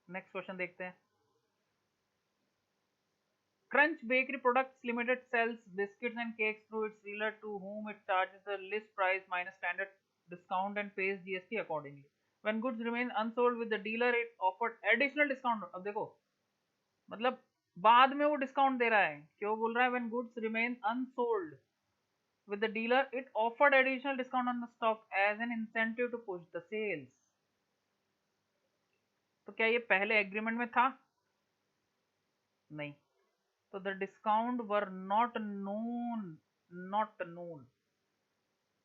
नेक्स्ट क्वेश्चन देखते हैं। Crunch Bakery Products Limited sells biscuits and cakes through its dealer to whom it charges the list price minus standard discount and pays GST accordingly. When goods remain unsold with the dealer, it offered additional discount। अब देखो मतलब बाद में वो discount दे रहा है, क्यों बोल रहा है? When goods remain unsold with the dealer, it offered additional discount on the stock as an incentive to push the sales। तो क्या ये पहले एग्रीमेंट में था? नहीं। So the discount were not known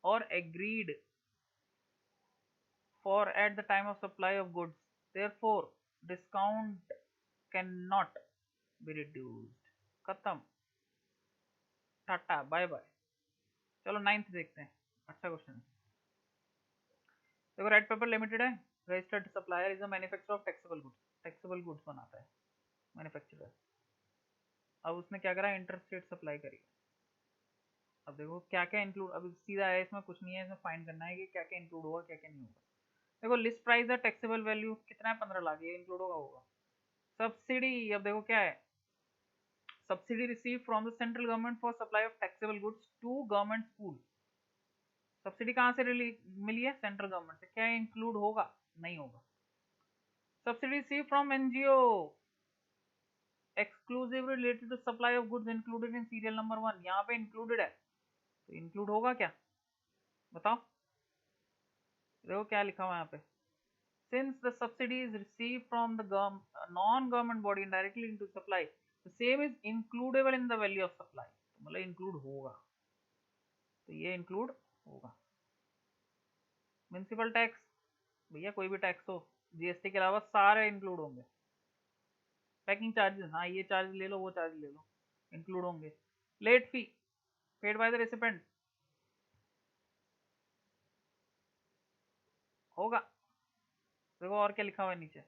or agreed for at the time of supply of goods, therefore discount cannot be reduced। खत्म, tata bye bye. चलो 9th देखते हैं, अच्छा क्वेश्चन है। देखो रेड पेपर लिमिटेड है, registered supplier is a manufacturer of taxable goods, taxable goods बनाता है मैन्युफैक्चरर। अब उसने क्या करा, इंटरस्टेट सप्लाई करी। अब देखो क्या क्या इंक्लूड, अब सीधा है इसमें कुछ नहीं है, इसमें फाइंड करना है कि क्या क्या इंक्लूड होगा क्या क्या नहीं होगा। देखो लिस्ट प्राइस है, टैक्सेबल वैल्यू कितना है 15 लाख, ये इंक्लूड होगा। सब्सिडी, अब देखो क्या है, subsidy receive from the central government for supply of taxable goods to government school. Subsidy कहाँ से मिली है, सेंट्रल गवर्नमेंट से, क्या इंक्लूड होगा, नहीं होगा। Subsidy receive from NGO exclusive related to supply of goods included in serial number 1, यहाँ पे इंक्लूडेड है, तो इंक्लूड होगा क्या, बताओ। देखो क्या लिखा हुआ है यहाँ पे, since the subsidy is received from the non-government body indirectly into supply, the same is includable in the value of supply, तो मतलब इंक्लूड होगा, तो ये इंक्लूड होगा। म्युनिसिपल टैक्स, भैया कोई भी टैक्स हो, जीएसटी के अलावा सारे इंक्लूड होंगे। पैकिंग चार्जेस, हाँ ये चार्ज ले लो वो चार्ज ले लो, इंक्लूड होंगे। Late fee paid by the recipient, होगा। देखो और क्या लिखा हुआ है नीचे,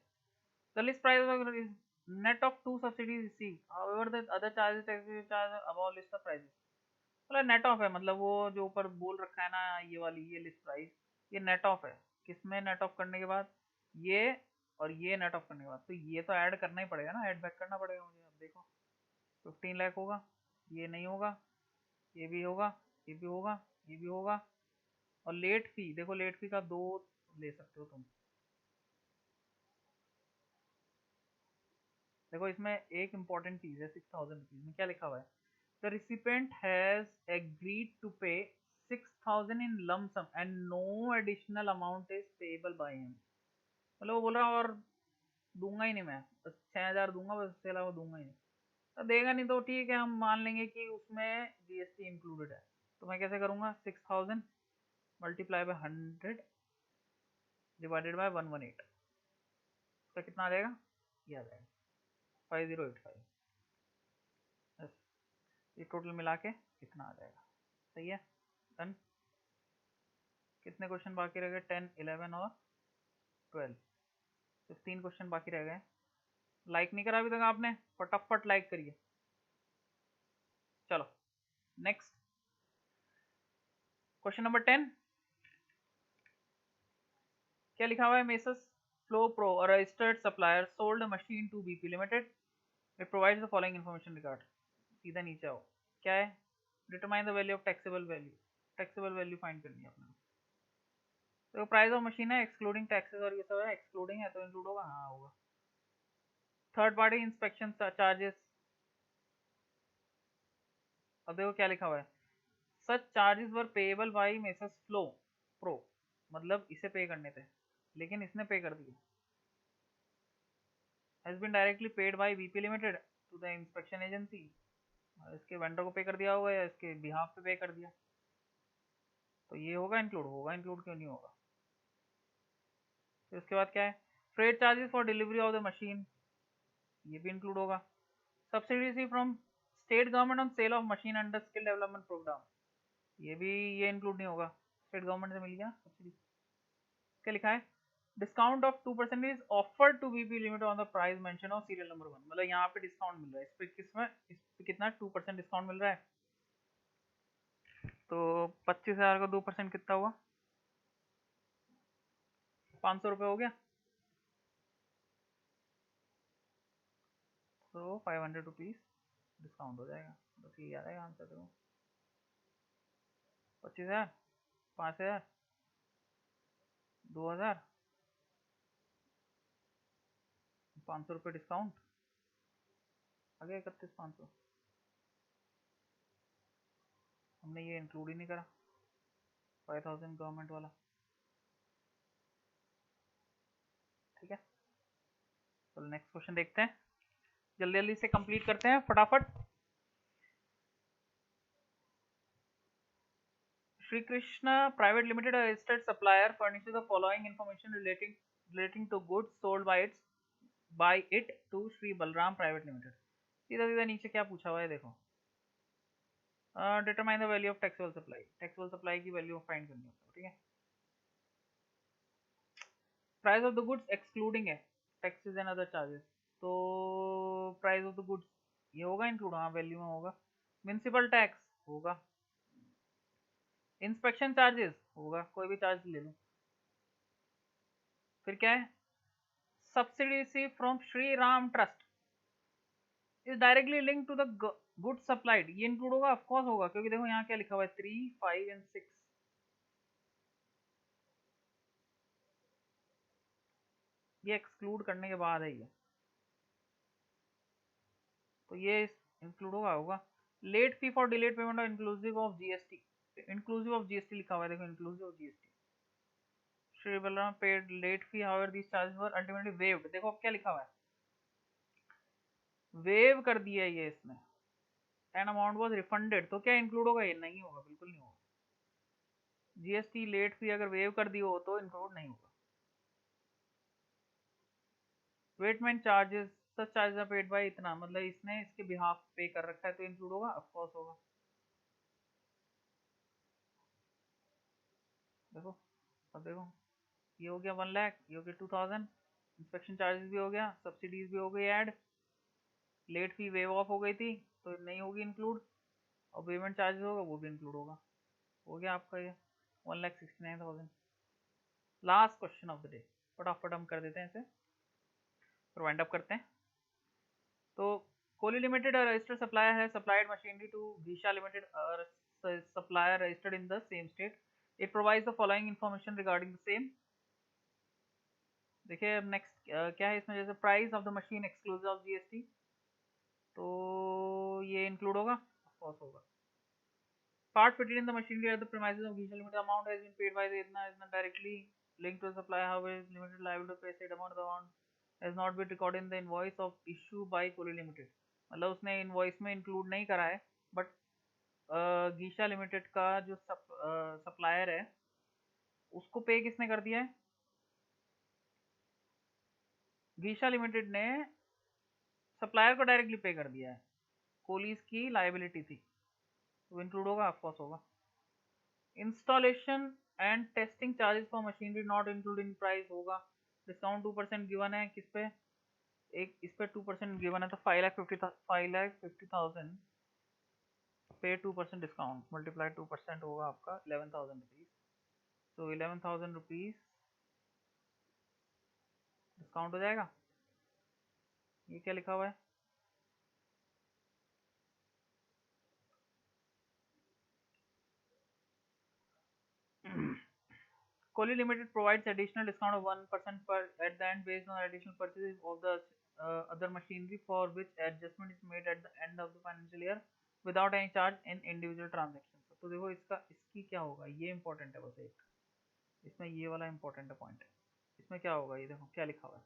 the list price net of two subsidies received, however the other charges taxes charge above list of prices, मतलब नेट ऑफ है, मतलब वो जो ऊपर बोल रखा है ना ये वाली, ये लिस्ट प्राइस, ये नेट ऑफ है। किसमें नेट ऑफ करने के बाद, ये और ये नेट ऑफ करने के बाद, तो ये तो ऐड करना ही पड़ेगा ना, ऐड बैक करना पड़ेगा मुझे। अब देखो 15 लाख होगा, ये नहीं होगा, ये भी होगा, ये भी होगा, ये भी होगा। और लेट फी, देखो लेट फी का 2 ले सकते हो तुम। देखो इसमें एक इंपॉर्टेंट चीज है, 6000 रुपीज में क्या लिखा हुआ है, the recipient has agreed to pay 6000 in lump sum and no additional amount is payable by him. मतलब वो बोल रहा है और दूंगा ही नहीं मैं, बस 6000 दूंगा, बस इसके अलावा दूंगा ही नहीं। तो देगा नहीं तो ठीक है, हम मान लेंगे कि उसमें जीएसटी इंक्लूडेड है। तो मैं कैसे करूंगा, 6000 मल्टीप्लाई बाय 100 डिवाइडेड बाय 118, तो कितना आ जाएगा, ये आ जाएगा 5085। बस ये टोटल मिला के कितना आ जाएगा, सही है, डन। कितने क्वेश्चन बाकी रह गए, 10, 11 और 12, 15 क्वेश्चन बाकी रह गए। लाइक नहीं करा अभी तक आपने, फटाफट लाइक करिए। चलो नेक्स्ट क्वेश्चन नंबर 10, क्या लिखा हुआ है, मेसस फ्लो प्रो और registered supplier sold a machine to BP Limited, it provides the following information regard. सीधा नीचे आओ, क्या है, determine the value of taxable value, taxable value find करनी है अपने। तो प्राइस ऑफ मशीन है एक्सक्लूडिंग टैक्सेस और ये सब है, एक्सक्लूडिंग है तो इंक्लूड होगा, हाँ होगा। थर्ड पार्टी इंस्पेक्शन चार्जेस, अब देखो क्या लिखा हुआ है, such charges were payable by Messrs Flow Pro, मतलब इसे पे करने थे लेकिन इसने पे कर दिए। Has been directly paid by BP Limited to the inspection agency, इसके वेंडर को पे कर दिया होगा या इसके बिहाफ पे कर दिया, तो ये होगा इंक्लूड, होगा इंक्लूड, क्यों नहीं होगा। फिर उसके बाद क्या है, freight charges for delivery of the machine, ये भी इंक्लूड होगा। Subsidy receive from state government on sale of machine under skill development programme, ये भी, ये इंक्लूड नहीं होगा, स्टेट गवर्नमेंट से मिल गया सब्सिडी। क्या लिखा है, discount of 2% is offered to BP Limited on the price mention of serial number 1, मतलब यहाँ पे डिस्काउंट मिल रहा है, इस पे किसमें, इस पे कितना 2% डिस्काउंट मिल रहा है, तो 25,000 का 2% कितना हुआ, 500 रुपये हो गया, तो 500 रुपीज डिस्काउंट हो जाएगा, बस ये आ जाएगा आंसर। देखो 25,000, 5,000, 2,000, 500 रुपये डिस्काउंट, आ गया 31,500। हमने ये इंक्लूड ही नहीं करा 5,000 गवर्नमेंट वाला, ठीक है। चलो नेक्स्ट क्वेश्चन देखते हैं, जल्दी जल्दी से कंप्लीट करते हैं फटाफट। Shri Krishna Private Limited registered supplier furnishes the following information relating to goods sold by it to Shri Balram Private Limited. सीधा सीधा नीचे क्या पूछा हुआ है देखो, determine the value of taxable supply, taxable supply की वैल्यू फाइंड करनी है, ठीक है। Price of the goods excluding है टैक्सेस एंड अदर चार्जेस, तो प्राइस ऑफ द गुड्स ये होगा इंक्लूड, हाँ वैल्यू में होगा। म्यूनसिपल टैक्स होगा, इंस्पेक्शन चार्जेस होगा, कोई भी चार्ज ले लो। फिर क्या है, subsidy receive from Shri Ram Trust is directly link to the good supplied, ये इंक्लूड होगा, ऑफ कोर्स होगा, क्योंकि देखो यहाँ क्या लिखा हुआ है 3, 5 एंड 6, ये एक्सक्लूड करने के बाद है ये, तो ये इंक्लूड होगा। Late fee for delayed payment of inclusive of GST, inclusive of GST लिखा हुआ है, देखो inclusive of GST. Shri Balram paid late fee, however these charges were ultimately waived, देखो अब क्या लिखा हुआ है, वेव कर दिया ये इसने, एन अमाउंट वाज रिफंडेड, तो क्या इंक्लूड होगा, ये नहीं होगा, बिल्कुल नहीं होगा। जीएसटी लेट फी अगर वेव कर दी हो तो इंक्लूड नहीं होगा। Weighment charges, such charges are paid by इतना, मतलब इसने इसके बिहाफ पे कर रखा है तो इंक्लूड होगा, ऑफ कोर्स होगा। देखो अब देखो, ये हो गया 1 लाख, ये हो गया 2000, इंस्पेक्शन चार्जेस भी हो गया, सब्सिडीज भी हो गई add, late fee waive off हो गई थी तो नहीं होगी इंक्लूड, और पेमेंट चार्जेस होगा वो भी इंक्लूड होगा। हो गया आपका ये 1,69,000। Last question of the day, फटाफट हम कर देते हैं इसे, फिर वाइंड अप करते हैं। तो कोली लिमिटेड रजिस्टर्ड सप्लायर है supplied machinery to Geisha Limited supplier registered in the same state, it provides the following information regarding the same. देखिए अब नेक्स्ट क्या है इसमें, जैसे price of the machine exclusive of GST, तो ये इंक्लूड होगा, ऑफ कोर्स होगा। Part fitted in the machinery at the premises of Geisha Limited, amount has been paid by the ITNA is not directly linked to the supplier, however is limited liable to pay said amount, the amount has not been recorded in the invoice of issue by Kohli Limited, मतलब उसने invoice में include नहीं करा है, but Geisha limited का जो supplier है उसको पे किसने कर दिया है, गीशा लिमिटेड ने सप्लायर को डायरेक्टली पे कर दिया है, कोहलीज की लाइबिलिटी थी, तो इंक्लूड होगा, ऑफ कोर्स होगा। Installation and testing charges for machinery not include in price होगा, डिस्काउंट 2% गिवन है, किस पे, एक इस पे 2% गिवन है, तो 5,50,000 पे 2% डिस्काउंट मल्टीप्लाई 2% होगा आपका 11,000 रुपीज, तो 11,000 रुपीज डिस्काउंट हो जाएगा। ये क्या लिखा हुआ है, Kohli Limited provides additional discount of 1% per at the end based on additional purchases of the other machinery for which adjustment is made at the end of the financial year without any charge in individual transactions। तो देखो इसका इसकी क्या होगा, ये important है, बस एक इसमें ये वाला इंपॉर्टेंट है पॉइंट है, इसमें क्या होगा, ये देखो क्या लिखा हुआ है,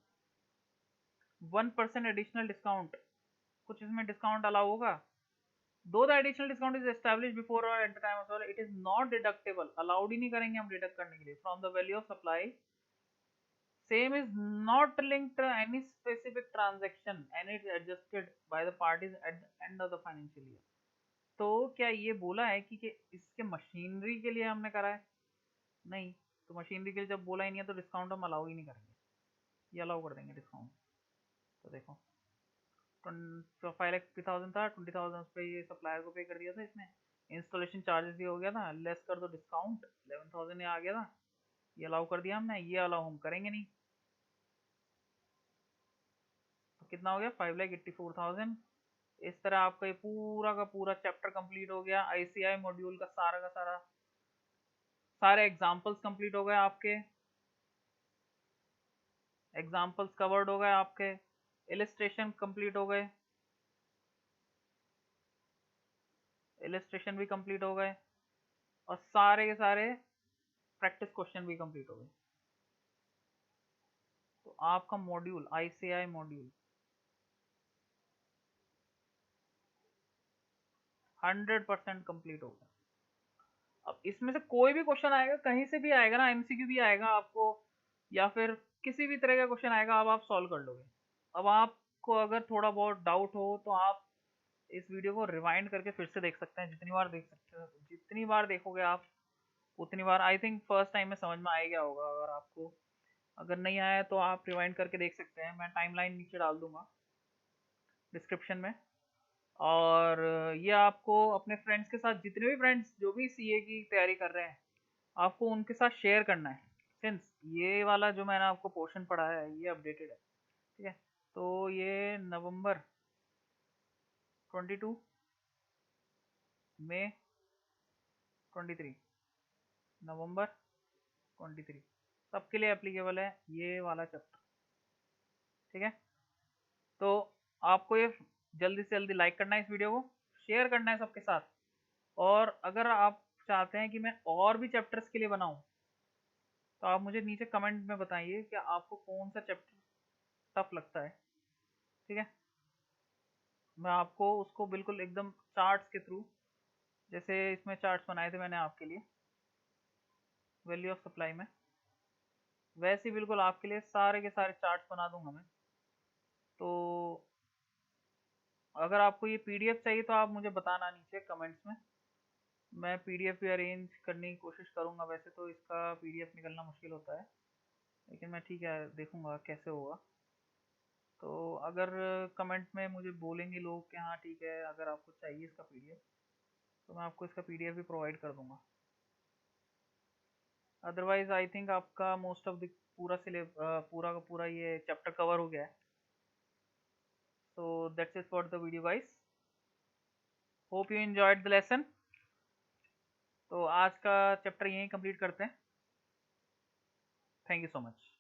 1% एडिशनल डिस्काउंट, कुछ इसमें डिस्काउंट अलाउ होगा, though the additional discount is established before और at the time of it is not deductible, allowed ही नहीं करेंगे हम डिडक्ट करने के लिए, from the value of supply, same is not linked to any specific transaction and it's adjusted by the parties at the end of the financial year। तो क्या ये बोला है कि इसके मशीनरी के लिए हमने करा है, नहीं, तो मशीनरी के लिए जब बोला ही नहीं है तो डिस्काउंट हम अलाउ ही नहीं करेंगे, ये अलाउ कर देंगे डिस्काउंट। तो देखो 5,50,000 था, 20,000 उस पर ये सप्लायर को पे कर दिया था इसने, इंस्टॉलेशन चार्जेस भी हो गया था, लेस कर दो डिस्काउंट 11,000 आ गया था, ये अलाउ कर दिया हमने, ये अलाउ हम करेंगे नहीं, तो कितना हो गया 5,84,000। इस तरह आपका ये पूरा का पूरा चैप्टर कंप्लीट हो गया, आईसीआई मॉड्यूल का सारा सारे एग्जांपल्स कंप्लीट हो गए आपके, एग्जांपल्स कवर्ड हो गए आपके, इलिस्ट्रेशन कंप्लीट हो गए, इलिस्ट्रेशन भी कंप्लीट हो गए, और सारे के सारे प्रैक्टिस क्वेश्चन भी कंप्लीट हो गए। तो आपका मॉड्यूल आईसीआई मॉड्यूल 100% कंप्लीट हो गया। अब इसमें से कोई भी क्वेश्चन आएगा, कहीं से भी आएगा ना, एमसीक्यू भी आएगा आपको, या फिर किसी भी तरह का क्वेश्चन आएगा, अब आप सॉल्व कर लोगे। अब आपको अगर थोड़ा बहुत डाउट हो तो आप इस वीडियो को रिवाइंड करके फिर से देख सकते हैं, जितनी बार देख सकते हैं, जितनी बार देखोगे आप उतनी बार, आई थिंक फर्स्ट टाइम में समझ में आ गया होगा। अगर आपको अगर नहीं आया तो आप रिवाइंड करके देख सकते हैं, मैं टाइमलाइन नीचे डाल दूंगा डिस्क्रिप्शन में। और ये आपको अपने फ्रेंड्स के साथ, जितने भी फ्रेंड्स जो भी सीए की तैयारी कर रहे हैं, आपको उनके साथ शेयर करना है। सिंस ये वाला जो मैंने आपको पोर्शन पढ़ा है ये अपडेटेड है, ठीक है। तो ये नवंबर 22, मई 23, नवंबर 23 सबके लिए एप्लीकेबल है ये वाला चैप्टर, ठीक है। तो आपको ये जल्दी से जल्दी लाइक करना है इस वीडियो को, शेयर करना है सबके साथ। और अगर आप चाहते हैं कि मैं और भी चैप्टर्स के लिए बनाऊं, तो आप मुझे नीचे कमेंट में बताइए कि आपको कौन सा चैप्टर टफ लगता है, ठीक है। मैं आपको उसको बिल्कुल एकदम चार्ट्स के थ्रू, जैसे इसमें चार्ट्स बनाए थे मैंने आपके लिए वैल्यू ऑफ सप्लाई में, वैसे ही बिल्कुल आपके लिए सारे के सारे चार्ट्स बना दूंगा मैं। तो अगर आपको ये पीडीएफ चाहिए तो आप मुझे बताना नीचे कमेंट्स में, मैं पीडीएफ भी अरेंज करने की कोशिश करूंगा। वैसे तो इसका पीडीएफ निकलना मुश्किल होता है, लेकिन मैं ठीक है देखूंगा कैसे होगा। तो अगर कमेंट में मुझे बोलेंगे लोग कि हाँ ठीक है, अगर आपको चाहिए इसका पीडीएफ, तो मैं आपको इसका पीडीएफ भी प्रोवाइड कर दूंगा। अदरवाइज आई थिंक आपका मोस्ट ऑफ द पूरा पूरा का पूरा ये चैप्टर कवर हो गया है। So that's it for the video guys, hope you enjoyed the lesson. तो आज का चैप्टर यहीं कंप्लीट करते हैं। Thank you so much.